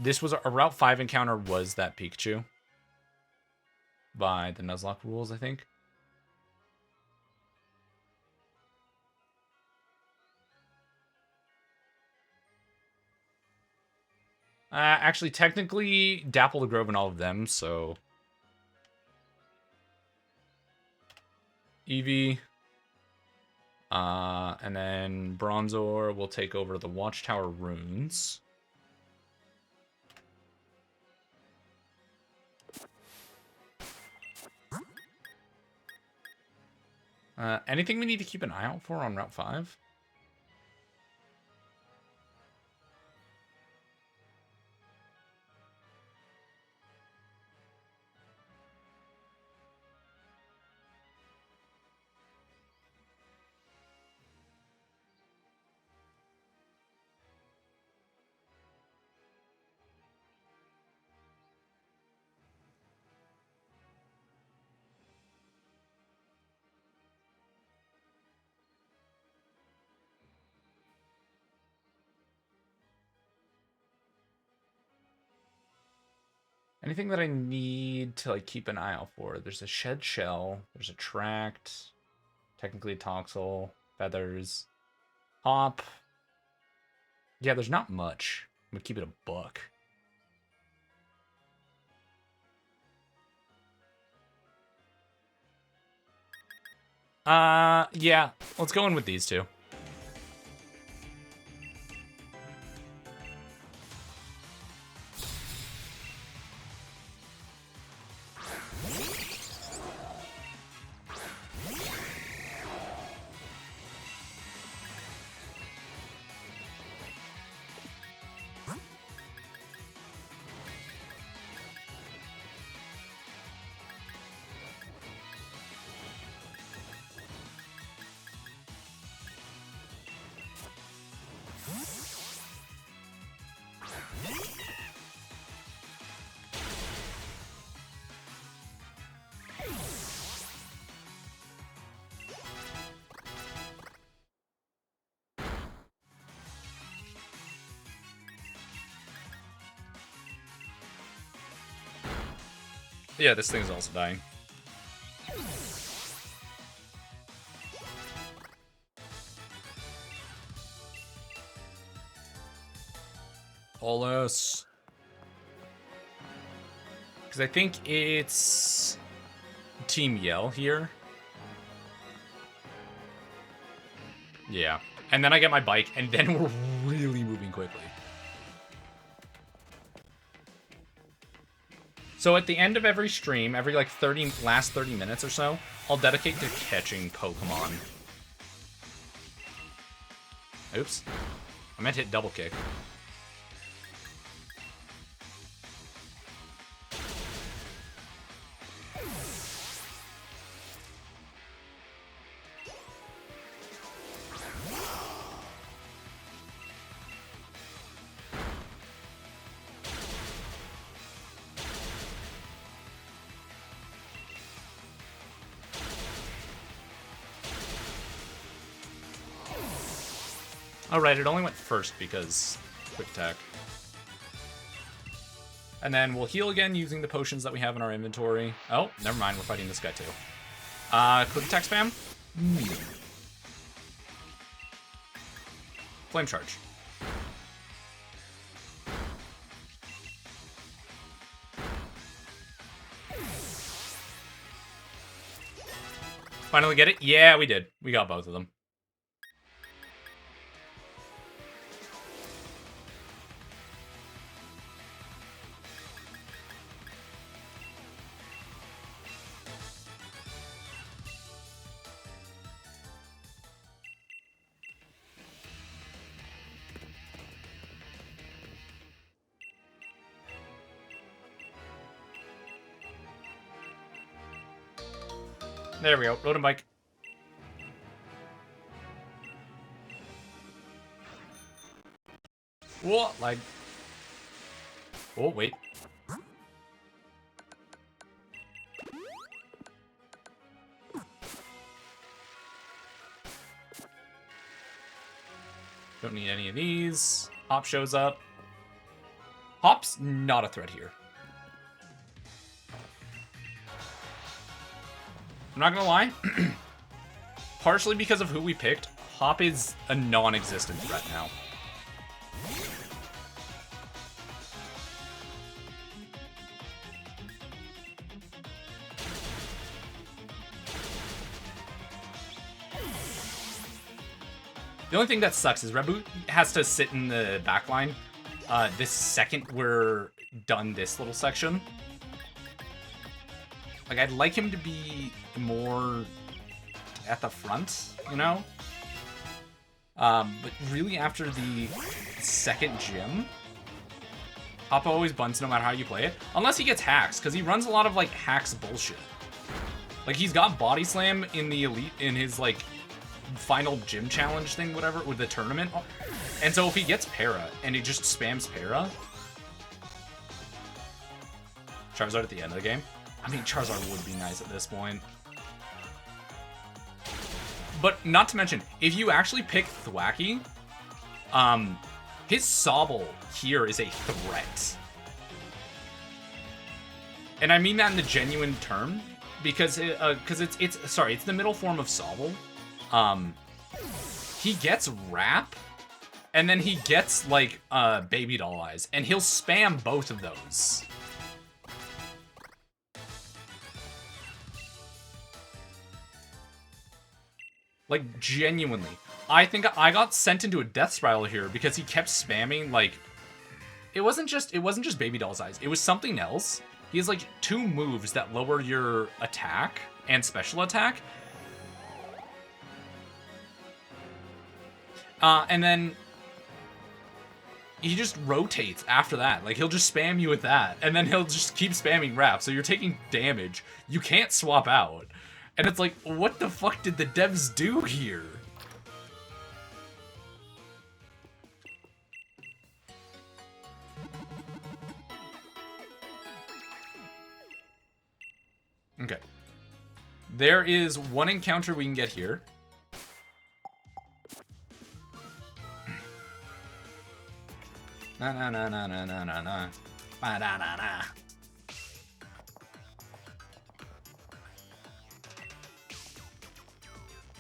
This was a Route 5 encounter was that Pikachu. By the Nuzlocke rules, I think. Actually, technically, Dapple the Grove and all of them, so... Eevee. And then Bronzor will take over the Watchtower runes. Anything we need to keep an eye out for on Route 5? Anything that I need to like keep an eye out for? There's a Shed Shell. There's a Tract. Technically a Toxel. Feathers. Hop. Yeah, there's not much. I'm gonna keep it a buck. Yeah. Let's go in with these two. Yeah, this thing's also dying. Olus. Because I think it's Team Yell here. Yeah. And then I get my bike, and then we're really moving quickly. So at the end of every stream, every like last 30 minutes or so, I'll dedicate to catching Pokemon. Oops. I meant to hit double kick. Alright, it only went first because quick attack. And then we'll heal again using the potions that we have in our inventory. Oh, never mind, we're fighting this guy too. Quick attack spam? Flame charge. Finally get it? Yeah, we did. We got both of them. There we go. Road and bike. What? Like. Oh, wait. Don't need any of these. Hop shows up. Hop's not a threat here. I'm not gonna lie. Partially because of who we picked, Hop is a non-existent threat now. The only thing that sucks is Reboot has to sit in the back line this second we're done this little section. Like, I'd like him to be more at the front, you know? But really, after the second gym, Hop always bunts no matter how you play it. Unless he gets hacks, because he runs a lot of, like, hacks bullshit. Like, he's got Body Slam in the Elite, in his, like, final gym challenge thing, whatever, with the tournament. And so if he gets Para, and he just spams Para... Charizard at the end of the game? I mean, Charizard would be nice at this point. But not to mention, if you actually pick Thwacky, his Sobble here is a threat. And I mean that in the genuine term, because it's the middle form of Sobble. He gets Wrap, and then he gets, like, Baby Doll Eyes, and he'll spam both of those. Like, genuinely. I think I got sent into a death spiral here because he kept spamming, like... It wasn't just Baby Doll's Eyes. It was something else. He has, like, 2 moves that lower your attack and special attack. And then... he just rotates after that. Like, he'll just spam you with that. And then he'll just keep spamming Wrap. So you're taking damage. You can't swap out. And it's like, what the fuck did the devs do here? Okay. There is one encounter we can get here. Na na na na na na na na. Ba da da da.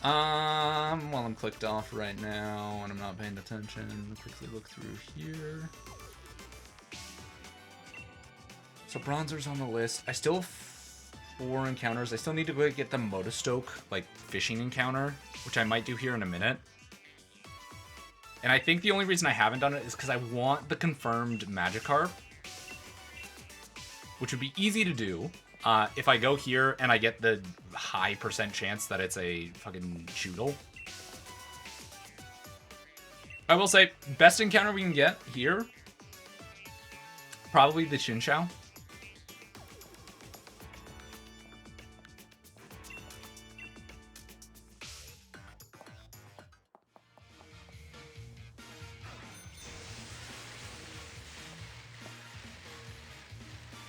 While I'm clicked off right now and I'm not paying attention, I'll quickly look through here. So bronzer's on the list. I still have 4 encounters. I still need to go get the Motostoke, like, fishing encounter, which I might do here in a minute. And I think the only reason I haven't done it is because I want the confirmed Magikarp, which would be easy to do. If I go here and I get the high % chance that it's a fucking Choodle. I will say, best encounter we can get here, probably the Chinchou.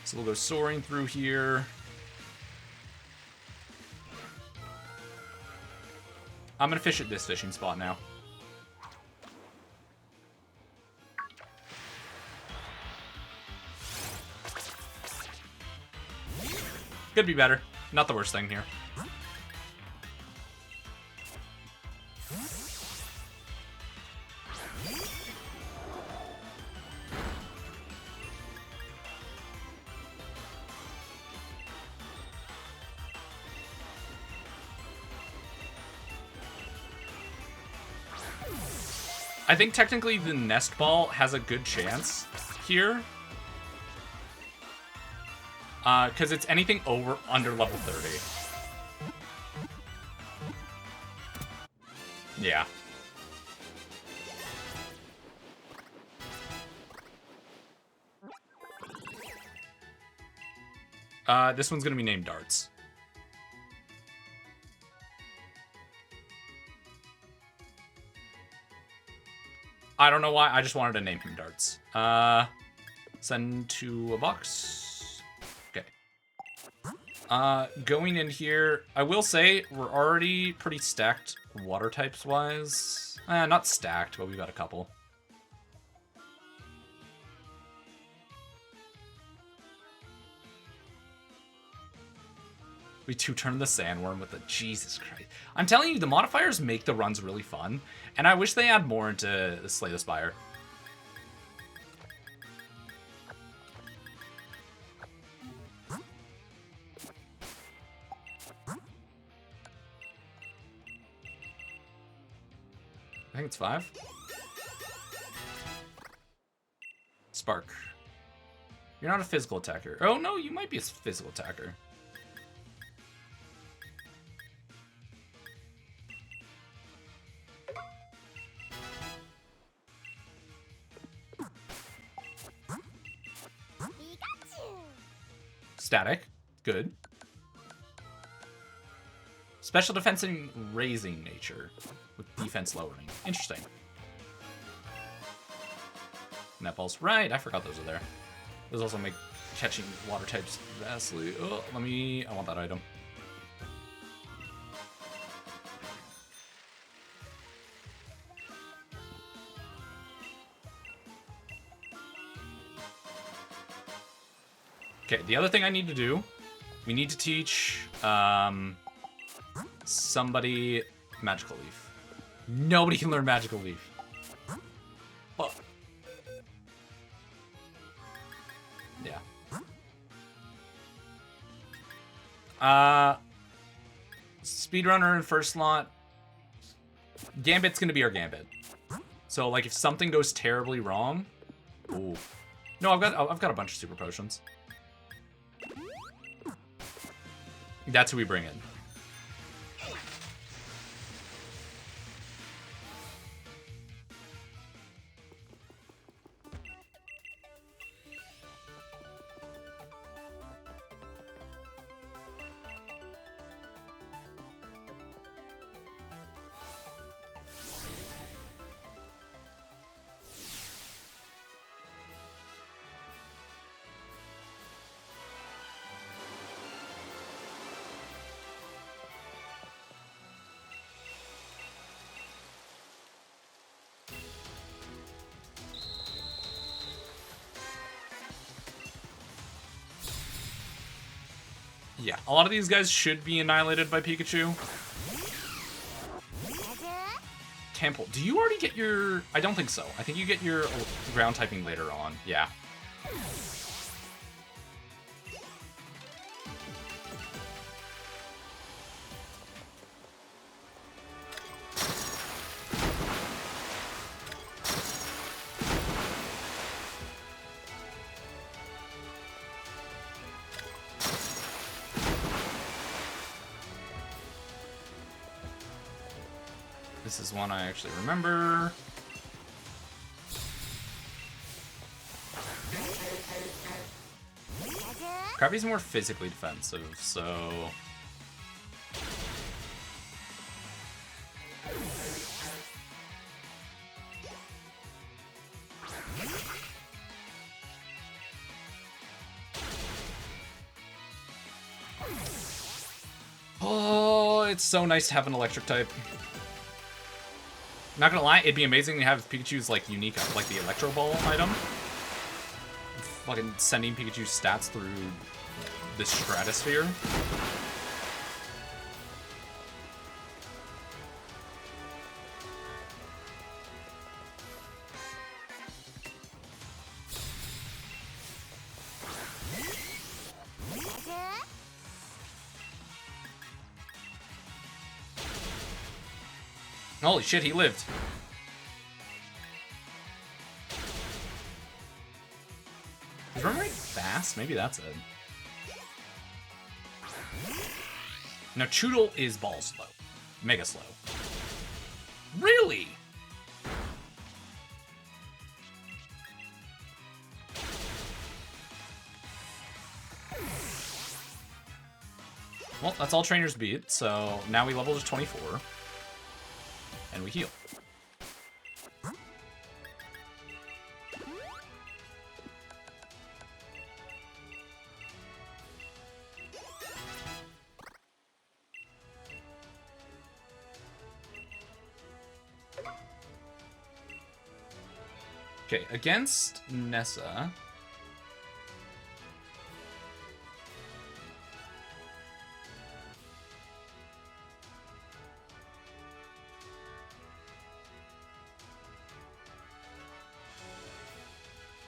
So we'll go soaring through here. I'm gonna fish at this fishing spot now. Could be better. Not the worst thing here. I think technically the Nest Ball has a good chance here. Because it's anything under level 30. Yeah. This one's gonna be named Darts. I don't know why, I just wanted to name him Darts. Send to a box. Okay. Going in here, I will say we're already pretty stacked water types wise. Not stacked, but we've got a couple. We 2-turn the Sandworm with the Jesus Christ. I'm telling you, the modifiers make the runs really fun, and I wish they add more into Slay the Spire. I think it's 5. Spark. You're not a physical attacker. Oh no, you might be a physical attacker. Static. Good. Special defense and raising nature with defense lowering. Interesting. Netballs. Right, I forgot those are there. Those also make catching water types vastly. Oh, I want that item. Okay, the other thing I need to do, we need to teach somebody Magical Leaf. Nobody can learn Magical Leaf. Fuck. Yeah. Speedrunner in first slot. Gambit's gonna be our Gambit. So like if something goes terribly wrong, ooh. No, I've got a bunch of super potions. That's who we bring in. Yeah, a lot of these guys should be annihilated by Pikachu. Temple. Do you already get your... I don't think so. I think you get your ground typing later on. Yeah. This is one I actually remember. Krabby's more physically defensive, so... Oh, it's so nice to have an electric type. Not gonna lie, it'd be amazing to have Pikachu's like unique, like the Electro Ball item. Fucking sending Pikachu's stats through the stratosphere. Holy shit, he lived. Is run rate fast? Maybe that's it. Now, Choodle is ball slow. Mega slow. Really? Well, that's all trainers beat, so now we level to 24. And we heal. Okay, against Nessa.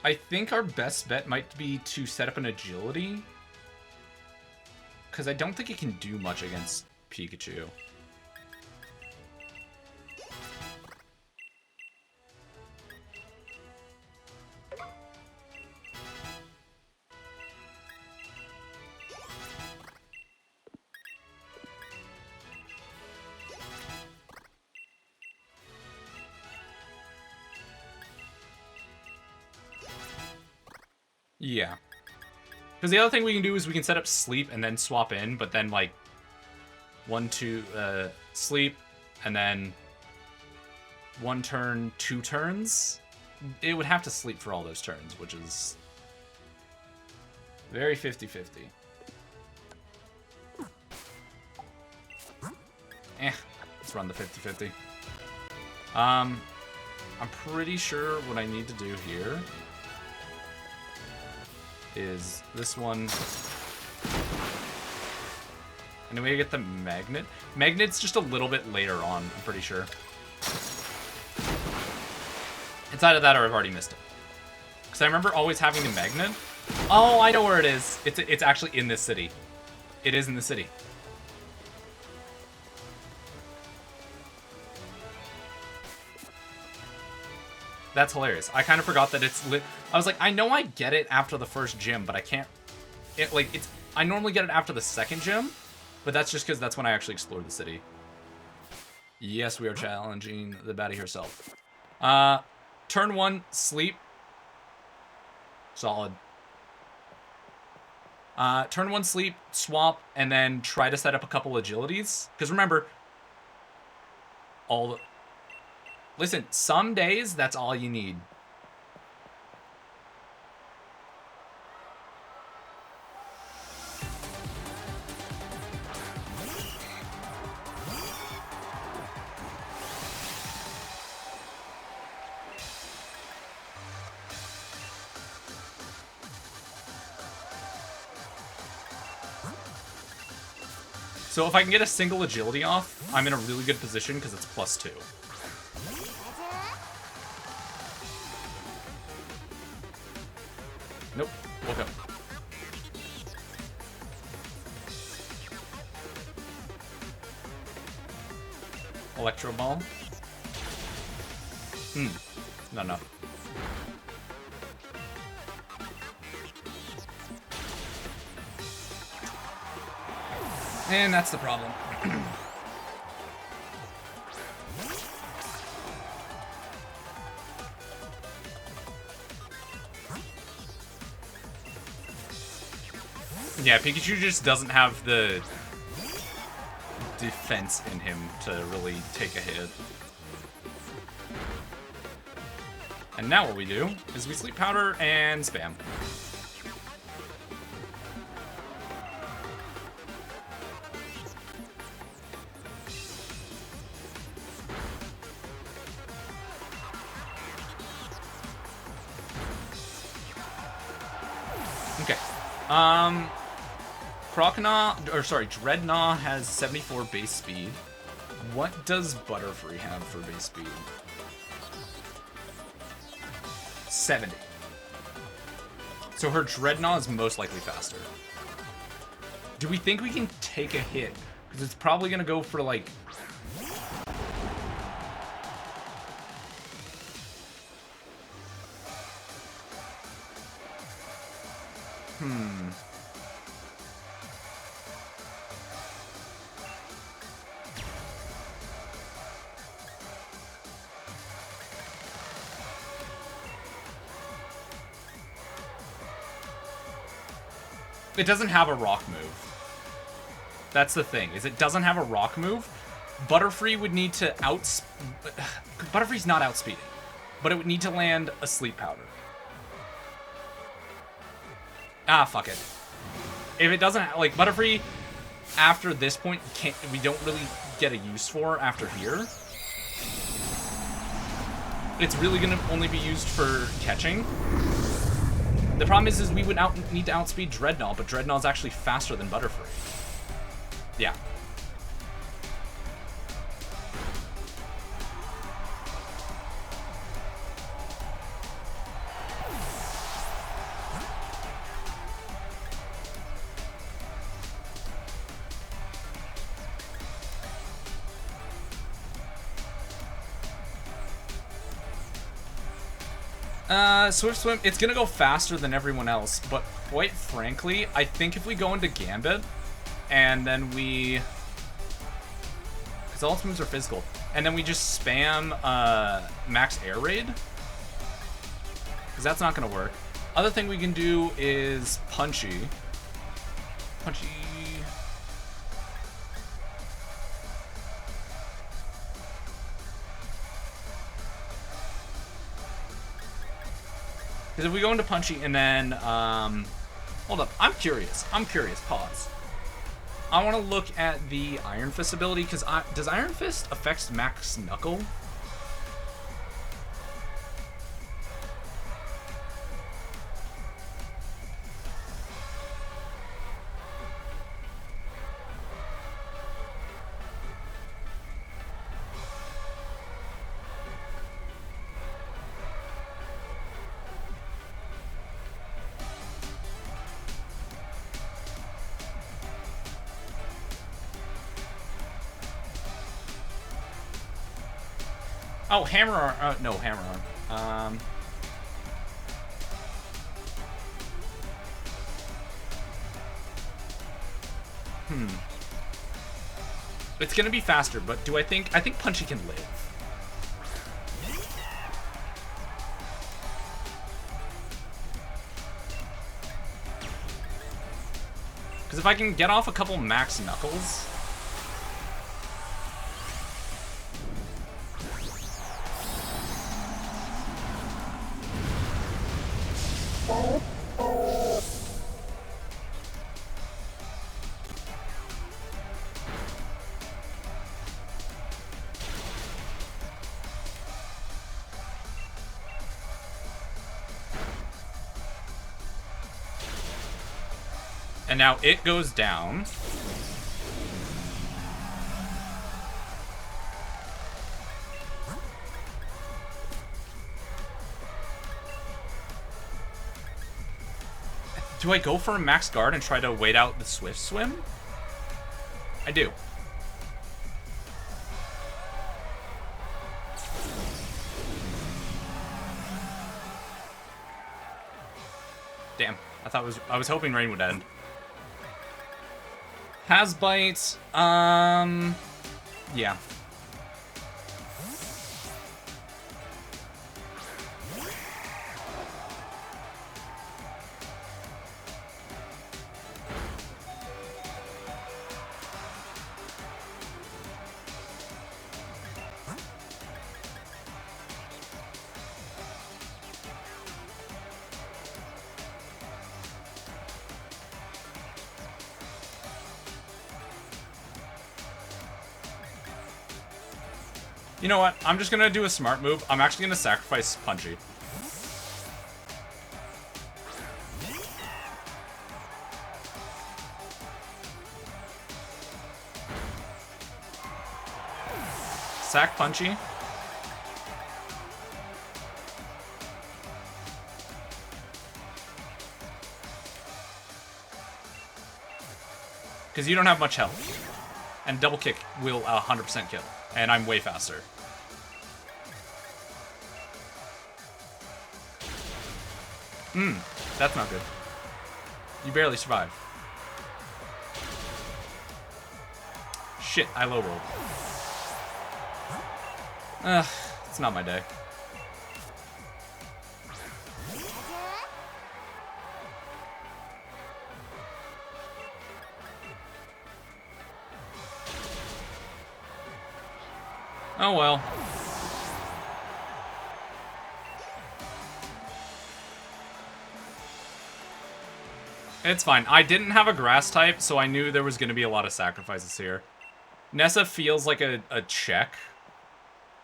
I think our best bet might be to set up an agility. Because I don't think it can do much against Pikachu. Yeah. Because the other thing we can do is we can set up sleep and then swap in, but then like 1, 2, sleep, and then 1 turn, 2 turns. It would have to sleep for all those turns, which is very 50-50. Let's run the 50-50. I'm pretty sure what I need to do here is this one. And then we get the magnet. Magnet's just a little bit later on, I'm pretty sure. Inside of that, or I've already missed it. Because I remember always having the magnet. Oh, I know where it is. It's actually in this city. It is in the city. That's hilarious. I kind of forgot that it's lit. I was like, I know I get it after the first gym, but I can't. I normally get it after the second gym, but that's just because that's when I actually explored the city. Yes, we are challenging the baddie herself. Turn 1, sleep. Solid. Turn 1, sleep, swap, and then try to set up a couple agilities. Because remember, listen, some days, that's all you need. So if I can get a single agility off, I'm in a really good position because it's +2. Nope. Woke up. Electro ball. Not enough. And that's the problem. Yeah, Pikachu just doesn't have the defense in him to really take a hit. And now what we do is we sleep powder and spam. Okay. Dreadnought has 74 base speed. What does Butterfree have for base speed? 70. So her Dreadnought is most likely faster. Do we think we can take a hit? Because it's probably going to go for like... It doesn't have a rock move. That's the thing, is it doesn't have a rock move. Butterfree would need to Butterfree's not outspeeding, but it would need to land a sleep powder. Ah, fuck it. If it doesn't, like, Butterfree, after this point, we don't really get a use for after here. It's really gonna only be used for catching. The problem is we would need to outspeed Dreadnought, but Dreadnought's actually faster than Butterfree. Yeah. Swift Swim, it's gonna go faster than everyone else, but quite frankly, I think if we go into Gambit, and then we... because all its moves are physical, and then we just spam Max Air Raid, because that's not gonna work. Other thing we can do is Punchy. Punchy... because if we go into Punchy and then, hold up, I'm curious, pause. I want to look at the Iron Fist ability, because does Iron Fist affect Max Knuckle? Oh, Hammer Arm. No, Hammer Arm. It's gonna be faster, but do I think Punchy can live. Because if I can get off a couple Max Knuckles... and now it goes down. Do I go for a max guard and try to wait out the swift swim? I do. Damn, I was hoping rain would end. Has bite. Yeah. You know what? I'm just gonna do a smart move. I'm actually gonna sacrifice Punchy. Sack Punchy. Because you don't have much health. And double kick will 100% kill. And I'm way faster. That's not good. You barely survive. Shit, I low rolled. It's not my day. Oh well. It's fine. I didn't have a grass type, so I knew there was going to be a lot of sacrifices here. Nessa feels like a check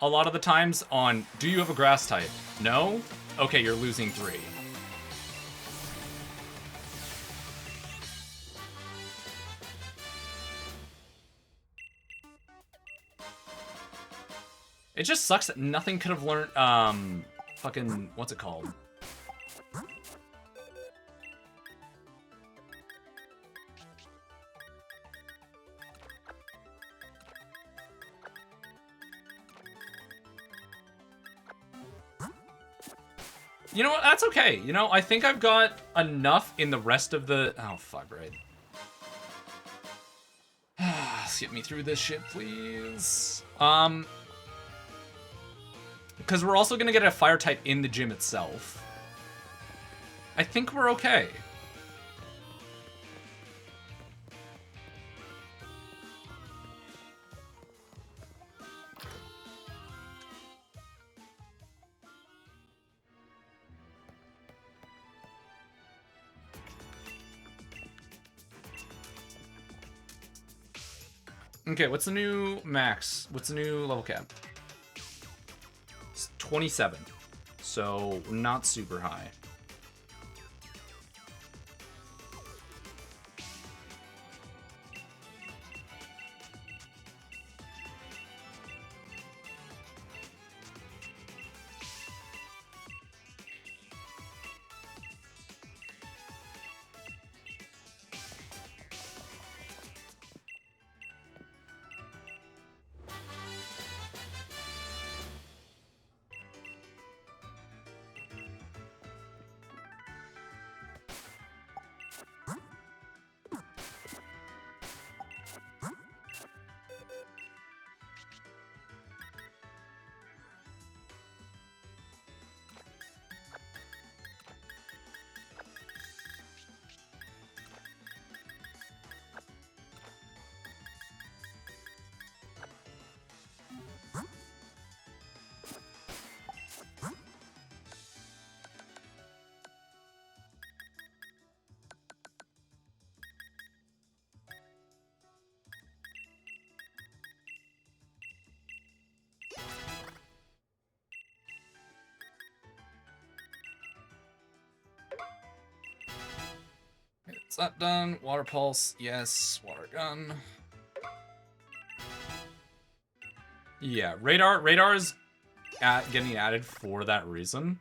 a lot of the times on, do you have a grass type? No? Okay, you're losing 3. It just sucks that nothing could have learned, fucking, what's it called? You know what? That's okay. You know, I think I've got enough in the rest of the... Oh, fuck, right. Let's get me through this shit, please. Because we're also going to get a fire type in the gym itself. I think we're okay. Okay, what's the new max? What's the new level cap? It's 27. So, not super high. Is that done? Water pulse, yes. Water gun. Yeah, radar is getting added for that reason.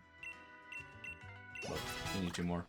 But you need 2 more.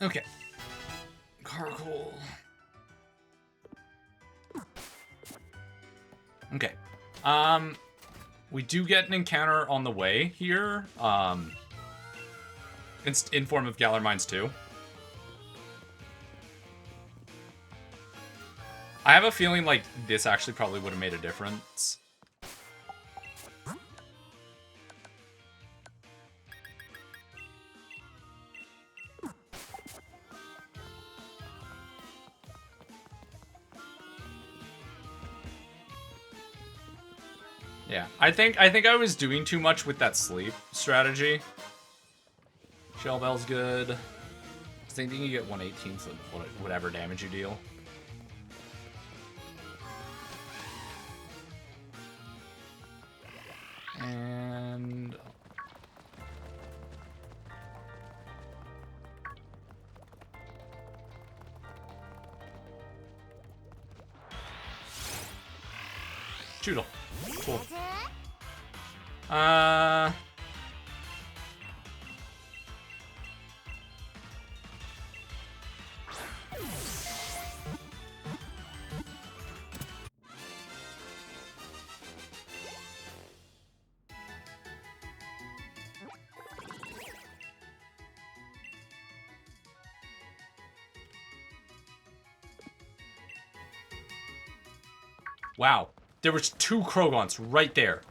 Okay. Carcoal. Okay. We do get an encounter on the way here. In form of Galar Mines 2. I have a feeling like this actually probably would have made a difference. Yeah, I think I was doing too much with that sleep strategy. Shell Bell's good. Same thing, you get 1/18 of whatever damage you deal. And Choodle. Cool. Wow. There was 2 Krogons right there.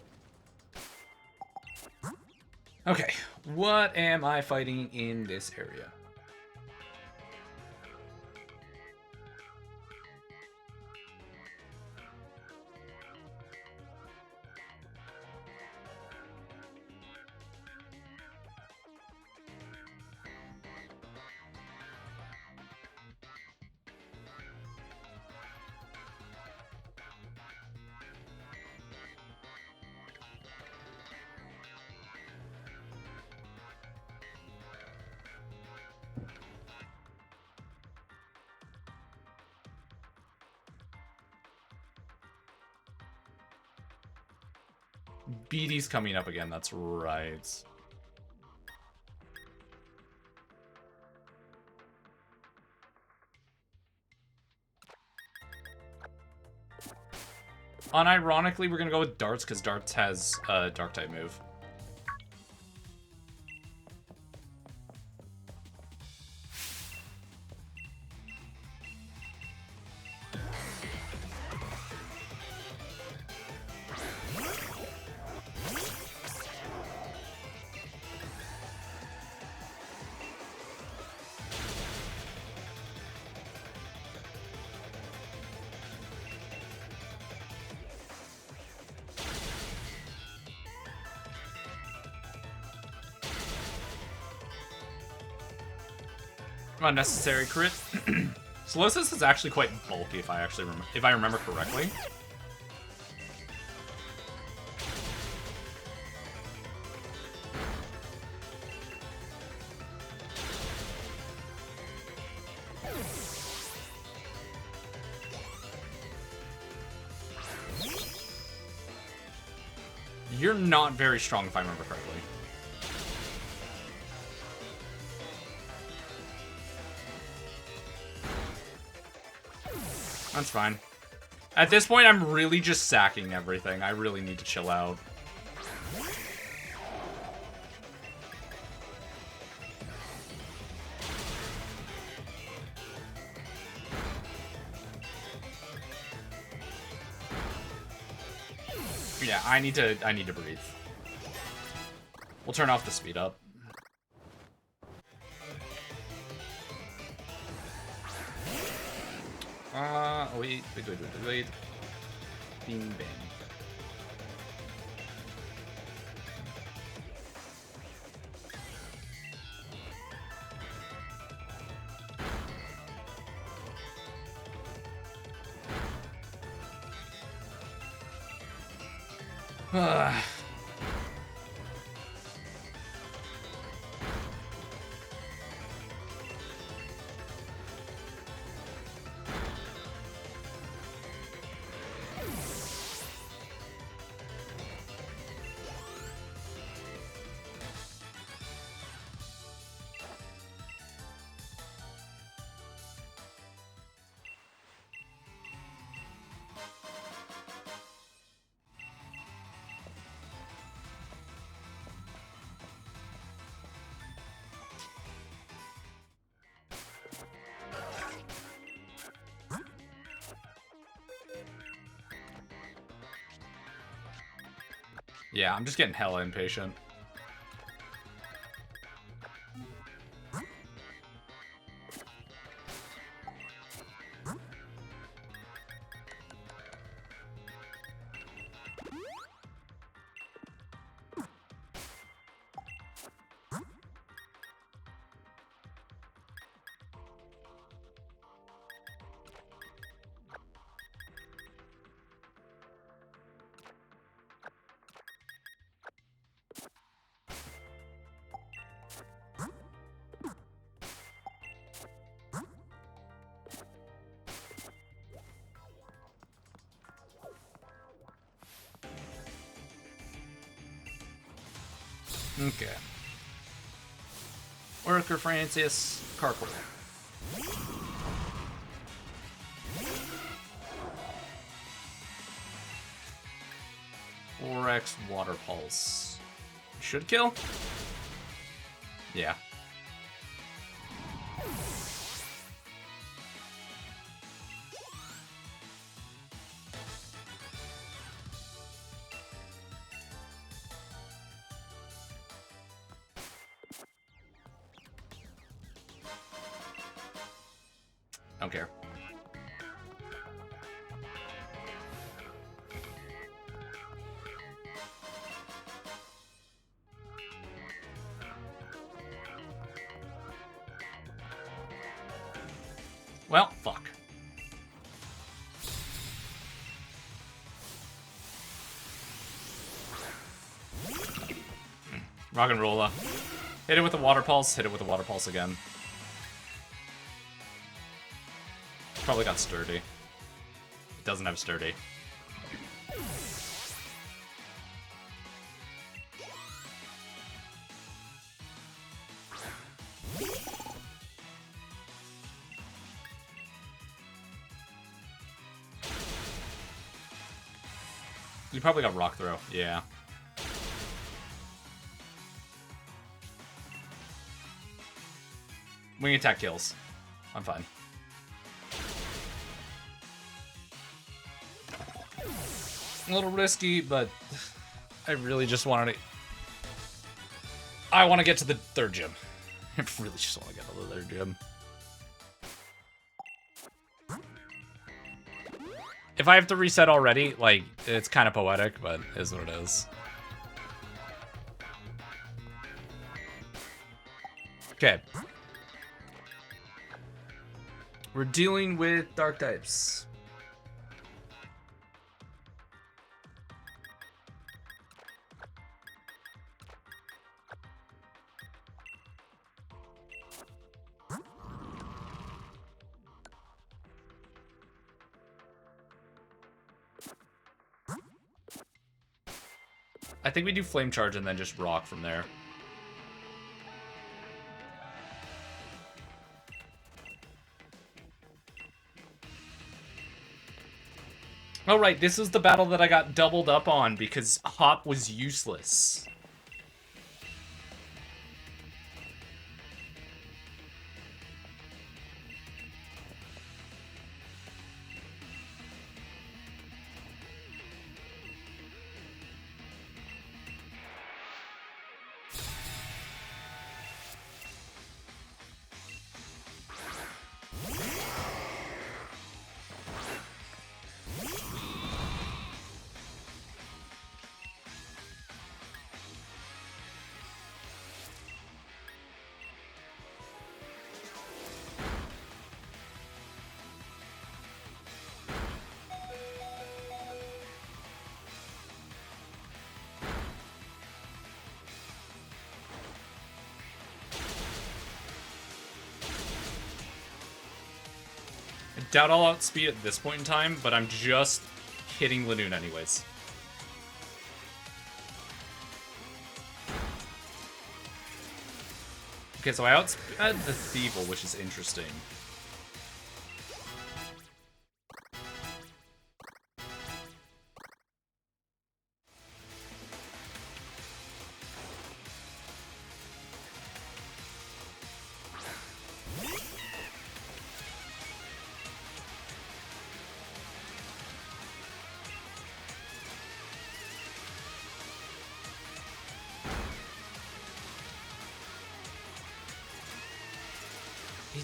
Okay. What am I fighting in this area? BD's coming up again, that's right. Unironically, we're gonna go with Darts, because Darts has a Dark-type move. Unnecessary crit. Solosis is actually quite bulky if I remember correctly. You're not very strong if I remember correctly. That's fine. At this point, I'm really just sacking everything. I really need to chill out. Yeah, I need to breathe. We'll turn off the speed up. Wait. Bing bang. Yeah, I'm just getting hella impatient. Okay. Worker Francis, Carpool. 4x Water Pulse. Should kill? Yeah. Don't care. Well, fuck. Rock and rolla. Hit it with the Water Pulse, hit it with the Water Pulse again. Probably got Sturdy. It doesn't have Sturdy. You probably got Rock Throw, yeah. Wing attack kills. I'm fine. A little risky, but I really just wanted to... I want to get to the third gym. I really just want to get to the third gym. If I have to reset already, like, it's kind of poetic, but it is what it is. Okay. We're dealing with dark types. I think we do Flame Charge and then just Rock from there. Oh right, this is the battle that I got doubled up on because Hop was useless. Doubt I'll outspeed at this point in time, but I'm just hitting Lanoon anyways. Okay, so I outsped the Thievel, which is interesting.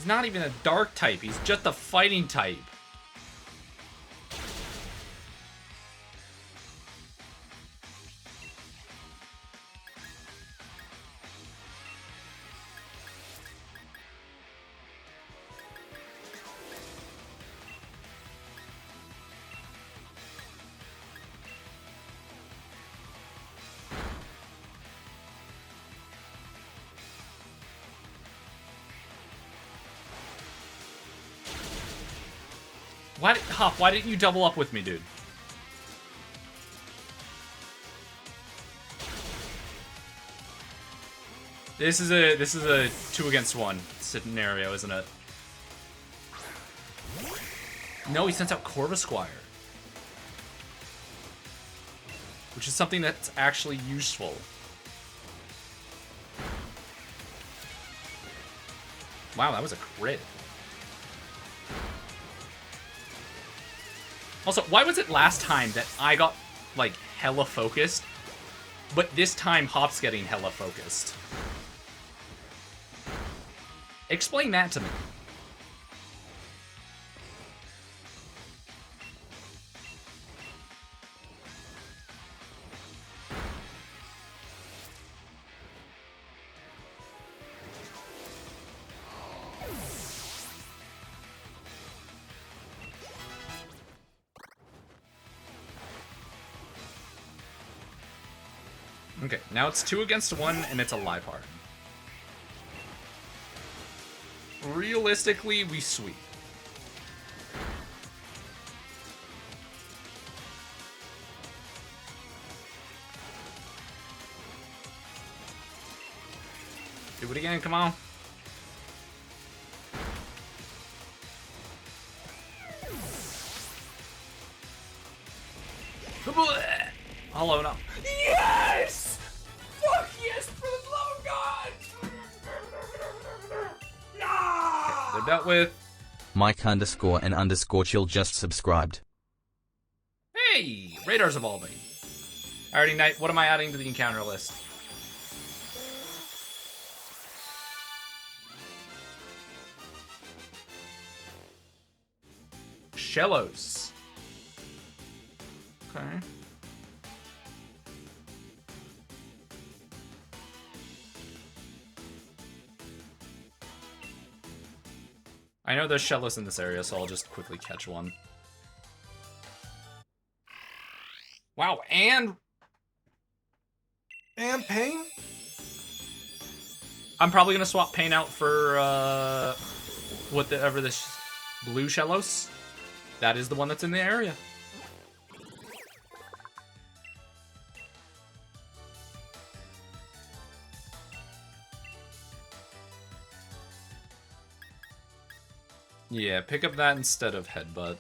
He's not even a dark type. He's just a fighting type. Hop, why didn't you double up with me, dude? This is a 2 against 1 scenario, isn't it? No, he sends out Corvusquire. Which is something that's actually useful. Wow, that was a crit. Also, why was it last time that I got, like, hella focused, but this time Hop's getting hella focused? Explain that to me. Okay, now it's 2 against 1, and it's a live heart. Realistically, we sweep. Do it again, come on. Hello, no. Yes! Fuck yes, for the love of God! Ah! They're dealt with. Mike_and_chill just subscribed. Hey! Radar's evolving. Alrighty, Knight, what am I adding to the encounter list? Shellos. Okay. I know there's Shellos in this area, so I'll just quickly catch one. Wow, and Pain? I'm probably gonna swap Pain out for whatever this blue Shellos. That is the one that's in the area. Yeah, pick up that instead of Headbutt.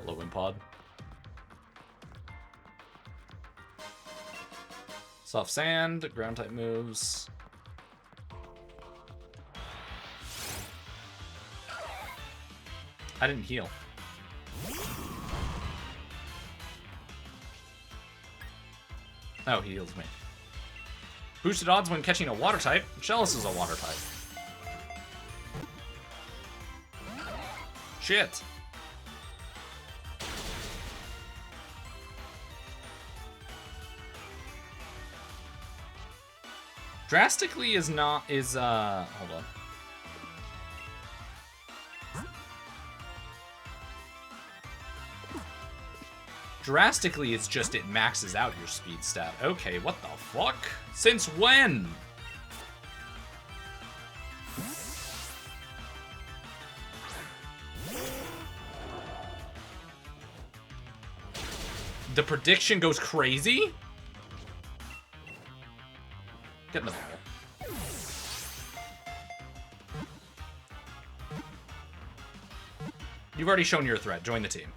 Hello, Wimpod. Soft Sand, ground type moves. I didn't heal. Oh, he heals me. Boosted odds when catching a water type. Shellos is a water type. Shit. Drastically is hold on. Drastically, it's just it maxes out your speed stat. Okay, what the fuck? Since when? The prediction goes crazy? Get in the ball. You've already shown your threat. Join the team.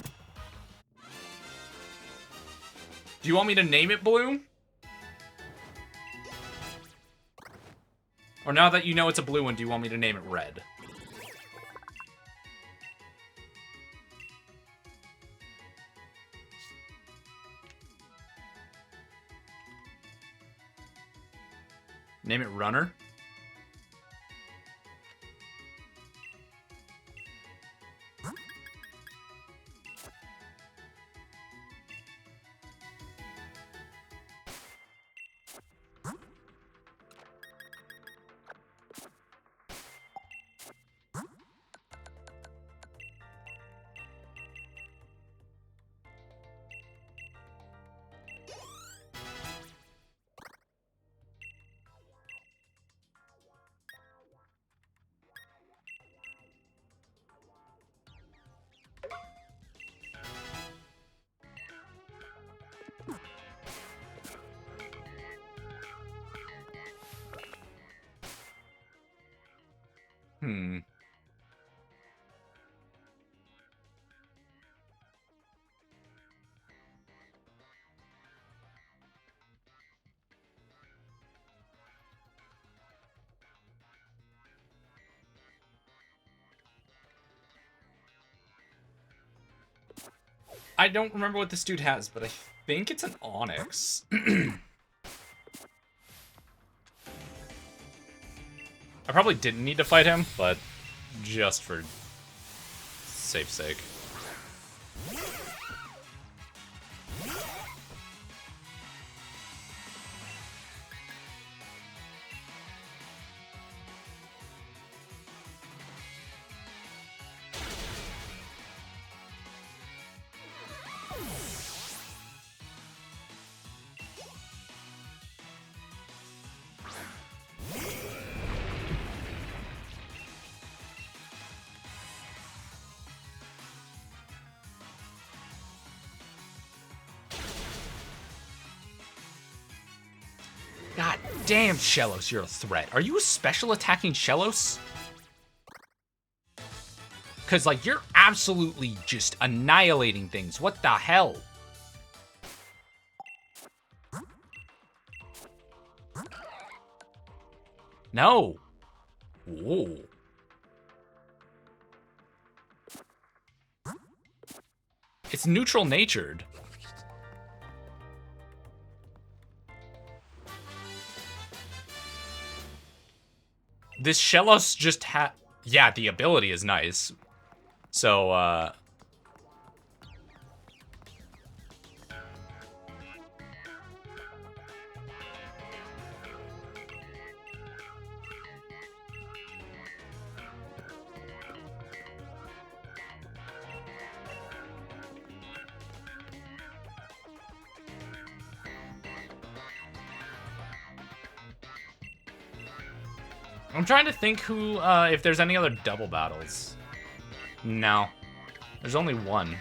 Do you want me to name it blue? Or now that you know it's a blue one, do you want me to name it red? Name it runner? I don't remember what this dude has, but I think it's an Onyx. I probably didn't need to fight him, but just for safe sake. God damn, Shellos, you're a threat. Are you a special attacking Shellos? Because, like, you're absolutely just annihilating things. What the hell? No. Whoa. It's neutral natured. This Shellos just yeah, the ability is nice. So, I'm trying to think who, if there's any other double battles. No. There's only one.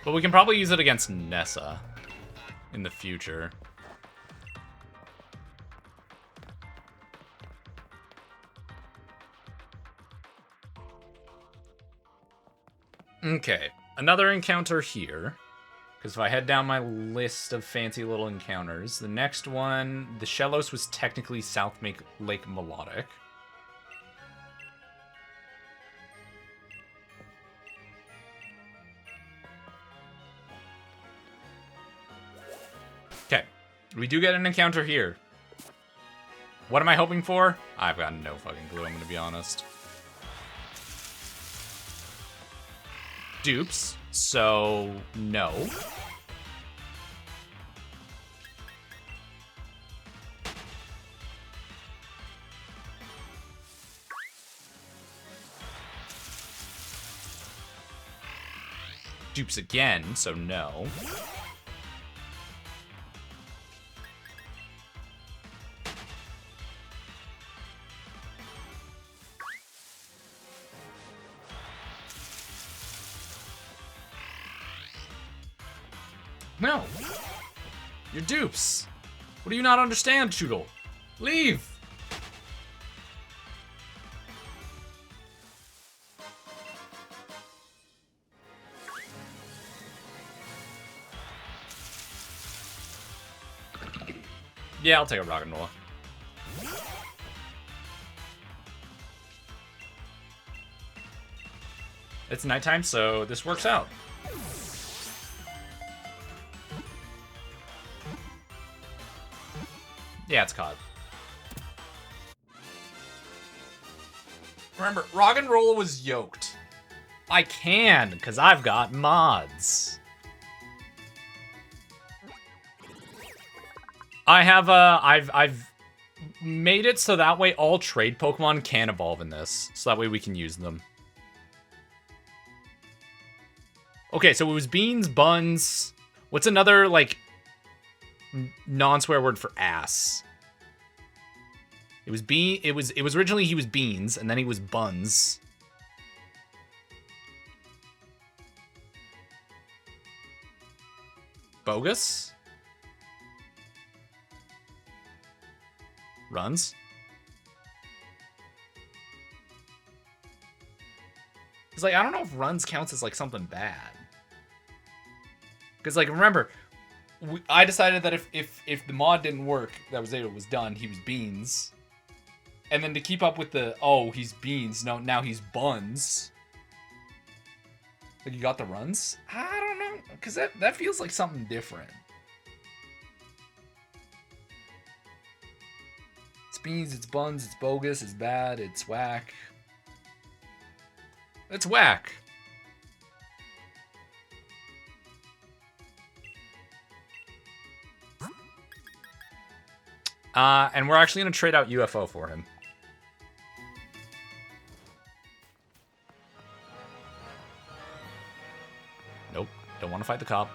But we can probably use it against Nessa in the future. Okay, another encounter here. Because if I head down my list of fancy little encounters, the next one, the Shellos was technically South Lake Melodic. Okay, we do get an encounter here. What am I hoping for? I've got no fucking clue, I'm gonna be honest. Dupes, so no. Dupes again, so no. No. You're dupes. What do you not understand, Choodle? Leave. Yeah, I'll take a rock and roll. It's nighttime, so this works out. Yeah, it's caught. Remember, rock and roll was yoked. I can, because I've got mods. I have I've made it so that way all trade Pokemon can evolve in this, so that way we can use them. Okay, so it was beans, buns. What's another like non-swear word for ass? It was it was originally he was beans, and then he was buns. Bogus? Runs? It's like, I don't know if runs counts as like something bad. Because like, remember, I decided that if the mod didn't work, that was it was done, he was beans. And then to keep up with the, oh, he's beans, no, now he's buns. Like, you got the runs? I don't know, because that feels like something different. It's beans, it's buns, it's bogus, it's bad, it's whack. It's whack. And we're actually going to trade out UFO for him. Nope. Don't want to fight the cop.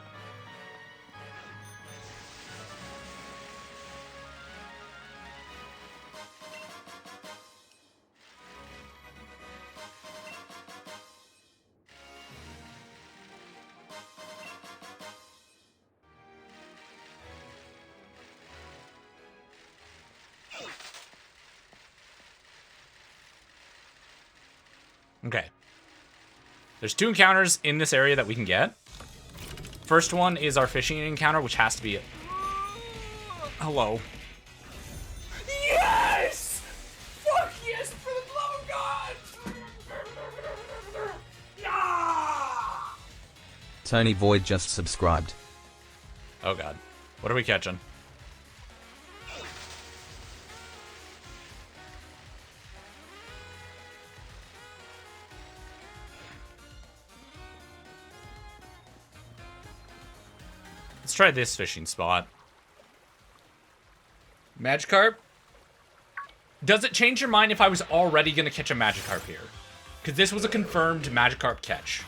Okay. There's 2 encounters in this area that we can get. First one is our fishing encounter, which has to be... Hello. Yes! Fuck yes, for the love of God! Yeah! Tony Void just subscribed. Oh god. What are we catching? Let's try this fishing spot. Magikarp? Does it change your mind if I was already going to catch a Magikarp here? Because this was a confirmed Magikarp catch.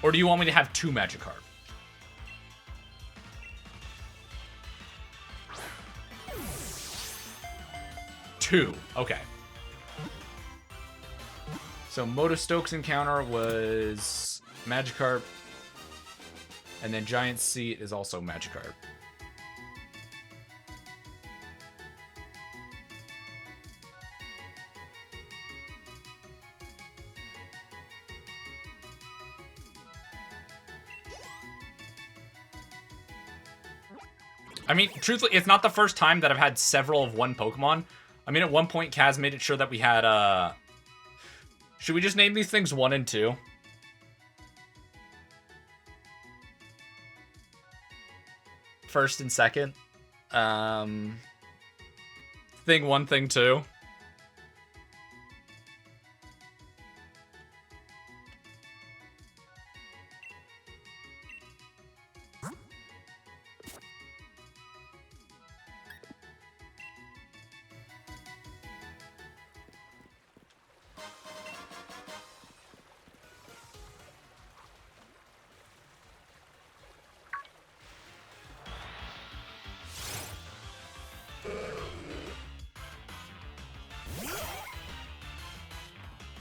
Or do you want me to have 2 Magikarp? Two. Okay. So Moto Stokes encounter was Magikarp. And then Giant Seat is also Magikarp. I mean, truthfully, it's not the first time that I've had several of one Pokemon. I mean, at one point, Kaz made it sure that we had, Should we just name these things 1 and 2? First and second. Thing 1, thing 2.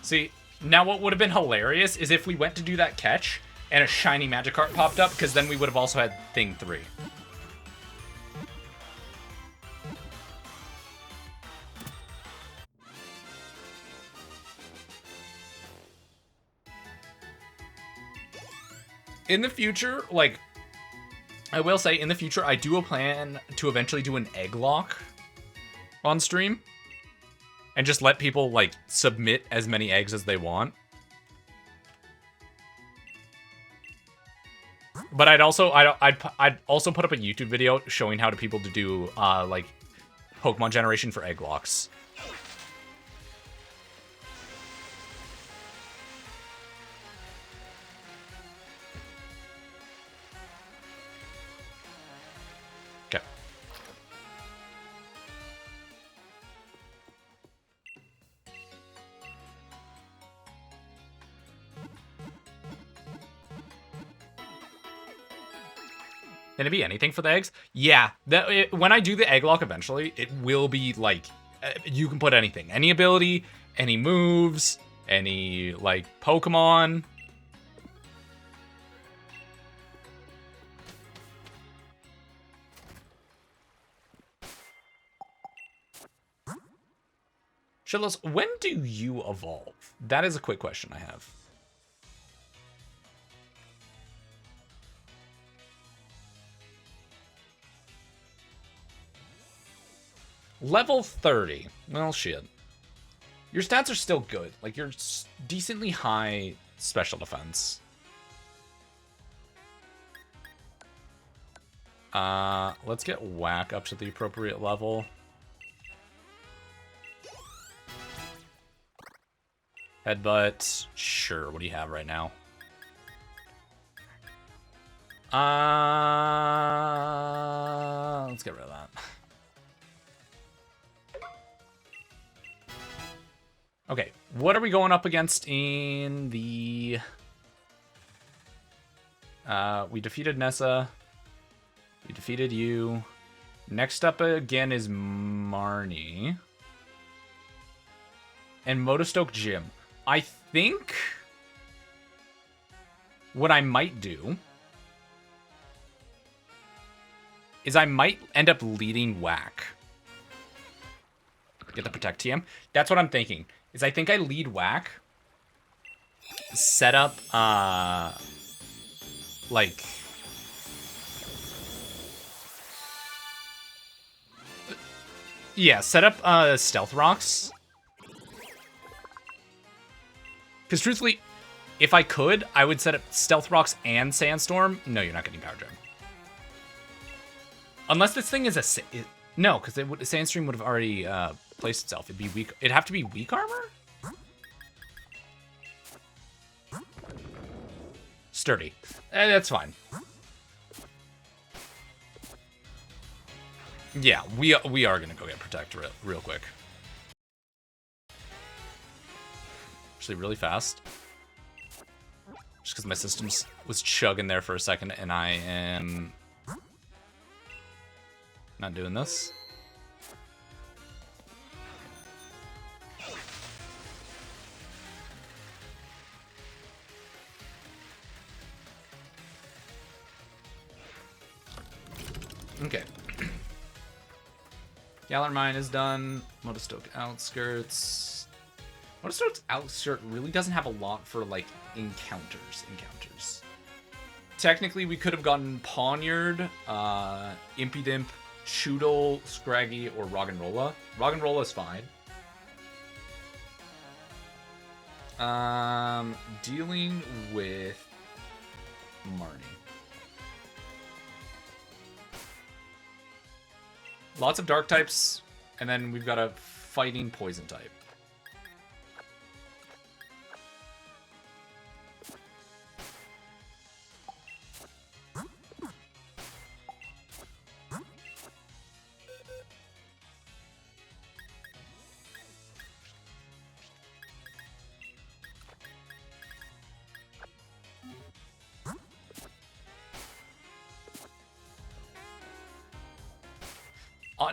See, now what would have been hilarious is if we went to do that catch and a shiny Magikarp popped up, because then we would have also had thing 3. In the future, like, I will say, in the future, I do a plan to eventually do an egg lock on stream. And just let people, like, submit as many eggs as they want. But I'd also put up a YouTube video showing how to people to do, like, Pokemon generation for egg locks. Okay. Can it be anything for the eggs? Yeah. When I do the egg lock eventually, it will be like, you can put anything. Any ability, any moves, any, like, Pokemon. Shitless, when do you evolve? That is a quick question I have. Level 30. Well, shit. Your stats are still good. Like, you're decently high special defense. Let's get Whack up to the appropriate level. Headbutt. Sure, what do you have right now? Let's get rid of that. Okay, what are we going up against in the... we defeated Nessa. We defeated you. Next up again is Marnie. And Motostoke Gym. I think what I might do is I might end up leading Whack. Get the Protect TM. That's what I'm thinking. Is I think I lead Whack. Set up, like... Yeah, set up, Stealth Rocks. Because truthfully, if I could, I would set up Stealth Rocks and Sandstorm. No, you're not getting Power Gem. Unless this thing is a... No, because Sandstorm would have already placed itself. It'd be weak. It'd have to be weak armor? Sturdy. That's fine. Yeah, we are going to go get Protect real quick. Actually, really fast. Just because my system was chugging there for a second, and I am not doing this. Okay. Galar Mine is done. Motostoke Outskirts. Motostoke Outskirts really doesn't have a lot for, like, encounters. Technically, we could have gotten Pawniard, Impidimp, Choodle, Scraggy, or Roggenrola. Roggenrola is fine. Dealing with Marnie. Lots of dark types, and then we've got a fighting poison type.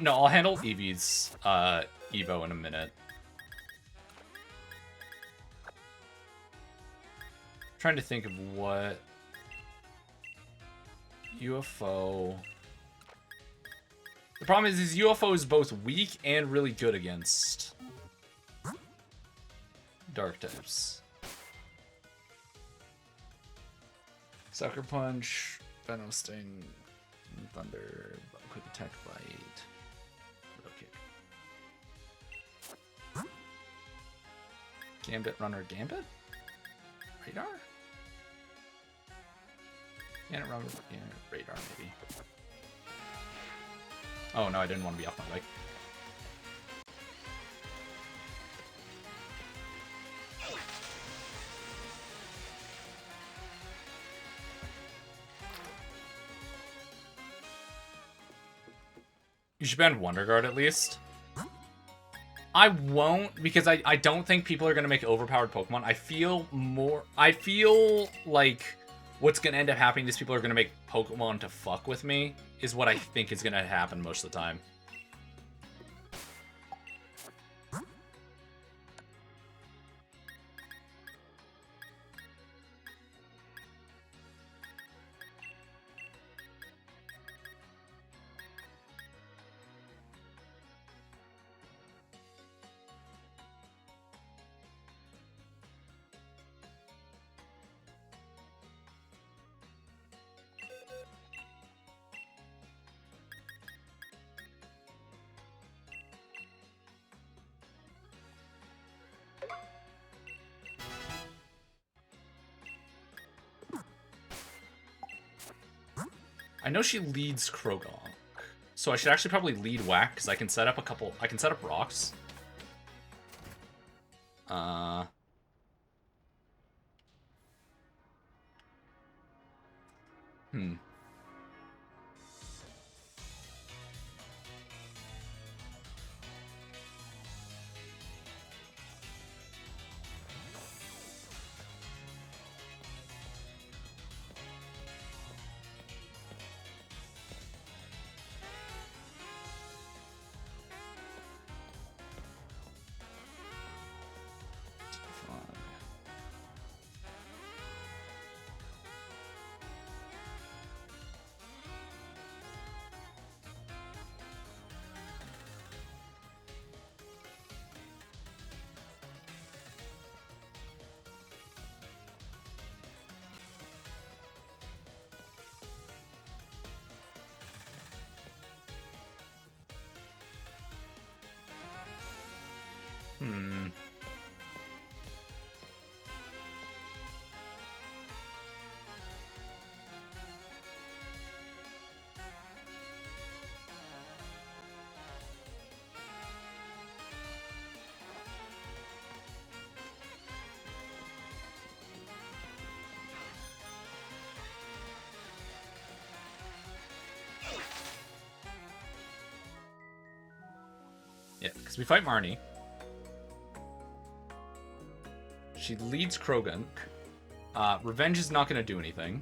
No, I'll handle Eevee's Evo in a minute. Trying to think of what UFO. The problem is UFO is both weak and really good against dark types. Sucker Punch, Venom Sting. Thunder, quick attack, bite, low kick. Gambit, runner, Gambit? Radar? Yeah, runner, yeah, radar maybe. Oh no, I didn't want to be off my bike. You should ban Wonder Guard at least. I won't, because I don't think people are going to make overpowered Pokemon. I feel like what's going to end up happening is people are going to make Pokemon to fuck with me, is what I think is going to happen most of the time. I know she leads Krogonk, so I should actually probably lead Whack, because I can set up I can set up rocks. Yeah, because we fight Marnie. She leads Krogan. Revenge is not going to do anything.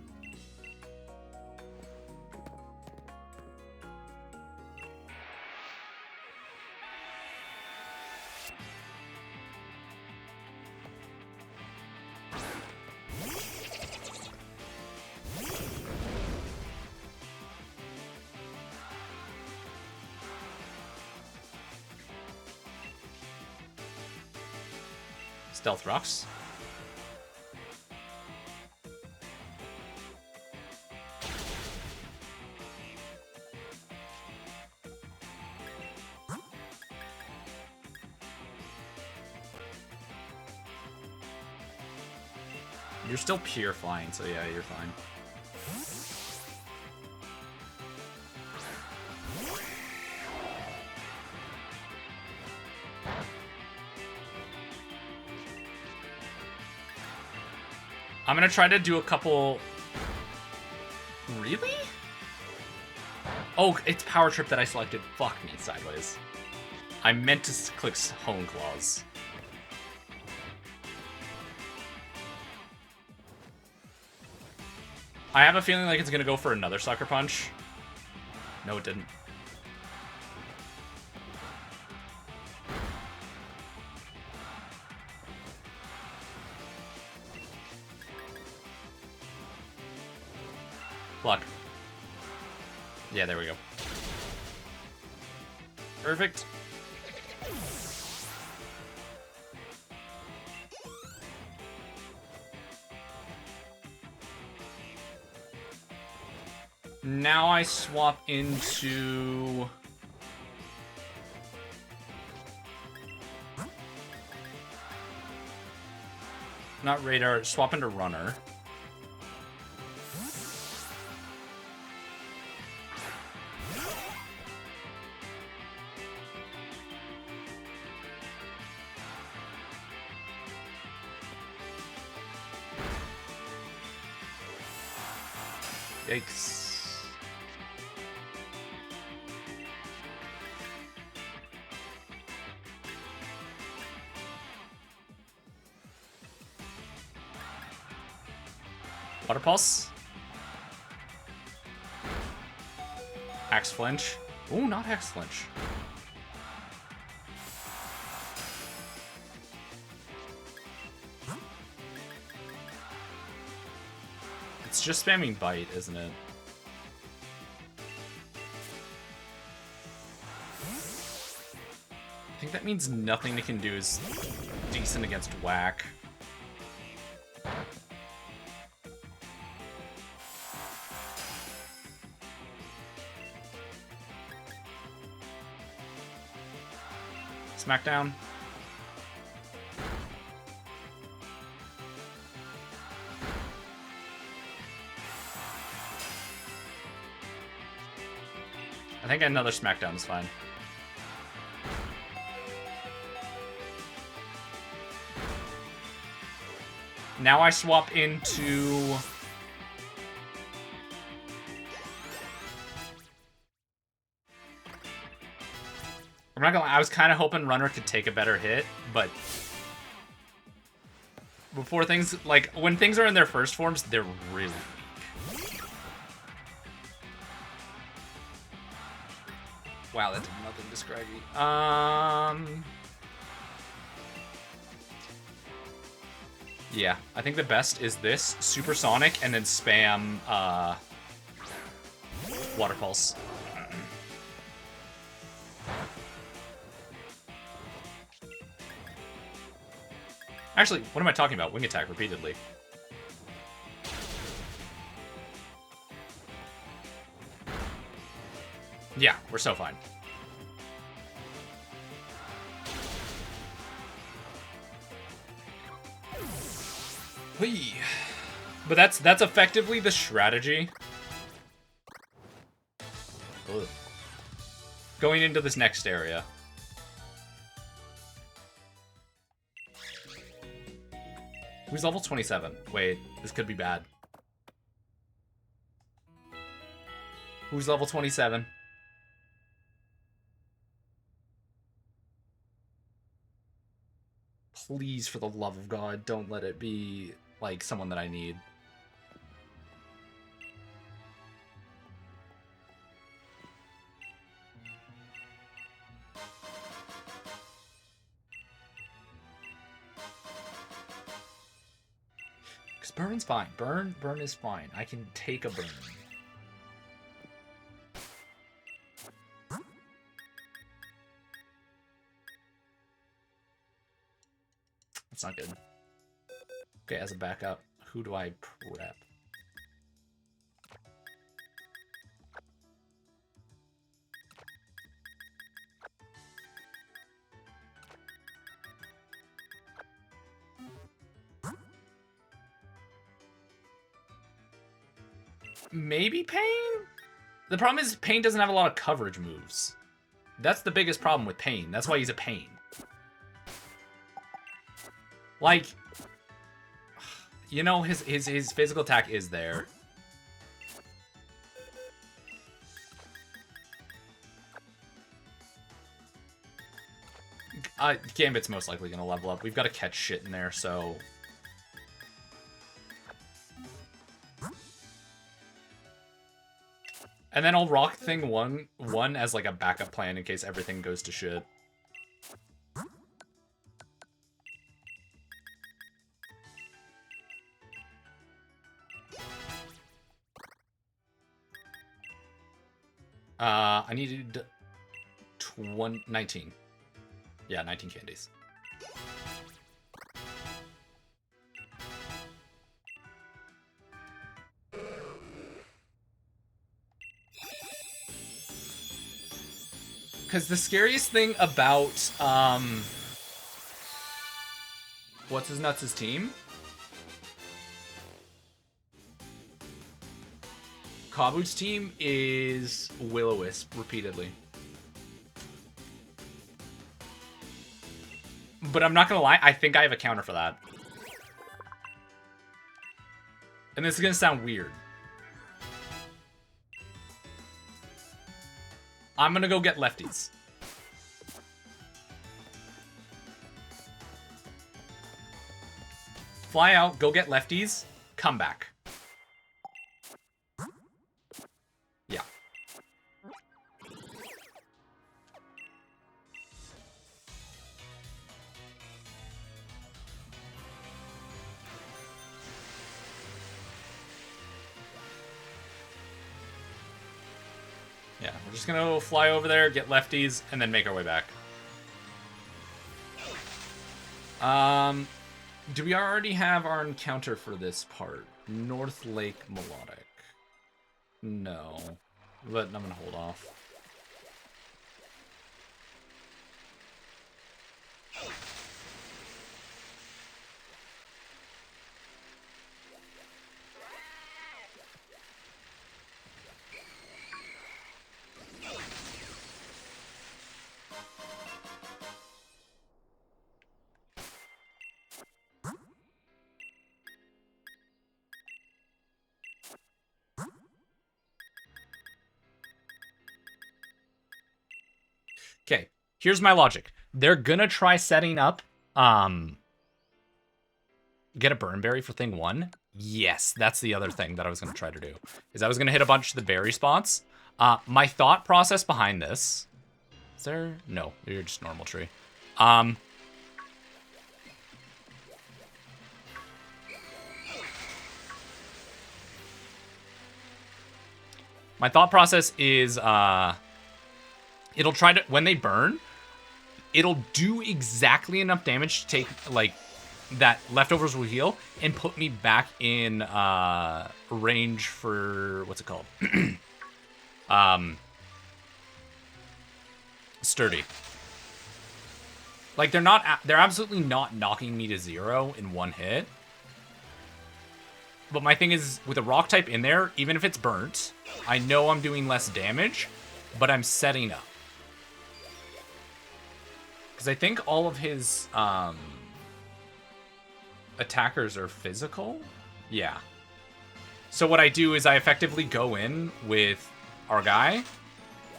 Stealth rocks. You're still pure flying, so yeah, you're fine. I'm gonna try to do a couple... Really? Oh, it's Power Trip that I selected. Fuck me sideways. I meant to click Hone Claws. I have a feeling like it's gonna go for another Sucker Punch. No, it didn't. Pluck. Yeah, there we go. Perfect. Now I swap into... Not radar, swap into runner. Yikes. Water Pulse. Axe Flinch. Ooh, not Axe Flinch. It's just spamming Bite, isn't it? I think that means nothing it can do is decent against Whack. Smackdown. I think another Smackdown is fine. Now I swap into... I'm not gonna lie, I was kind of hoping Runner could take a better hit, but... Before things, like, when things are in their first forms, they're really weak. Wow, that did nothing to Scraggy. Yeah, I think the best is this, Supersonic, and then spam, Water Pulse. Actually, what am I talking about? Wing Attack repeatedly. Yeah, we're so fine. Whee. But that's effectively the strategy. Ugh. Going into this next area. Who's level 27? Wait, this could be bad. Who's level 27? Please, for the love of God, don't let it be, like, someone that I need. Because Burn's fine. Burn is fine. I can take a burn. That's not good. Okay, as a backup, who do I prep? Maybe Pain? The problem is Pain doesn't have a lot of coverage moves. That's the biggest problem with Pain. That's why he's a pain. Like, you know, his physical attack is there. Gambit's most likely going to level up. We've got to catch shit in there, so... And then I'll rock thing one as like a backup plan in case everything goes to shit. I needed 19. Yeah, 19 candies. Because the scariest thing about, what's his nuts' team? Kabut's team is Will-O-Wisp repeatedly. But I'm not gonna lie, I think I have a counter for that. And this is gonna sound weird. I'm gonna go get lefties. Fly out, go get lefties, come back. Yeah. Yeah, we're just gonna fly over there, get lefties, and then make our way back. Do we already have our encounter for this part? North Lake Melodic. No. But I'm gonna hold off. Okay, here's my logic. They're gonna try setting up, get a burn berry for thing 1. Yes, that's the other thing that I was gonna try to do. Is I was gonna hit a bunch of the berry spots. My thought process behind this... Is there... No, you're just normal tree. My thought process is, it'll try to, when they burn, it'll do exactly enough damage to take, like, that leftovers will heal and put me back in, range for, what's it called? Sturdy. Like, they're absolutely not knocking me to 0 in one hit. But my thing is, with a rock type in there, even if it's burnt, I know I'm doing less damage, but I'm setting up. Because I think all of his attackers are physical? Yeah. So what I do is I effectively go in with our guy,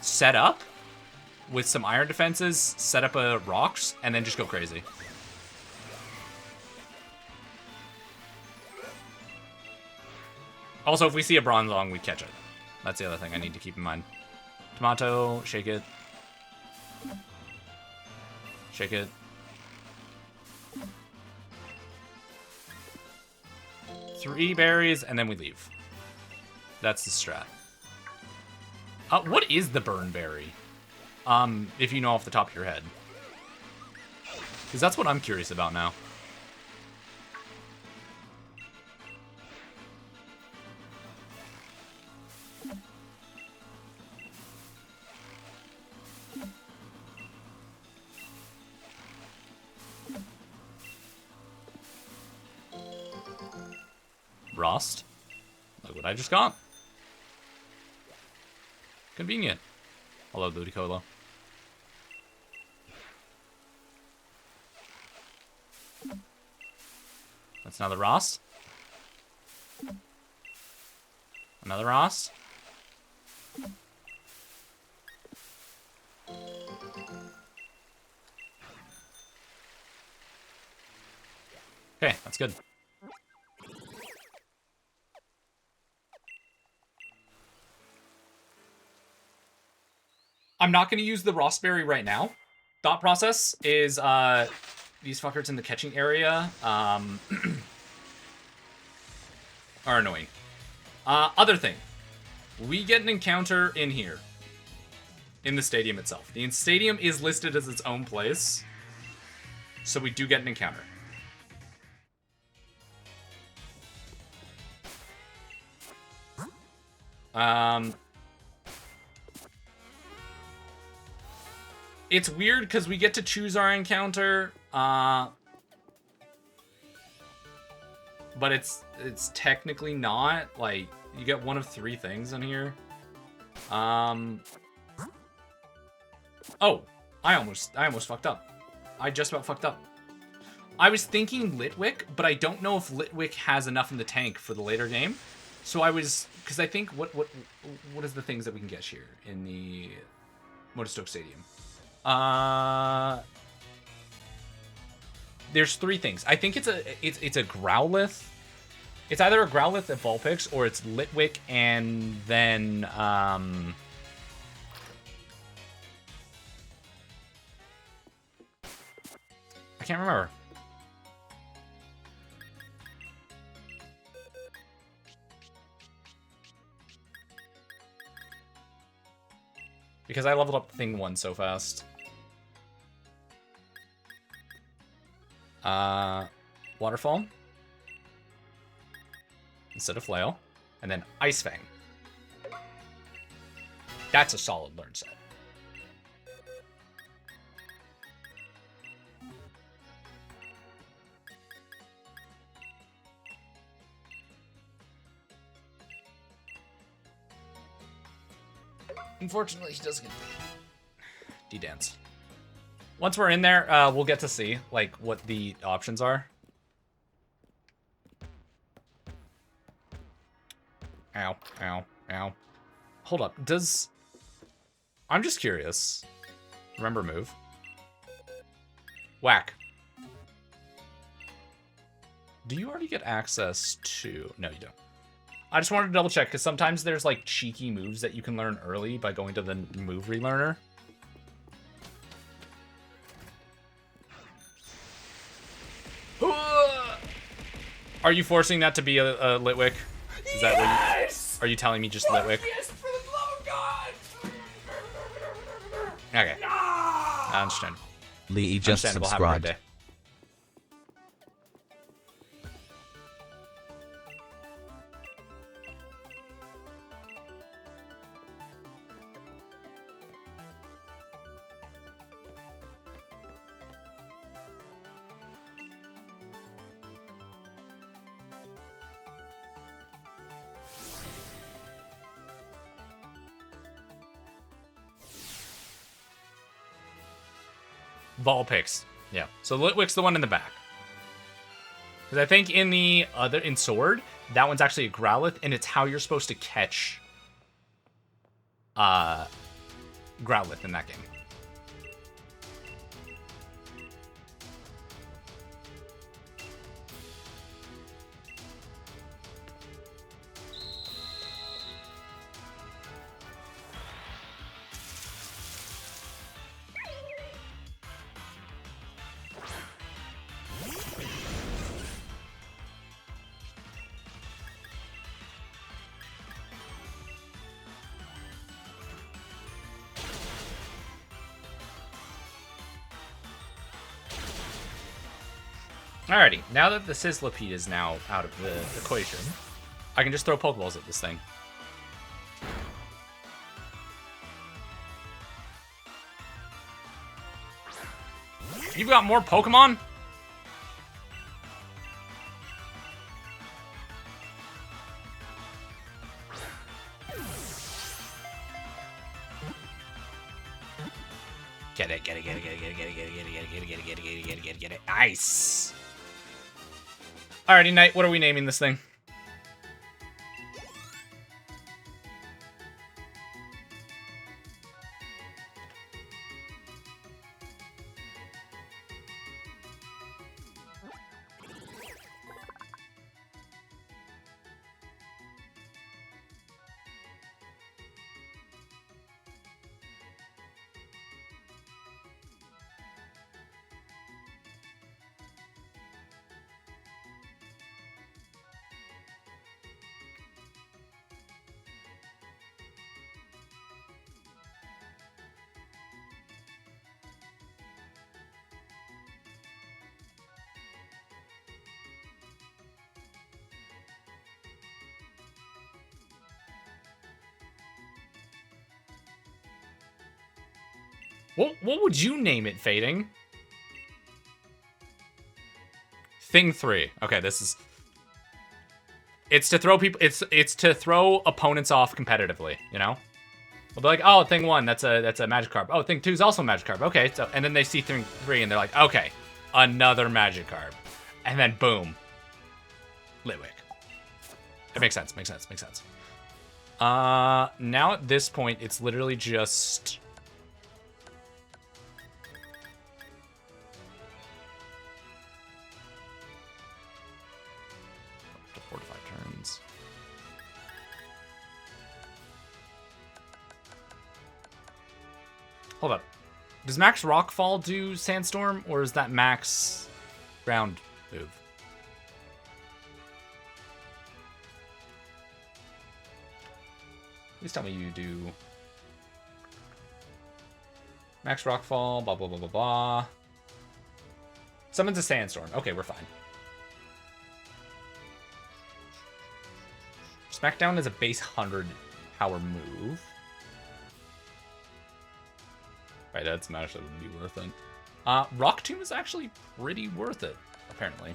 set up with some iron defenses, set up a rocks, and then just go crazy. Also, if we see a Bronzong, we catch it. That's the other thing I need to keep in mind. Tomato, shake it. Shake it. Three berries, and then we leave. That's the strat. What is the burn berry? If you know off the top of your head. Because that's what I'm curious about now. Rost. Look what I just got. Convenient. Hello, Ludicolo. That's another Rost. Another Rost. Okay, that's good. I'm not going to use the Rostberry right now. Thought process is these fuckers in the catching area are annoying. Other thing, we get an encounter in here, in the stadium itself. The stadium is listed as its own place, so we do get an encounter. It's weird because we get to choose our encounter, but it's technically not. Like, you get one of 3 things in here. Oh, I almost fucked up. I just about fucked up. I was thinking Litwick, but I don't know if Litwick has enough in the tank for the later game. So I was, because I think what is the things that we can get here in the Motorstoke Stadium? There's 3 things. I think it's a Growlithe. It's either a Growlithe at Vulpix or it's Litwick and then I can't remember. Because I leveled up Thing 1 so fast. Waterfall. Instead of Flail. And then Ice Fang. That's a solid learn set. Unfortunately, he doesn't get D-Dance. Once we're in there, we'll get to see, like, what the options are. Ow, ow, ow. Hold up, does... I'm just curious. Remember move. Whack. Do you already get access to... No, you don't. I just wanted to double check, because sometimes there's, like, cheeky moves that you can learn early by going to the move relearner. Are you forcing that to be a Litwick? Is that Yes! what are you telling me just Fuck Litwick? yes, for the love of God! Okay. Ah! I understand. Lee just Understandable. Have a good subscribed. day. Vulpix. Yeah. So Litwick's the one in the back. Because I think in Sword, that one's actually a Growlithe, and it's how you're supposed to catch Growlithe in that game. Alrighty, now that the Sizzlipede is now out of the equation, I can just throw Pokeballs at this thing. You've got more Pokemon? Get it, get it, get it, get it, get it, get it, get it, get it, get it, get it, get it, get it, get it, get it, get it. Nice. Alrighty, Knight, what are we naming this thing? What would you name it, Fading? Thing 3. Okay, this is... It's to throw people... It's to throw opponents off competitively, you know? We'll be like, oh, Thing 1, that's a Magikarp. Oh, Thing 2 is also a Magikarp. Okay, so... And then they see Thing 3 and they're like, okay, another Magikarp. And then, boom. Litwick. It makes sense, makes sense, makes sense. Now at this point, it's literally just... Up to 4 to 5 turns. Hold up. Does Max Rockfall do Sandstorm, or is that Max ground move? Please tell me you do Max Rockfall, blah, blah, blah, blah, blah. Summons a Sandstorm. Okay, we're fine. Smackdown is a base 100 power move. Right, that's match that would be worth it. Rock Tomb is actually pretty worth it, apparently.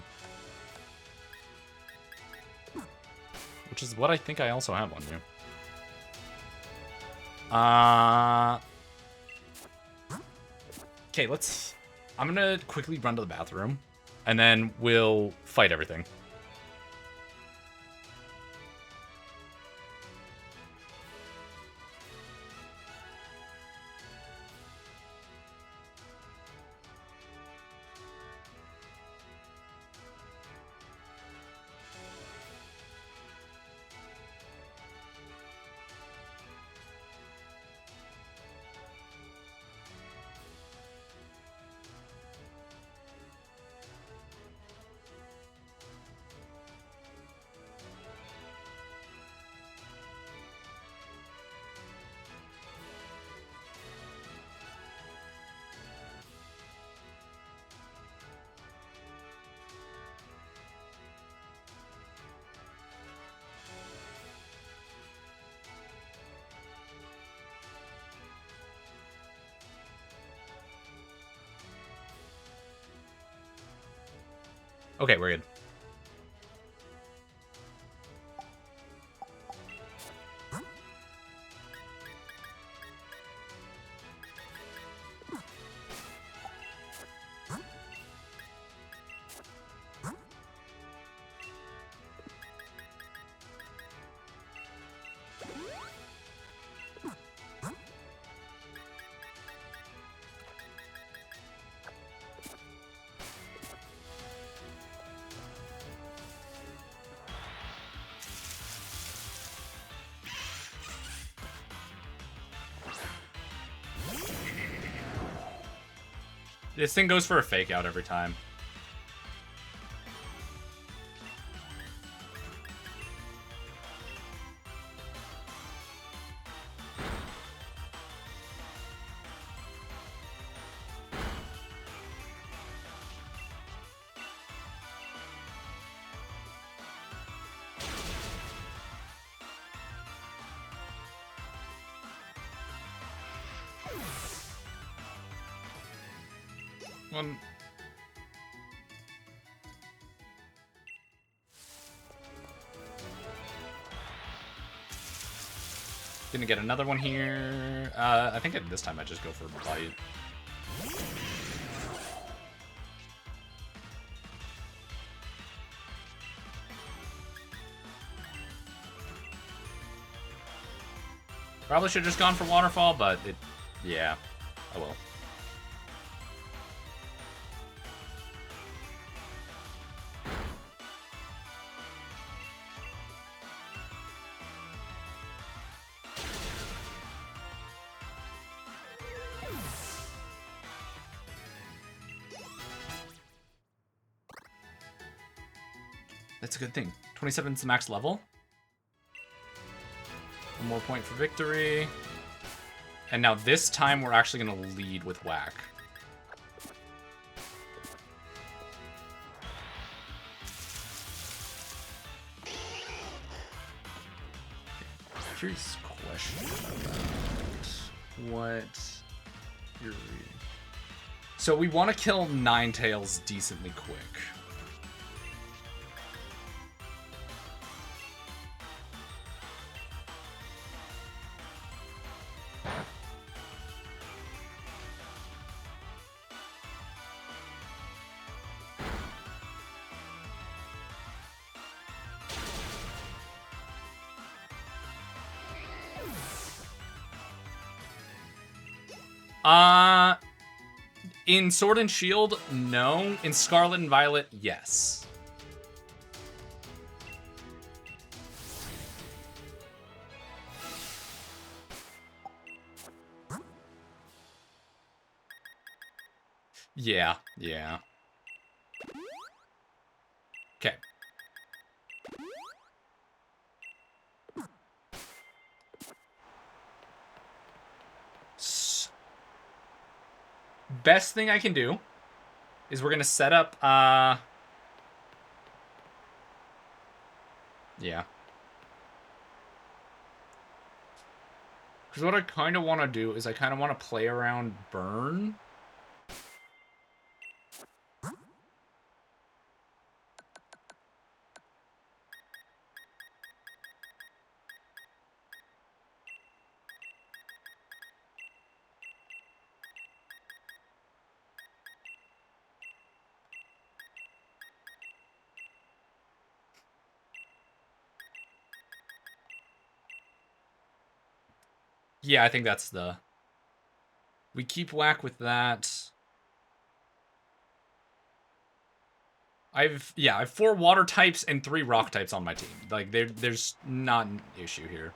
Which is what I think I also have on you. Okay, let's... I'm gonna quickly run to the bathroom, and then we'll fight everything. Okay, we're good. This thing goes for a fake out every time. One. Gonna get another one here. I think this time I just go for a bite. Probably should have just gone for waterfall, but it, yeah, I will. That's a good thing. 27 is the max level. One more point for victory. And now this time we're actually going to lead with whack. Curious question about what Fury. So we want to kill Ninetales decently quick. In Sword and Shield, no. In Scarlet and Violet, yes. Yeah, yeah. Okay. Best thing I can do is we're gonna set up, yeah. Because what I kind of want to do is I kind of want to play around Burn. Yeah, I think that's the... We keep whack with that. I have 4 water types and 3 rock types on my team. Like, there's not an issue here.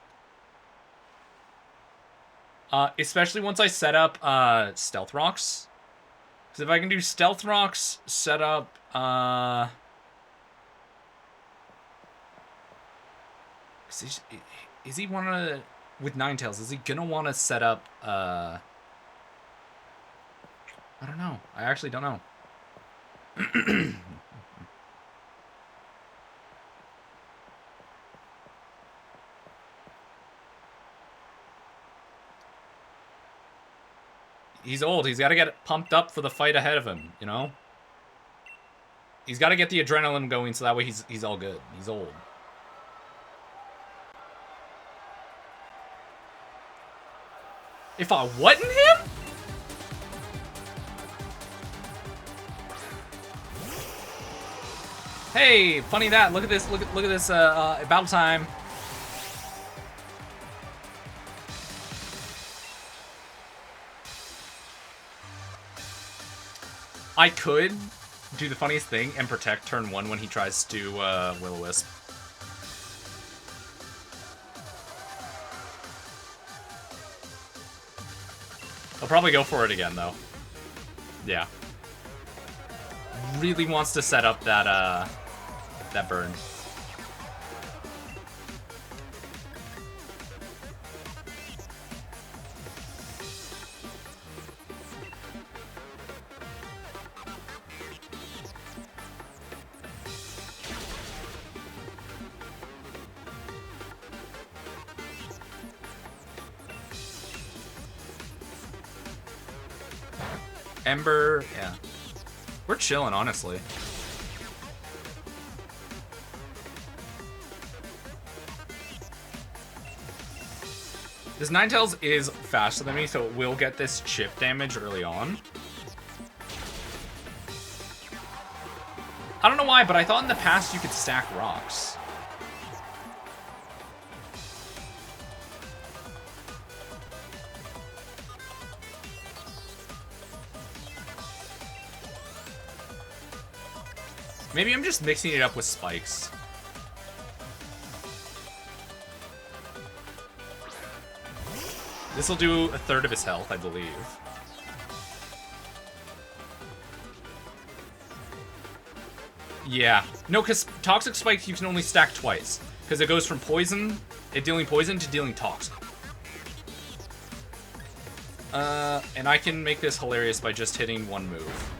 Especially once I set up Stealth Rocks. Because if I can do Stealth Rocks, set up... Is he want to... With Ninetales, is he gonna want to set up, I don't know. I actually don't know. He's old. He's got to get pumped up for the fight ahead of him, you know? He's got to get the adrenaline going so that way he's all good. He's old. If I wasn't him? Hey, funny that. Look at this. Look at this. Battle time. I could do the funniest thing and protect turn 1 when he tries to Will-O-Wisp. I'll probably go for it again, though. Yeah. Really wants to set up that, that burn. Ember, yeah. We're chilling, honestly. This Ninetales is faster than me, so it will get this chip damage early on. I don't know why, but I thought in the past you could stack rocks. Maybe I'm just mixing it up with spikes. This will do 1/3 of his health, I believe. Yeah. No, because Toxic Spike you can only stack twice. Because it goes from poison, dealing poison, to dealing toxic. And I can make this hilarious by just hitting one move.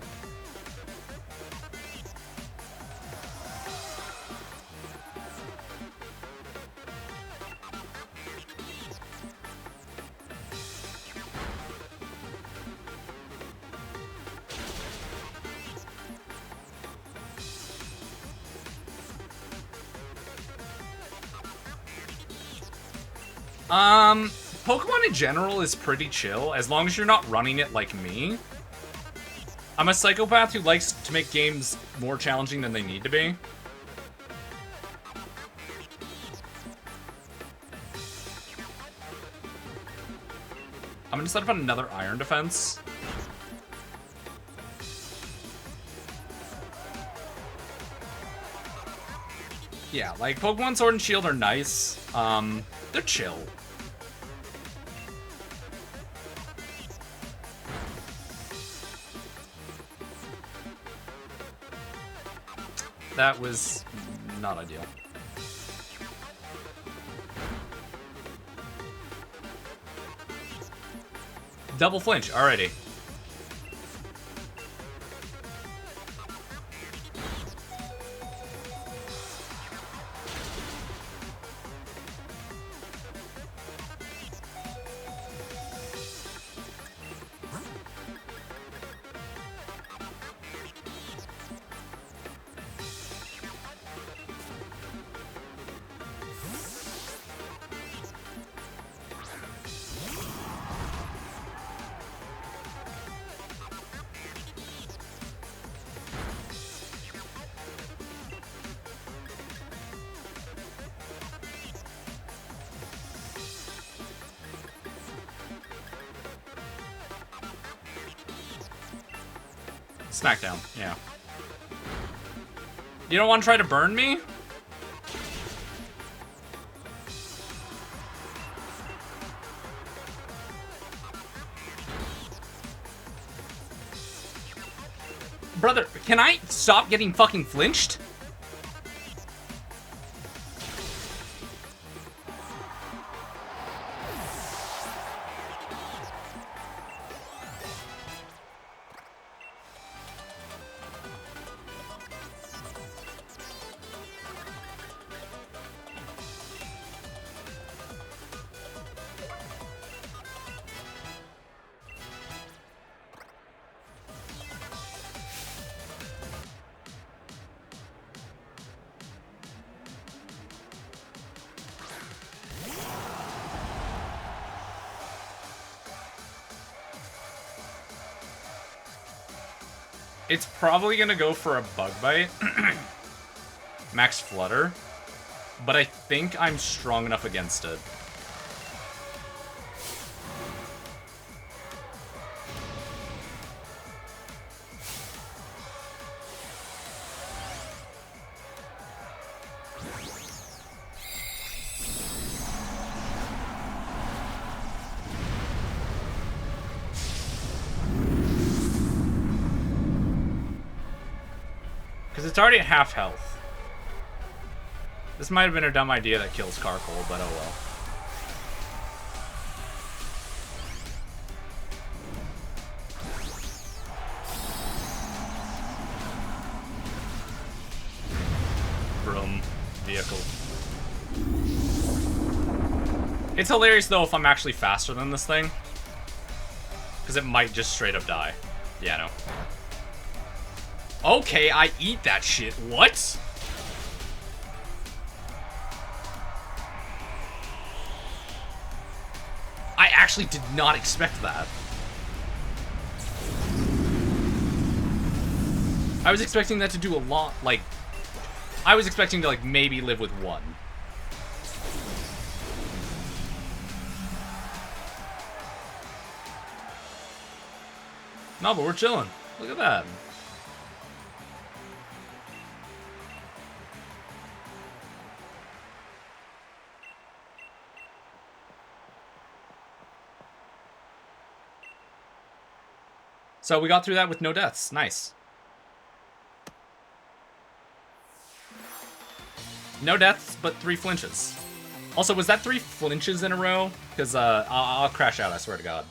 Pokemon in general is pretty chill, as long as you're not running it like me. I'm a psychopath who likes to make games more challenging than they need to be. I'm gonna set up another iron defense. Yeah, like, Pokemon Sword and Shield are nice. They're chill. That was not ideal. Double flinch, alrighty. Smackdown, yeah. You don't want to try to burn me? Brother, can I stop getting fucking flinched? It's probably gonna go for a Bug Bite. Max Flutter. But I think I'm strong enough against it. Because it's already at half health. This might have been a dumb idea that kills Carkol, but oh well. Broom. Vehicle. It's hilarious, though, if I'm actually faster than this thing. Because it might just straight up die. Yeah, no. Okay, I eat that shit. What? I actually did not expect that. I was expecting that to do a lot, like... I was expecting to, like, maybe live with one. No, but we're chilling. Look at that. So we got through that with no deaths. Nice. No deaths, but 3 flinches. Also, was that 3 flinches in a row? Because I'll crash out, I swear to God.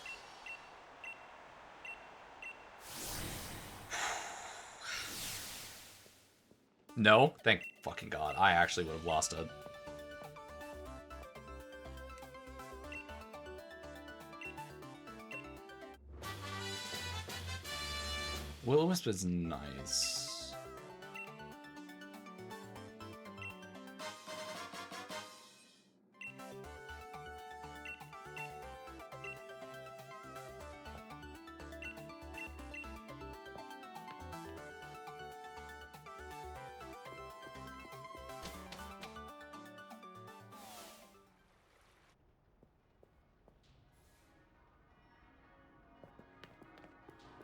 No? Thank fucking God. I actually would have lost it. Will-O-Wisp is nice.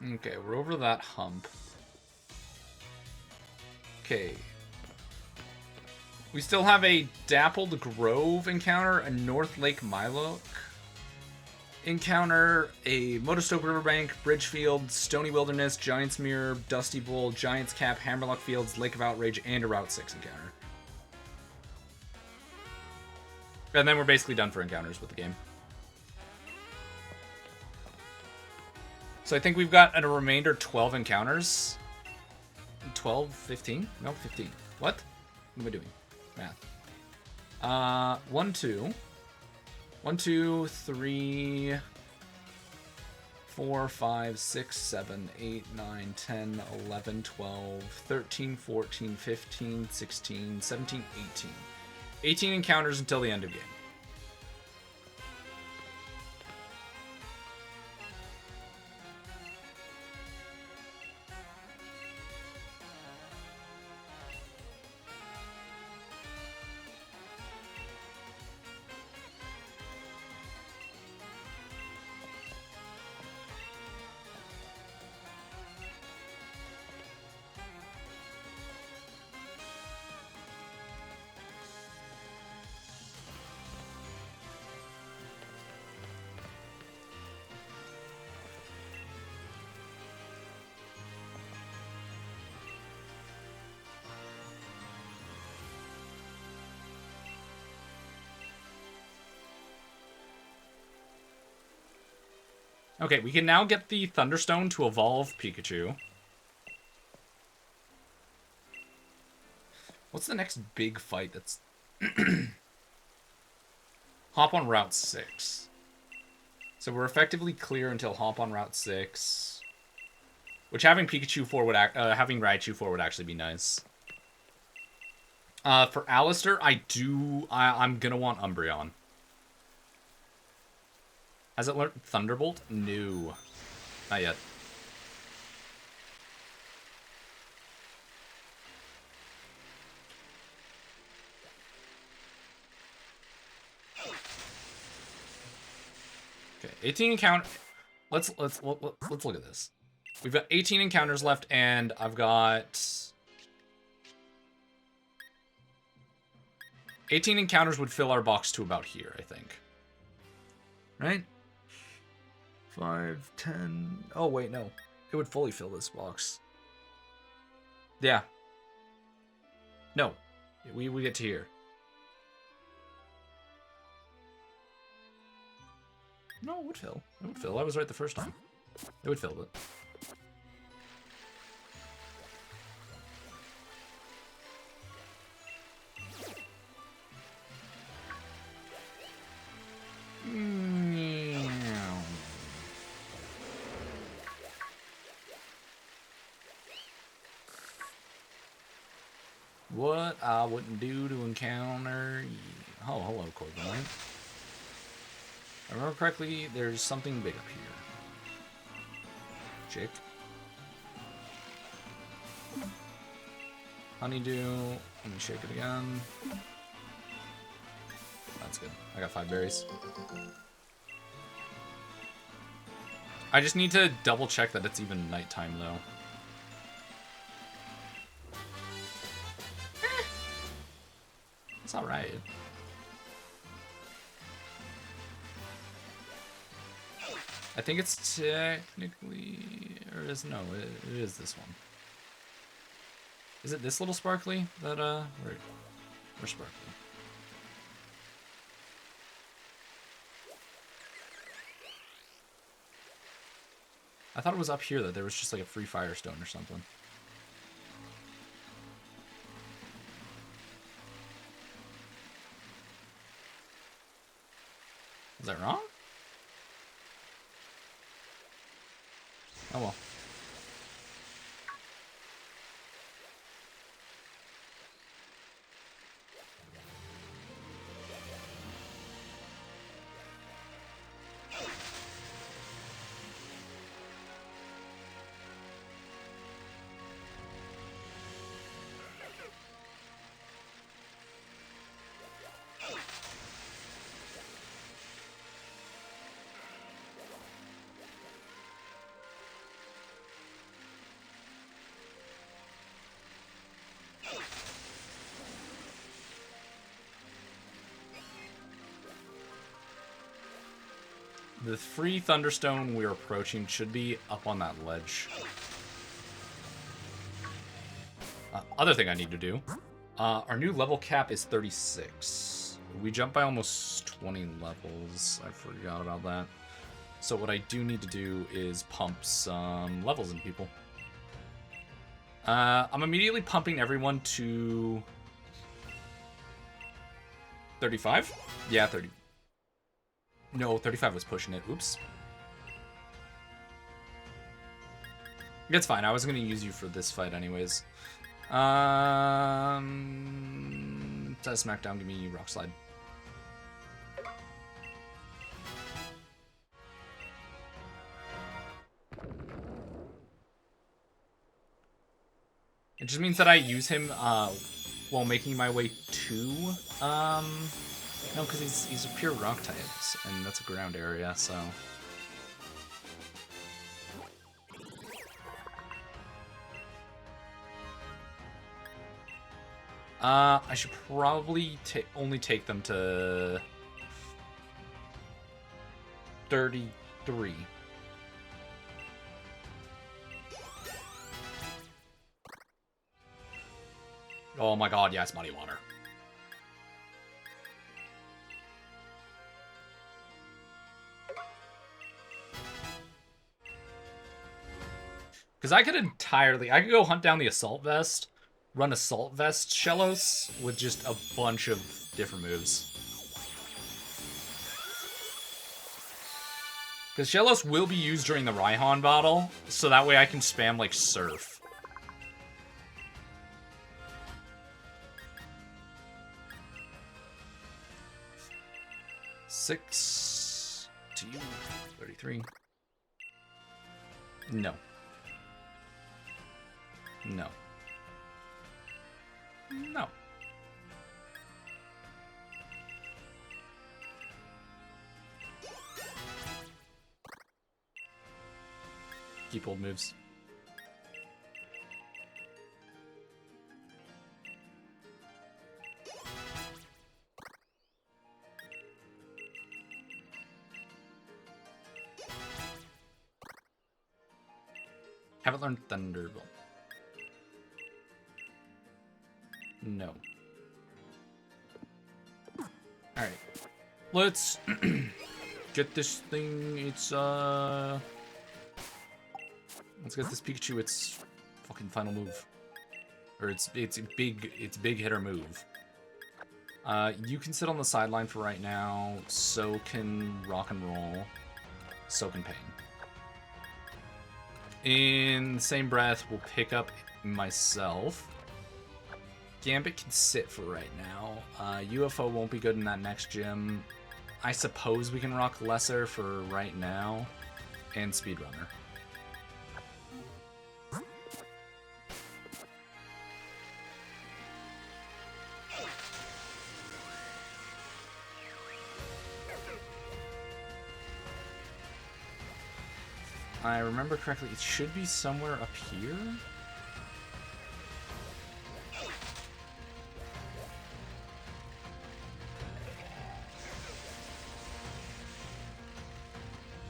Okay, we're over that hump. Okay. We still have a Dappled Grove encounter, a North Lake Milo encounter, a Motostoke Riverbank, Bridgefield, Stony Wilderness, Giant's Mirror, Dusty Bowl, Giant's Cap, Hammerlock Fields, Lake of Outrage, and a Route 6 encounter. And then we're basically done for encounters with the game. So I think we've got a remainder 12 encounters. 12, 15? No, 15. What? What am I doing? Math. 1, 2. 1, 2, 3, 4, 5, 6, 7, 8, 9, 10, 11, 12, 13, 14, 15, 16, 17, 18. 18 encounters until the end of game. Okay, we can now get the Thunderstone to evolve Pikachu. What's the next big fight that's... Hop on Route 6. So we're effectively clear until Hop on Route 6. Which having Pikachu 4 would having Raichu 4 would actually be nice. For Alistair, I'm gonna want Umbreon. Has it learned Thunderbolt? No. Not yet. Okay, 18 encounter. Let's look at this. We've got 18 encounters left, and I've got 18 encounters would fill our box to about here, I think. Right? 5, 10... Oh, wait, no. It would fully fill this box. Yeah. No. We get to here. No, it would fill. It would fill. I was right the first time. It would fill it. What I wouldn't do to encounter... Oh, hello, Corbin. If I remember correctly, there's something big up here. Chick. Honeydew. Let me shake it again. That's good. I got 5 berries. I just need to double check that it's even nighttime, though. It's alright. I think it's technically... Or is... No, it is this one. Is it this little sparkly that, Where's sparkly? I thought it was up here that there was just like a free firestone or something. Is that wrong? Oh well. The free Thunderstone we're approaching should be up on that ledge. Other thing I need to do. Our new level cap is 36. We jumped by almost 20 levels. I forgot about that. So what I do need to do is pump some levels in people. I'm immediately pumping everyone to 35? Yeah, 30. No, 35 was pushing it. Oops. It's fine. I was going to use you for this fight anyways. Smackdown, give me Rock Slide. It just means that I use him while making my way to no, because he's a pure rock type, and that's a ground area, so. I should probably only take them to 33. Oh my god, yes, Muddy Water. Because I could go hunt down the Assault Vest, run Assault Vest Shellos with just a bunch of different moves. Because Shellos will be used during the Raihan battle, so that way I can spam, like, Surf. Six to you, 33. No. No. No. Keep old moves. Haven't learned Thunderbolt. No. Alright. Let's get this thing, let's get this Pikachu its fucking final move. Or its big hitter move. You can sit on the sideline for right now, so can Rock and Roll, so can Pain. In the same breath, we'll pick up myself. Gambit can sit for right now. UFO won't be good in that next gym. I suppose we can rock Lesser for right now. And Speedrunner. I remember correctly, it should be somewhere up here?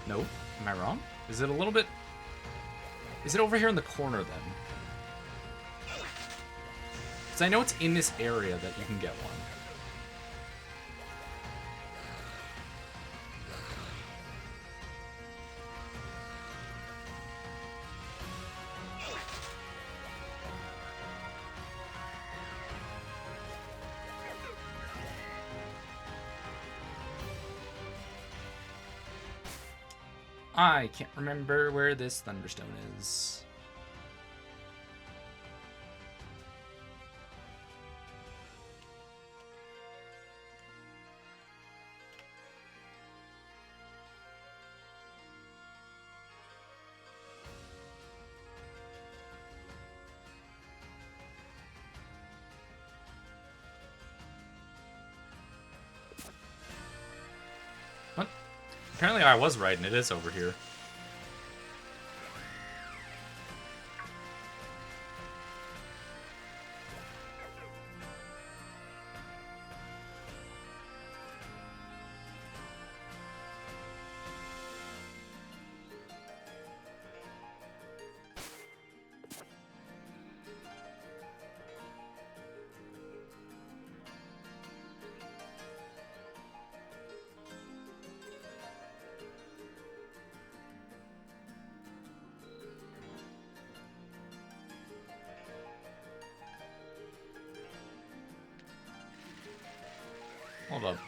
Nope. Am I wrong? Is it a little bit... Is it over here in the corner, then? Because I know it's in this area that you can get one. I can't remember where this Thunderstone is. What? Apparently I was right and it is over here. Hold up.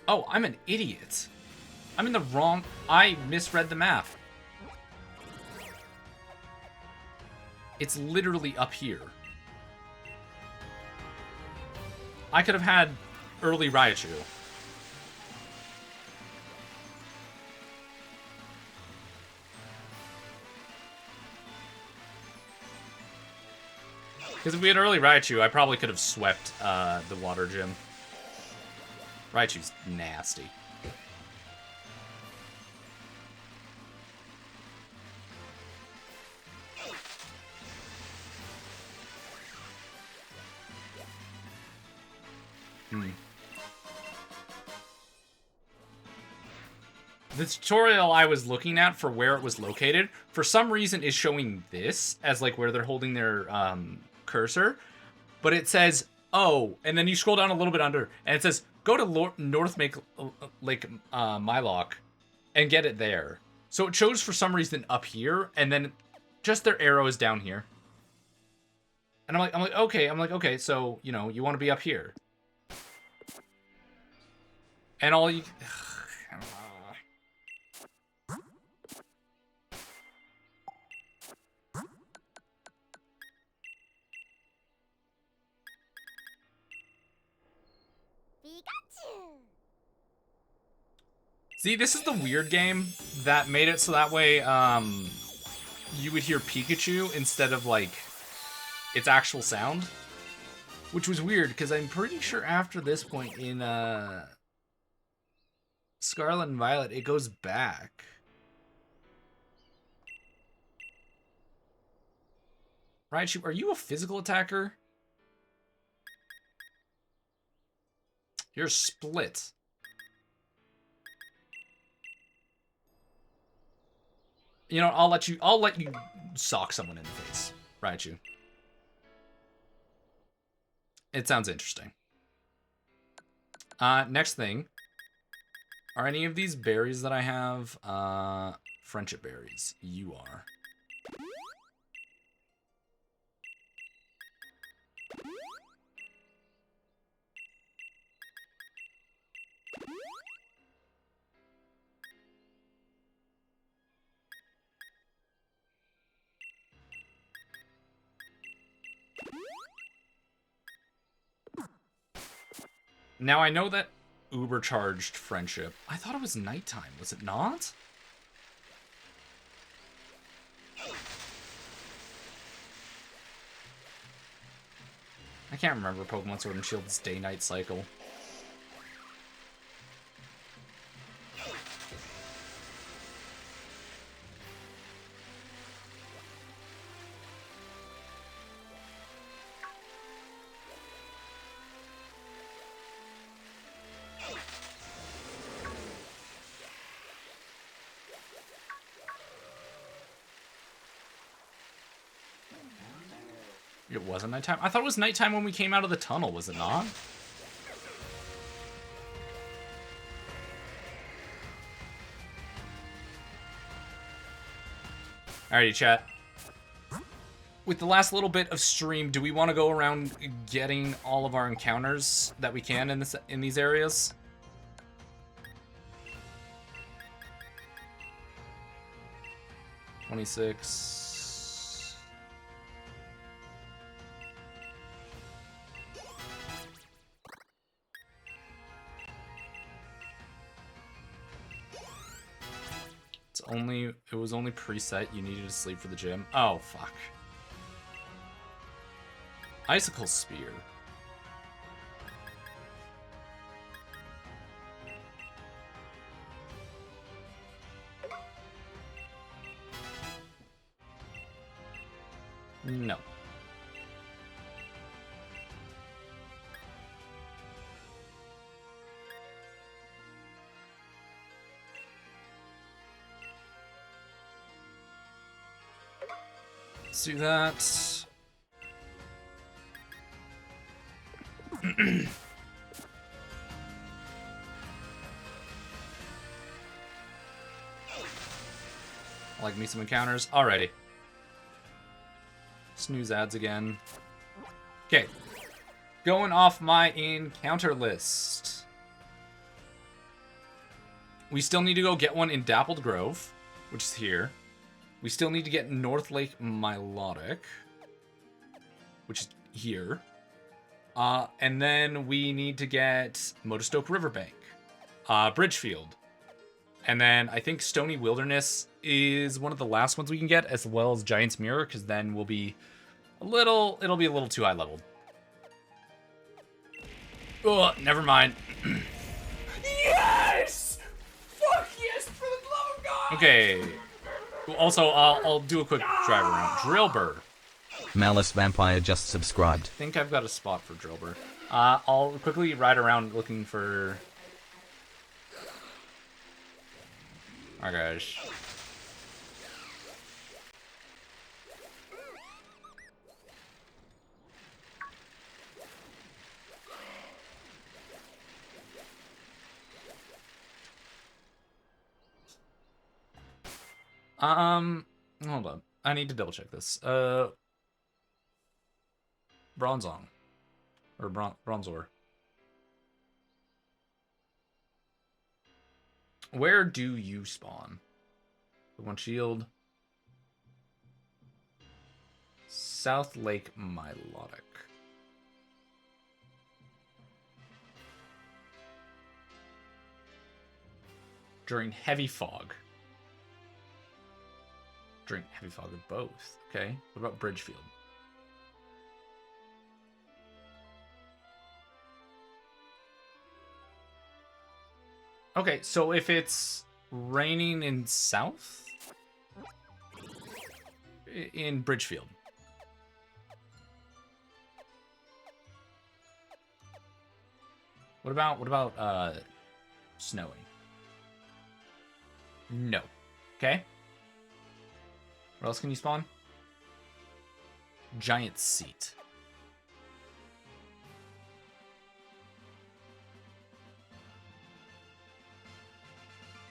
Oh, I'm an idiot. I'm in the wrong... I misread the map. It's literally up here. I could have had early Raichu. Because if we had early Raichu, I probably could have swept the water gym. Raichu's nasty. The tutorial I was looking at for where it was located, for some reason, is showing this as like where they're holding their cursor, but it says, oh, and then you scroll down a little bit under, and it says, go to North Lake Mylock and get it there. So it shows for some reason up here, and then just their arrow is down here. And I'm like, okay, so, you know, you want to be up here. And all you... See, this is the weird game that made it so that way you would hear Pikachu instead of, like, its actual sound. Which was weird, because I'm pretty sure after this point in Scarlet and Violet, it goes back. Raichu, are you a physical attacker? You're split. You know, I'll let you sock someone in the face, Raichu. It sounds interesting. Next thing. Are any of these berries that I have, friendship berries? You are. Now, I know that Uber charged friendship. I thought it was nighttime. Was it not? I can't remember Pokemon Sword and Shield's day-night cycle. It wasn't nighttime? I thought it was nighttime when we came out of the tunnel, was it not? Alrighty, chat. With the last little bit of stream, do we want to go around getting all of our encounters that we can in these areas? $26. It was only preset. You needed to sleep for the gym. Oh, fuck. Icicle Spear. No. Let's do that. Like me some encounters. Alrighty. Snooze ads again. Okay. Going off my encounter list. We still need to go get one in Dappled Grove, which is here. We still need to get North Lake Milotic, which is here. And then we need to get Motostoke Riverbank, Bridgefield. And then I think Stony Wilderness is one of the last ones we can get, as well as Giant's Mirror, because then it'll be a little too high leveled. Oh, never mind. Yes! Fuck yes, for the love of God! Okay. Also, I'll do a quick drive around. Drillbur. Malice Vampire just subscribed. I think I've got a spot for Drillbur. I'll quickly ride around looking for... Oh gosh. Hold on. I need to double check this. Bronzong. Or Bronzor. Where do you spawn? One shield. South Lake Milotic. During heavy fog. During heavy fog of both. Okay. What about Bridgefield? Okay, so if it's raining in south? In Bridgefield. What about snowing? No. Okay. Where else can you spawn? Giant Seat.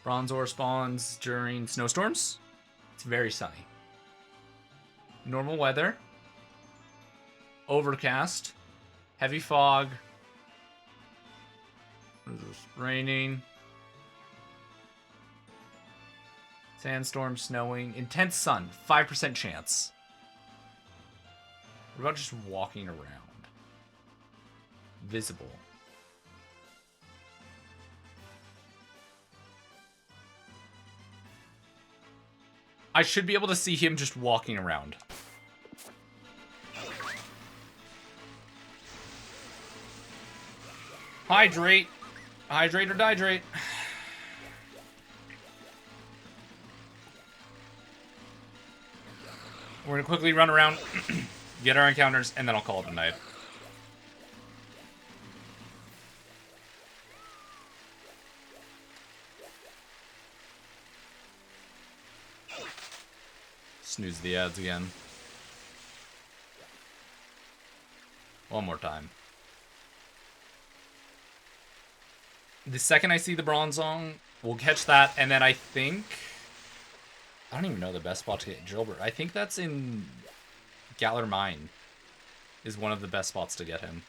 Bronzor spawns during snowstorms. It's very sunny. Normal weather. Overcast. Heavy fog. What is this? Raining. Sandstorm, snowing. Intense sun. 5% chance. What about just walking around? Visible. I should be able to see him just walking around. Hydrate. Hydrate or dihydrate. We're gonna quickly run around, get our encounters, and then I'll call it a night. Snooze the ads again. One more time. The second I see the Bronzong, we'll catch that, and then I think... I don't even know the best spot to get Drillbur. I think that's in Galar Mine is one of the best spots to get him.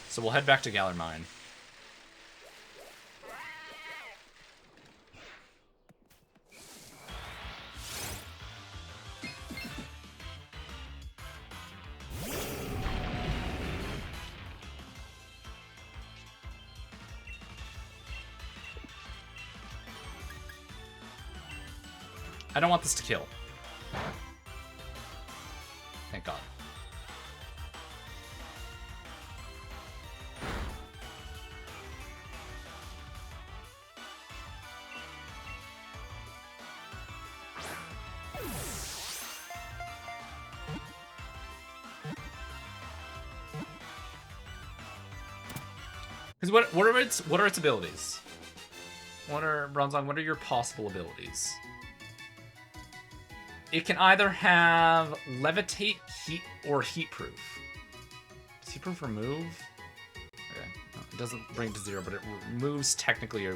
So we'll head back to Galar Mine. I don't want this to kill. Thank God. Because what are its abilities? What are Bronzong? What are your possible abilities? It can either have levitate, heat, or heatproof. Does heatproof remove? Okay, no, it doesn't bring it to 0, but it removes technically a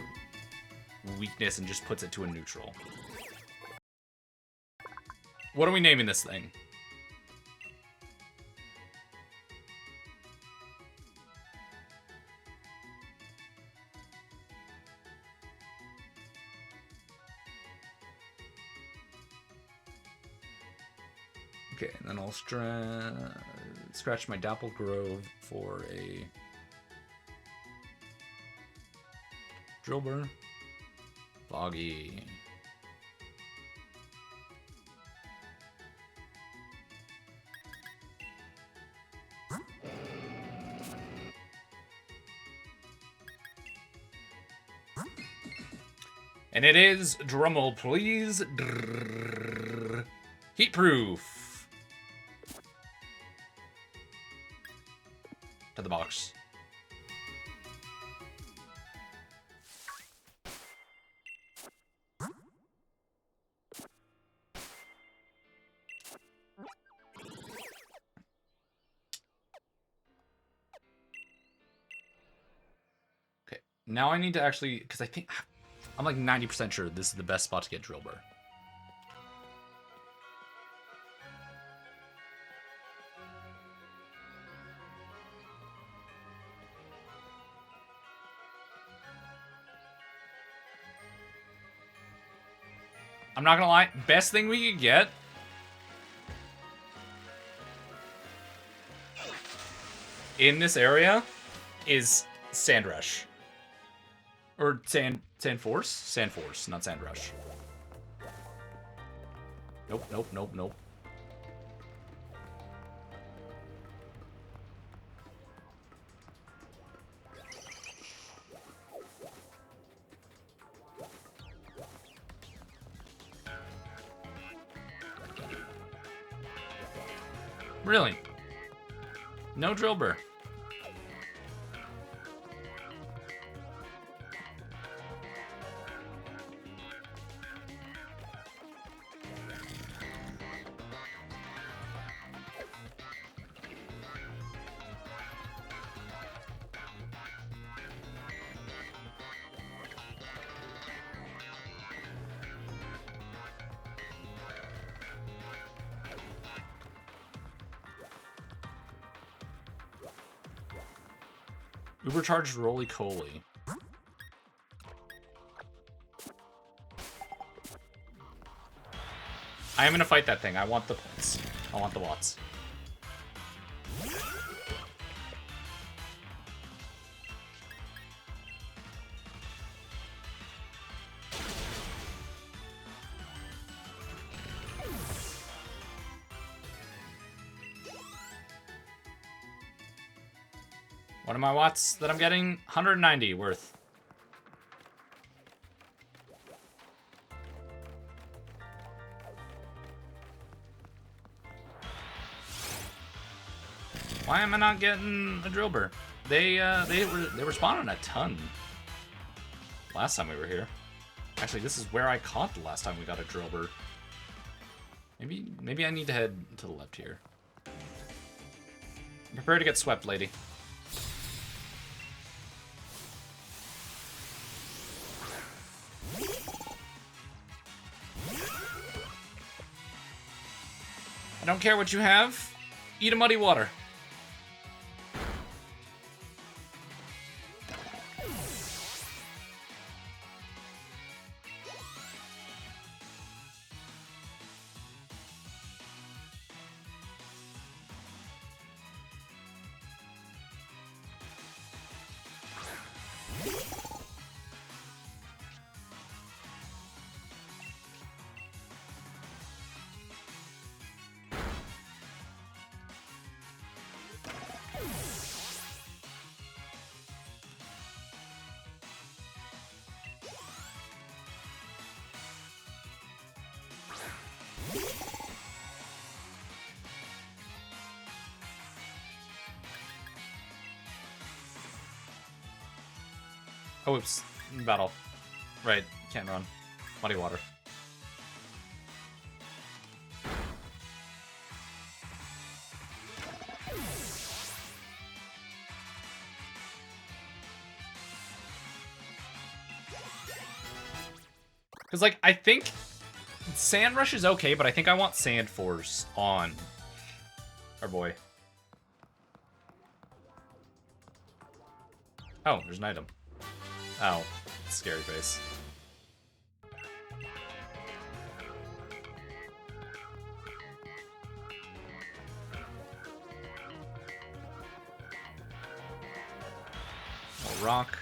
weakness and just puts it to a neutral. What are we naming this thing? Okay, and then I'll scratch my Dapple Grove for a drill burn. Foggy. And it is, drumroll please, heat proof. To the box. Okay, now I need to actually, because I think, I'm like 90% sure this is the best spot to get drill burr. I'm not gonna lie, best thing we could get in this area is Sand Rush. Or Sand Force? Sand Force, not Sand Rush. Nope, nope, nope, nope. Really? No drill burr. Ubercharged roly-coly. I am gonna fight that thing. I want the points. I want the watts. What are my watts that I'm getting? 190 worth. Why am I not getting a drill burr? They were spawning a ton last time we were here. Actually, this is where I caught the last time we got a drill burr. Maybe I need to head to the left here. Prepare to get swept, lady. I don't care what you have. Eat a muddy water. Oh, oops. Battle. Right. Can't run. Muddy water. Because, like, I think Sand Rush is okay, but I think I want Sand Force on our boy. Oh, there's an item. Ow. Scary face. rock.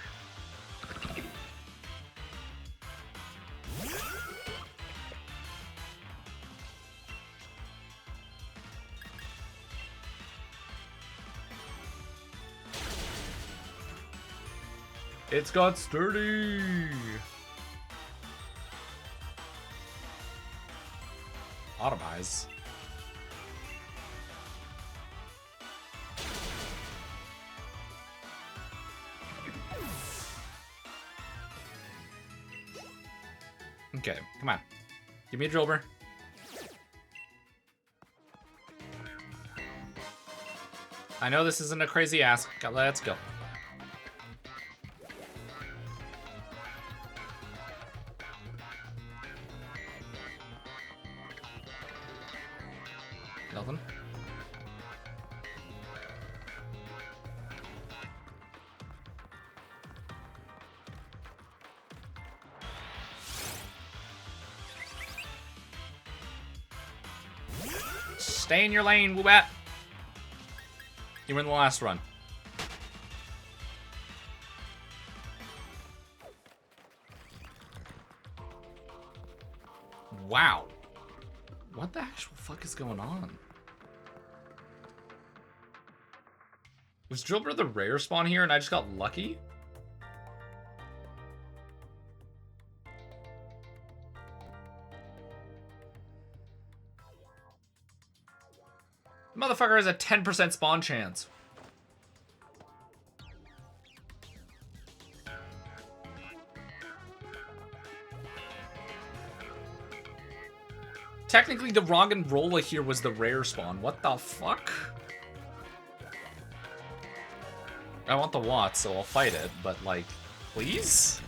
It's got sturdy. Automize. Okay, come on. Give me a Drillbur. I know this isn't a crazy ask. Let's go. Nothing. Stay in your lane, Woobat. You were in the last run. Wow. What the actual fuck is going on? Was Drillbur the rare spawn here and I just got lucky? Motherfucker has a 10% spawn chance. Technically, the Roggenrola here was the rare spawn. What the fuck? I want the Watts, so I'll fight it, but, like, please?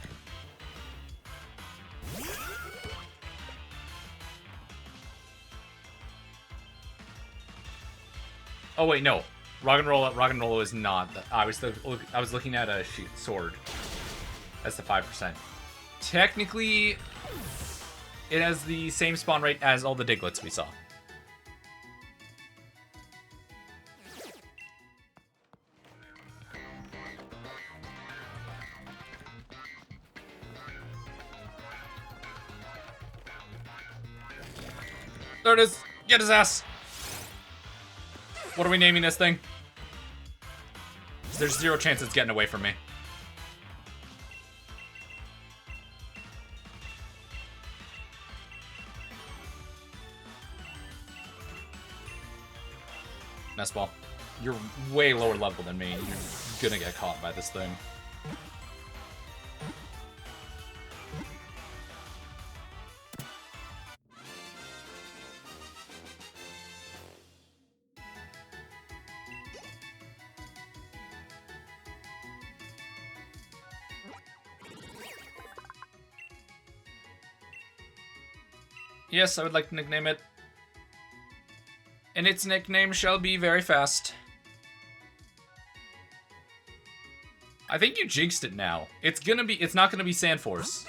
Oh wait, no. Roggenrola is not. I was looking at a sword. That's the 5%. Technically, it has the same spawn rate as all the Diglets we saw. There it is. Get his ass. What are we naming this thing? There's zero chance it's getting away from me. Nestball, you're way lower level than me. You're gonna get caught by this thing. Yes, I would like to nickname it. And its nickname shall be very fast. I think you jinxed it now. It's not gonna be Sandforce.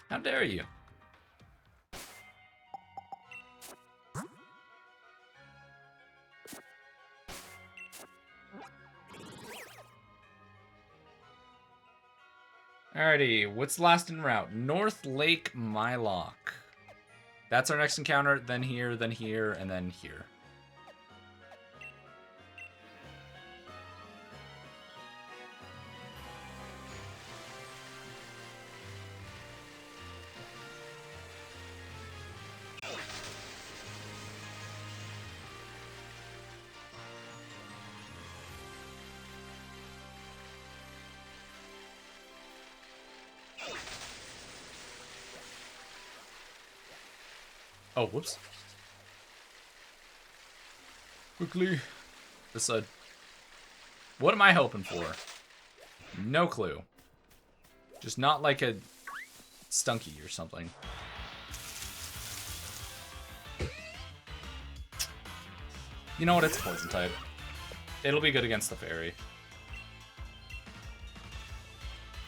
How dare you? Alrighty, what's last en route? North Lake Mylock. That's our next encounter, then here, and then here. Oh, whoops. Quickly. This side. What am I hoping for? No clue. Just not like a Stunky or something. You know what? It's poison type. It'll be good against the fairy.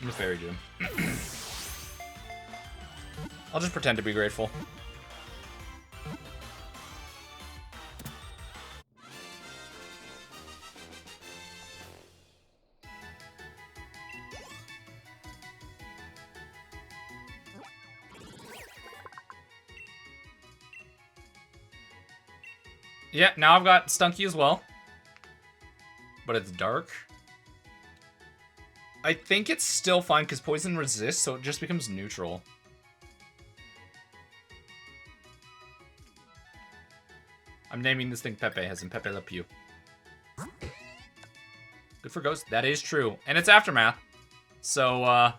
Miss Fairy Gym. I'll just pretend to be grateful. Yeah, now I've got Stunky as well. But it's dark. I think it's still fine because poison resists, so it just becomes neutral. I'm naming this thing Pepe, as in Pepe Le Pew. Good for Ghost. That is true. And it's Aftermath. So,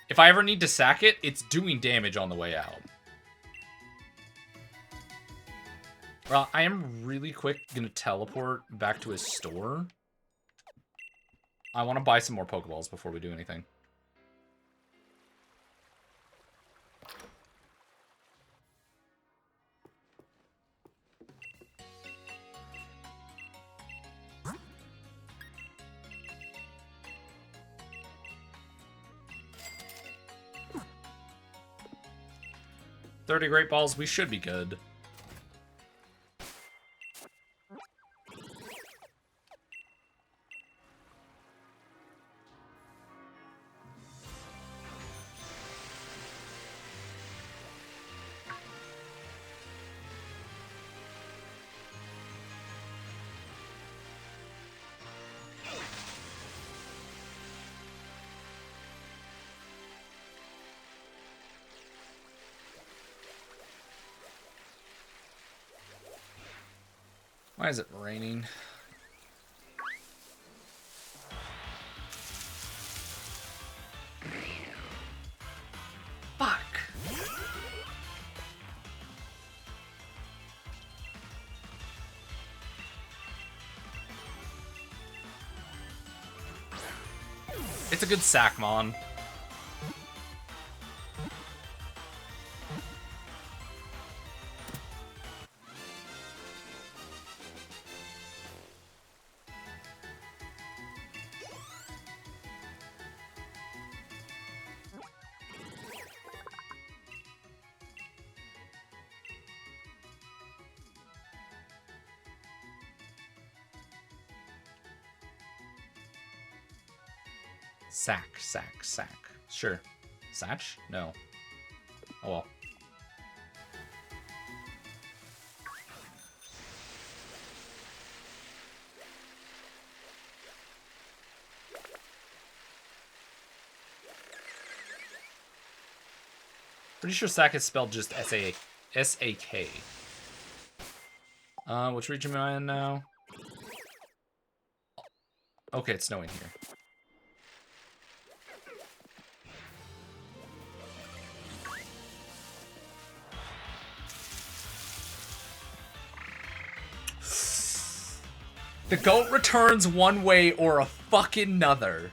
if I ever need to sack it, it's doing damage on the way out. Well, I am really quick gonna teleport back to his store. I want to buy some more Pokeballs before we do anything. $30 Great Balls, we should be good. Why is it raining? Fuck. It's a good Sackmon. Sack. Sure. Satch? No. Oh well. Pretty sure Sack is spelled just S-A-K. Which region am I in now? Okay, it's snowing here. The goat returns one way or a fucking another.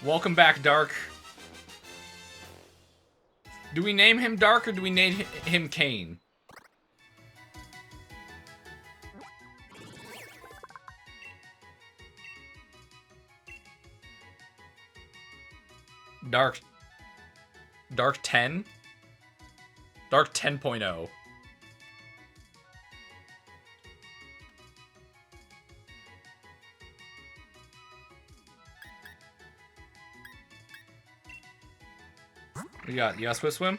Welcome back, Dark. Do we name him Dark or do we name him Kane? Dark 10? Dark 10.0. What you got? You got Swift Swim?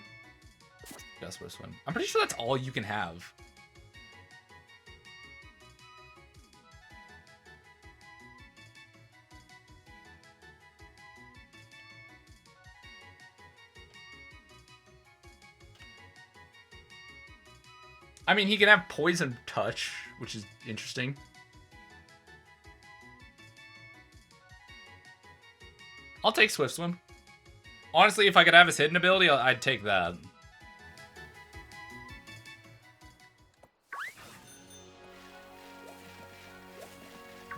You got Swift Swim. I'm pretty sure that's all you can have. I mean, he can have Poison Touch, which is interesting. I'll take Swift Swim. Honestly, if I could have his hidden ability, I'd take that.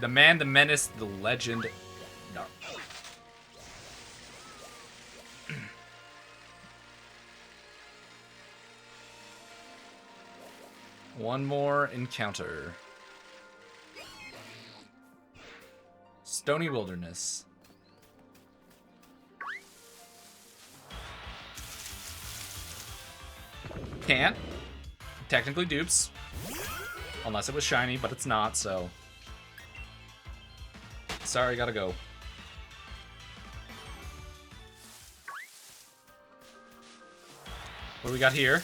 The man, the menace, the legend. No. One more encounter. Stony Wilderness. Can't. Technically dupes. Unless it was shiny, but it's not, so. Sorry, gotta go. What do we got here?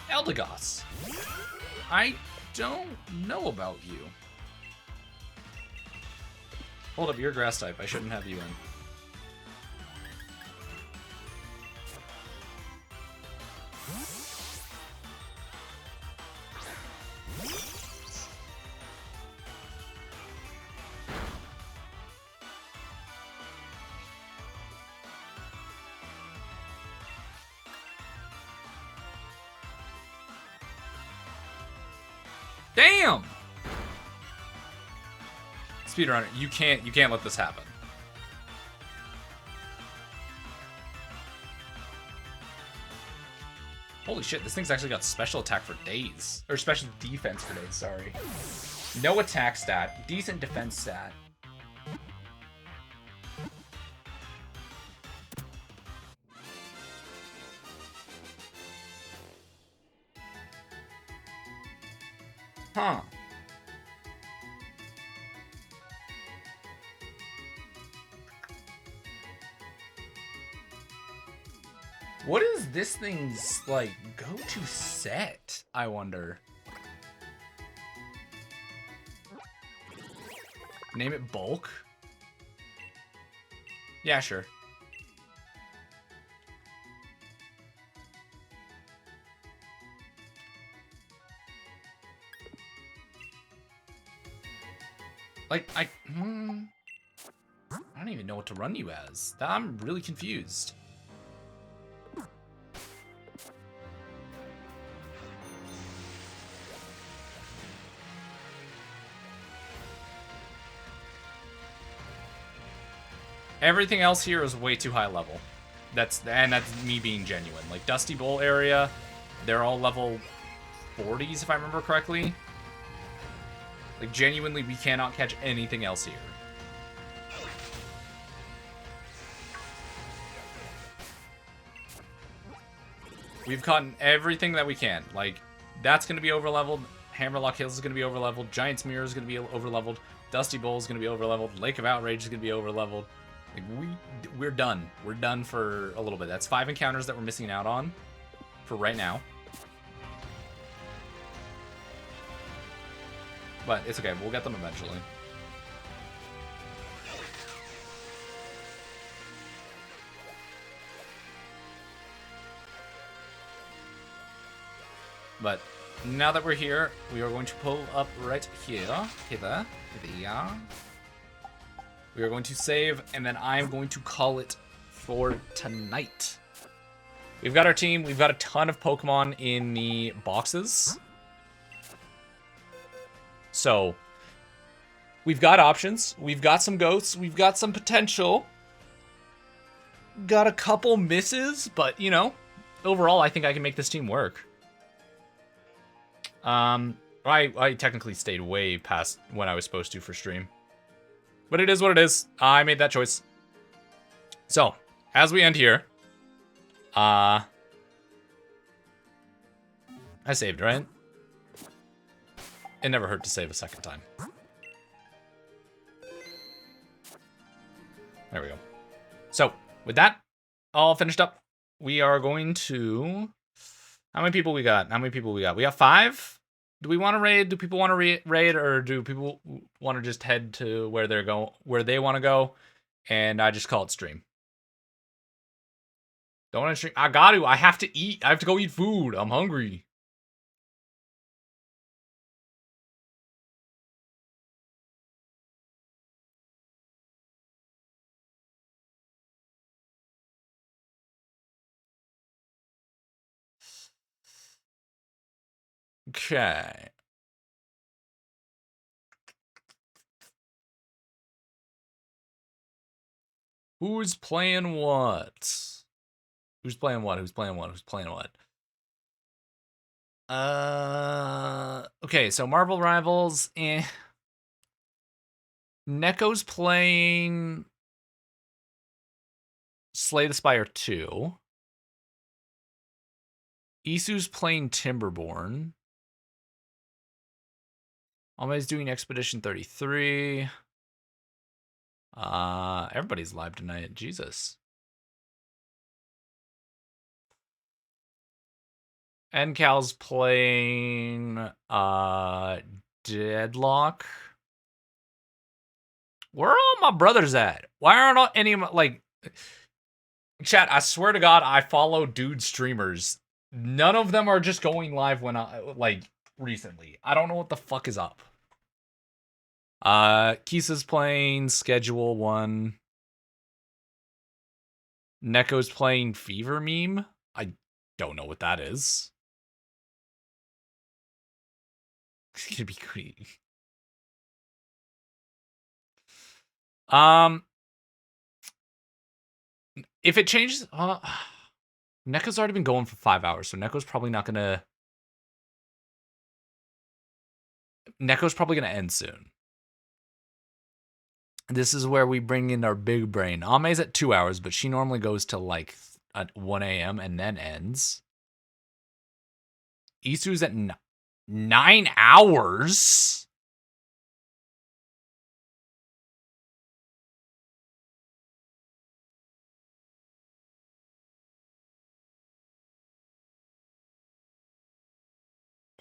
Eldegoss. I don't know about you. Hold up, you're grass type. I shouldn't have you in. Damn! Speedrunner, you can't let this happen. Holy shit, this thing's actually got special attack for days. Or special defense for days, sorry. No attack stat, decent defense stat. Huh. What is this thing's, like, go-to set, I wonder? Name it Bulk? Yeah, sure. Like, I don't even know what to run you as. I'm really confused. Everything else here is way too high level. That's me being genuine. Like, Dusty Bowl area, they're all level 40s, if I remember correctly. Like, genuinely, we cannot catch anything else here. We've caught everything that we can. Like, that's going to be overleveled. Hammerlock Hills is going to be overleveled. Giant's Mirror is going to be overleveled. Dusty Bowl is going to be overleveled. Lake of Outrage is going to be overleveled. Like, we're done. We're done for a little bit. That's 5 encounters that we're missing out on for right now. But it's okay. We'll get them eventually. But now that we're here, we are going to pull up right here. Hither. We are going to save, and then I'm going to call it for tonight. We've got our team. We've got a ton of Pokemon in the boxes. So, we've got options. We've got some ghosts. We've got some potential. Got a couple misses, but, you know, overall, I think I can make this team work. I technically stayed way past when I was supposed to for stream. But it is what it is. I made that choice. So, as we end here, I saved, right? It never hurt to save a second time. There we go. So, with that all finished up, we are going to... How many people we got? How many people we got? We got 5? Do we want to raid? Do people want to raid, or do people want to just head to where they're going, where they want to go, and I just call it stream? Don't want to stream. I got to. I have to eat. I have to go eat food. I'm hungry. Okay. Who's playing what? Who's playing what? Who's playing what? Who's playing what? Okay, so Marvel Rivals, Neko's playing Slay the Spire 2. Isu's playing Timberborn. Almay's doing Expedition 33. Everybody's live tonight. Jesus. NCal's playing Deadlock. Where are all my brothers at? Why aren't all any of my, like, chat, I swear to God, I follow dude streamers. None of them are just going live when recently. I don't know what the fuck is up. Kisa's playing Schedule 1. Neko's playing Fever Meme. I don't know what that is. It's gonna be great. If it changes, Neko's already been going for 5 hours, so Neko's probably gonna end soon. This is where we bring in our big brain. Ame's at 2 hours, but she normally goes to like at 1 a.m. and then ends. Isu's at 9 hours.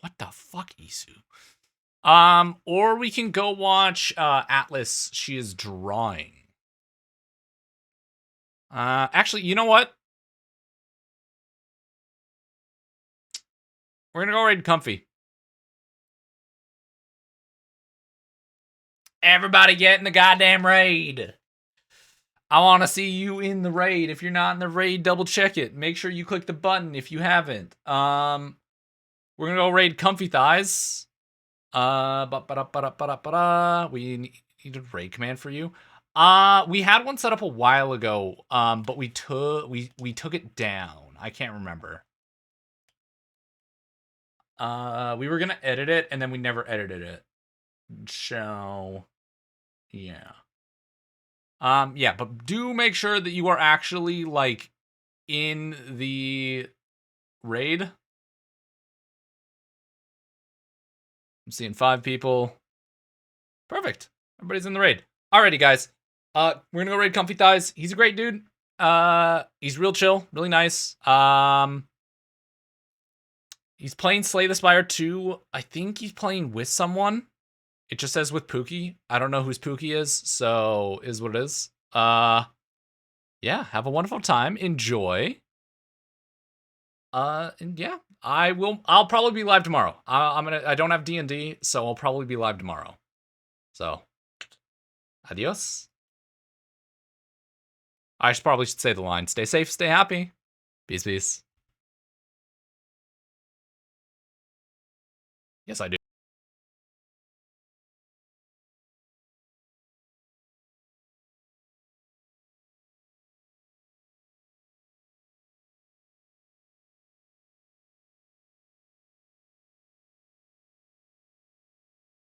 What the fuck, Isu? Or we can go watch Atlas. She is drawing. Actually, you know what? We're gonna go raid Comfy. Everybody get in the goddamn raid. I want to see you in the raid. If you're not in the raid, double check it. Make sure you click the button if you haven't. We're gonna go raid Comfy Thighs. We need a raid command for you. We had one set up a while ago, but we took it down. I can't remember. We were gonna edit it, and then we never edited it. So, yeah. Yeah, but do make sure that you are actually, like, in the raid. I'm seeing 5 people. Perfect. Everybody's in the raid. Alrighty, guys. We're gonna go raid Comfy Thighs. He's a great dude. He's real chill, really nice. He's playing Slay the Spire 2. I think he's playing with someone. It just says with Pookie. I don't know whose Pookie is, so is what it is. Yeah, have a wonderful time. Enjoy. And yeah, I'll probably be live tomorrow. I don't have D&D, so I'll probably be live tomorrow. So, adios. I probably should say the line. Stay safe, stay happy. Peace, peace. Yes, I do.